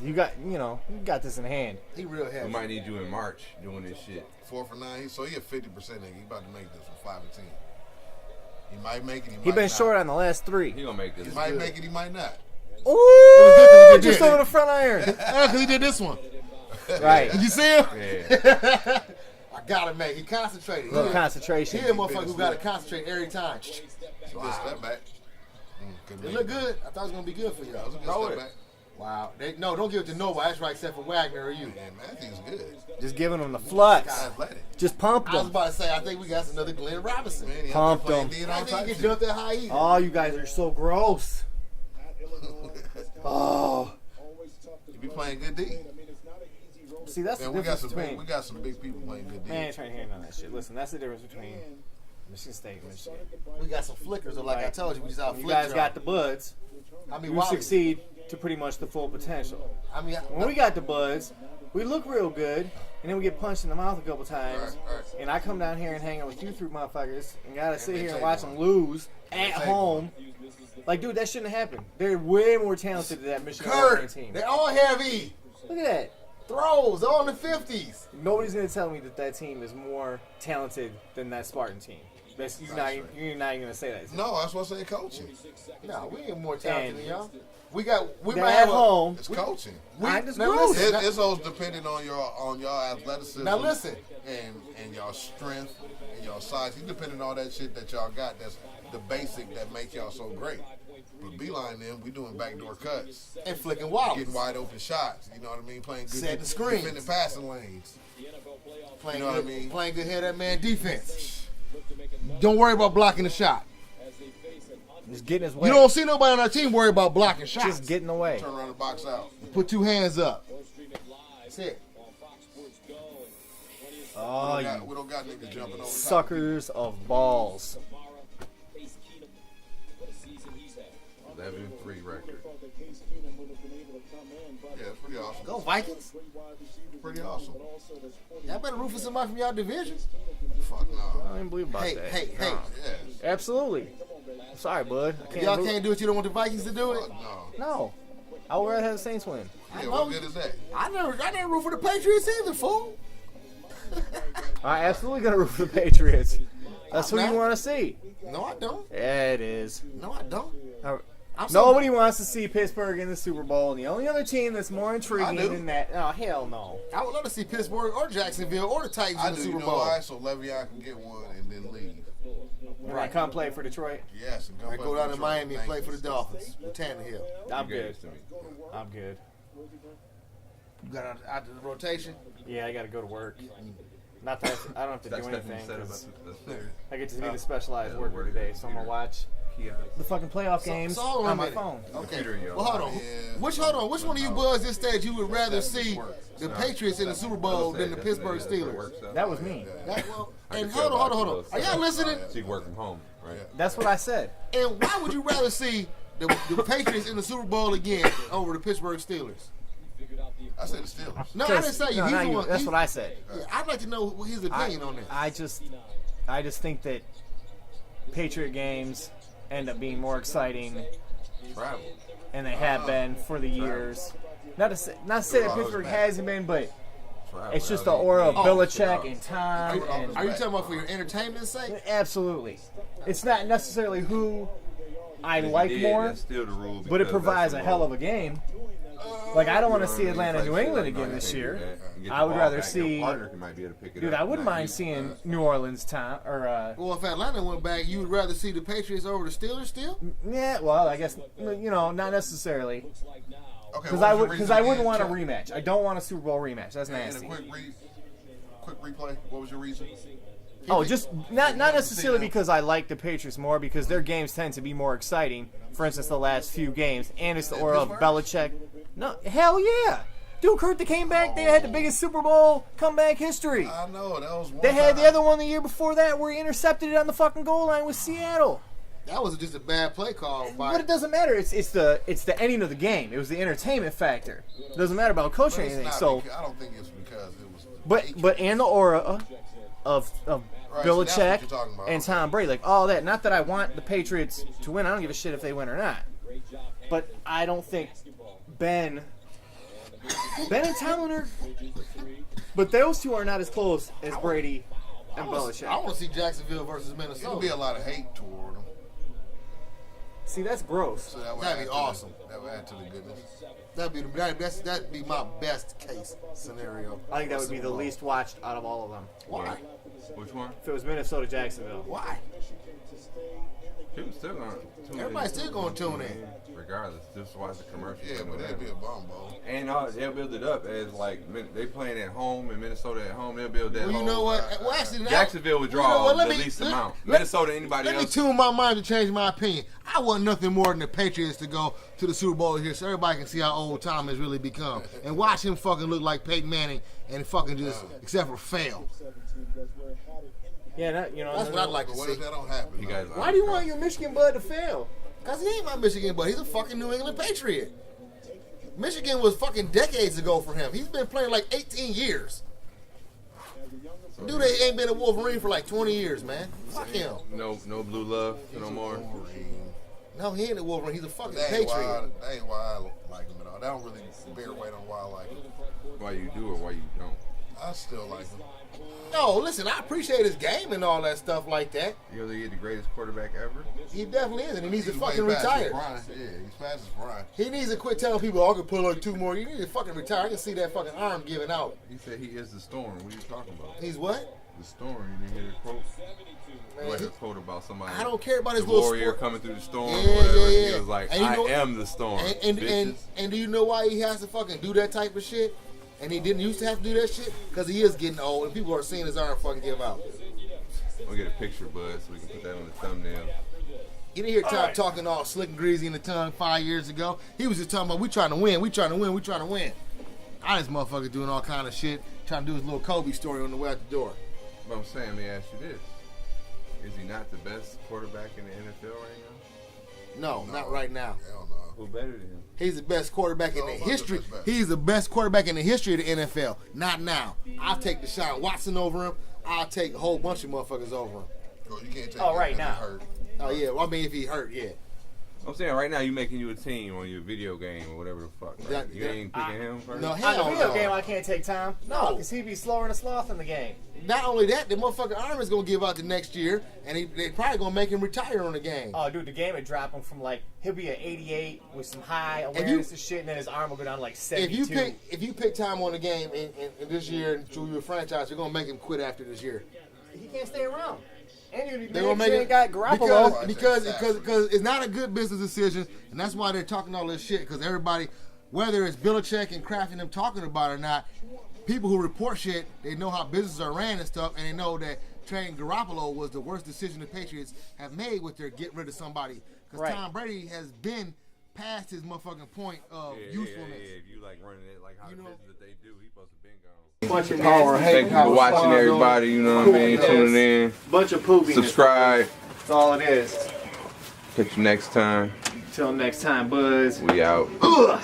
You got this in hand. He real heavy. We might need you in March doing this shit. 4 for 9. So he a 50% nigga. He about to make this with 5 and 10. He might make it. He been short on the last 3. He gonna make this. He might make it. He might not. Ooh, just over the front iron. Because he did this one. Right. Did you see him? Yeah. I gotta make. He concentrated. Little concentration. He a motherfucker who gotta concentrate every time. Good step back. It looked good. I thought it was gonna be good for you. That was a good Throw step it. back. Wow. Don't give it to nobody. That's right, except for Wagner or you. Man, Matthew's good. Just giving him the flux. Guy athletic. Just pumped I was him. about to say, I think we got another Glenn Robinson. Man, he Pumped out there him. playing D I and all think he types can of jump that high either. Oh, you guys are so gross. Oh. He be playing good D. See, that's the Man, we got difference between. we got some big people playing good D. Man, I ain't trying to hear none of that shit. Listen, that's the difference between Michigan State and Michigan. We got some flickers, or like I Right. told you, we just out You flicked guys got the buds. I mean, You why? succeed to pretty much the full potential. I mean, When we got the buds, we look real good, and then we get punched in the mouth a couple times. Right. And I come down here and hang out with you three motherfuckers, and gotta sit they here and take watch one. them lose at take home. Like, dude, that shouldn't happen. They're way more talented than that Michigan Kurt, team. they all heavy. Look at that. Throws, all in the 50s. Nobody's gonna tell me that team is more talented than that Spartan team. You're not even gonna say that. No, that's what I say coaching. No, we ain't more talented than And- y'all. We might They're have at home. It's coaching. I just now gross. listen, It's all depending on your athleticism. Now listen. and y'all strength and y'all size. It's depending on all that shit that y'all got. That's the basic that make y'all so great. But Beeline them, we doing backdoor cuts, and flicking wild. getting wide open shots. You know what I mean? Playing good, Setting screens. defending passing lanes. Playing You know what I good, mean? playing good head of that man defense. Don't worry about blocking the shot. Just getting his way. You don't see nobody on our team worry about blocking shots. Just getting away. Turn around and box out. Put 2 hands up. That's it. Oh, we you don't got niggas jumping over top. suckers of balls. 11-3 record. Yeah, it's Pretty awesome. Go Vikings. Pretty awesome. Y'all better root for somebody from y'all division. Fuck no. I don't even believe about that. Hey. Yes. Absolutely. I'm sorry, bud. I If y'all can't do it, you don't want the Vikings to do it? Fuck no. No. I would rather have the Saints win. Yeah, what good is that? I never root for the Patriots either, fool. I absolutely gonna root for the Patriots. That's who you want to see. No, I don't. Yeah, it is. No, I don't. Nobody wants to see Pittsburgh in the Super Bowl, and the only other team that's more intriguing than that. Oh, hell no. I would love to see Pittsburgh or Jacksonville or the Titans in the Super Bowl. Why? So Le'Veon can get one and then leave. Right, come play for Detroit. Yes, and I go down to Miami and play for the Dolphins with Tannehill. I'm good. I'm good. You got out of the rotation? Yeah, I got to go to work. Not that I don't have to do anything. 'Cause I get to be the specialized worker today, so I'm gonna watch the fucking playoff games on my phone. Okay. Well, hold on. Which one of you buds this stage you would rather see the Patriots in the Super Bowl than the Pittsburgh Steelers? That was me. And hold on. Are y'all listening? So you work from home, right? That's what I said. And why would you rather see the Patriots in the Super Bowl again over the Pittsburgh Steelers? I said the Steelers. No, I didn't say you. He's the one. That's what I said. Yeah, I'd like to know his opinion on this. I just think that Patriot games end up being more exciting, and they have been for the years. Not to say that Pittsburgh hasn't been, but it's just the aura of Belichick and Tom. Are you talking about for your entertainment's sake? Absolutely. It's not necessarily who I like more, but it provides a hell of a game. Like, I don't want to see Atlanta, New England again this year. I would rather see. Dude, I wouldn't mind seeing New Orleans, Tom. Well, if Atlanta went back, you would rather see the Patriots over the Steelers still? Yeah, well, I guess not necessarily. Okay, Because I wouldn't want a rematch. I don't want a Super Bowl rematch. That's nasty. And a quick replay. What was your reason? Oh, just not necessarily because I like the Patriots more, because their games tend to be more exciting. For instance, the last few games, and it's the aura of Belichick. No, hell yeah. Dude, Kurt, they came back. They had the biggest Super Bowl comeback history. I know, that was one They had time. the other one the year before that where he intercepted it on the fucking goal line with Seattle. That was just a bad play call. But it doesn't matter. It's the ending of the game. It was the entertainment factor. It doesn't matter about coaching or anything. So, I don't think it's because it was. but and the aura of Belichick and Tom Brady, like all that. Not that I want the Patriots to win. I don't give a shit if they win or not. But I don't think Ben and Tomlin are. But those two are not as close as Brady and Belichick. I want to see Jacksonville versus Minnesota. It'll be a lot of hate toward them. See, that's gross. So that'd be awesome. That would add to the goodness. That'd be my best case scenario. I think that would be the least watched out of all of them. Why? Which one? If it was Minnesota, Jacksonville. Why? People still gonna tune in. Everybody's still gonna tune in. Regardless, just watch the commercials. Yeah, but that'd be a bomb ball. And they'll build it up as like they playing at home and Minnesota at home. They'll build that. Well, you know what? Well, actually, Jacksonville would draw the least amount. Minnesota, anybody else? Let me tune my mind to change my opinion. I want nothing more than the Patriots to go to the Super Bowl here, so everybody can see how old Tom has really become, and watch him fucking look like Peyton Manning and fucking just except for fail. Yeah, that's what I'd like to see. What if that don't happen? Why do you want your Michigan bud to fail? Because he ain't my Michigan bud. He's a fucking New England Patriot. Michigan was fucking decades ago for him. He's been playing like 18 years. Dude ain't been a Wolverine for like 20 years, man. Fuck him. No blue love no more. No, he ain't a Wolverine. He's a fucking That Patriot. ain't why I like him at all. That don't really bear weight on why I like him. Why you do or why you don't? I still like him. No, listen, I appreciate his game and all that stuff like that. You know he's the greatest quarterback ever? He definitely is, and he needs to fucking way past his retire. prime. Yeah, he's past his prime. He needs to quit telling people, I can put like 2 more. You need to fucking retire. I can see that fucking arm giving out. He said he is the storm. What are you talking about? He's what? The storm. You didn't hear the quote? Like a quote about somebody. I don't care about his the little warrior sport. coming through the storm Yeah, or whatever. yeah. He was like, And you know- I am the storm. And do you know why he has to fucking do that type of shit? And he didn't used to have to do that shit? Because he is getting old and people are seeing his arm fucking give out. We'll get a picture, bud, so we can put that on the thumbnail. You didn't hear Tom talking all slick and greasy in the tongue 5 years ago. He was just talking about, we trying to win, we trying to win, we trying to win. This motherfucker doing all kind of shit, trying to do his little Kobe story on the way out the door. But I'm saying, let me ask you this. Is he not the best quarterback in the NFL right now? No, not right now. Hell no. Who better than him? He's the best quarterback in the Joe history. Burrow's best. He's the best quarterback in the history of the NFL. Not now. I'll take Deshaun Watson over him. I'll take a whole bunch of motherfuckers over him. Bro, you can't take Oh, him right if now. he hurt. Oh yeah, well, I mean if he hurt, yeah. I'm saying right now you making you a team on your video game or whatever the fuck. Right? You ain't picking him first? No, On hell the video no. game, I can't take time. No, No. because he'd be slower than a sloth in the game. Not only that, the motherfucking arm is gonna give out the next year, and they probably gonna make him retire on the game. Oh, dude, the game would drop him from like he'll be at 88 with some high awareness and shit, and then his arm will go down to like 72. If you pick time on the game in this year and through your franchise, you're gonna make him quit after this year. He can't stay around. And They're gonna make it it got Garoppolo. because it's not a good business decision, and that's why they're talking all this shit. Because everybody, whether it's Belichick and Kraft and them talking about it or not, people who report shit, they know how businesses are ran and stuff, and they know that trading Garoppolo was the worst decision the Patriots have made with their get rid of somebody. Because Right. Tom Brady has been past his motherfucking point of usefulness. Yeah. If you like running it like how the business that they do, he supposed to been gone. Bunch of Thank you for watching, everybody. You know what I mean? Tuning in. Bunch of pooping. Subscribe. That's all it is. Catch you next time. Till next time, Buzz. We out. Ugh.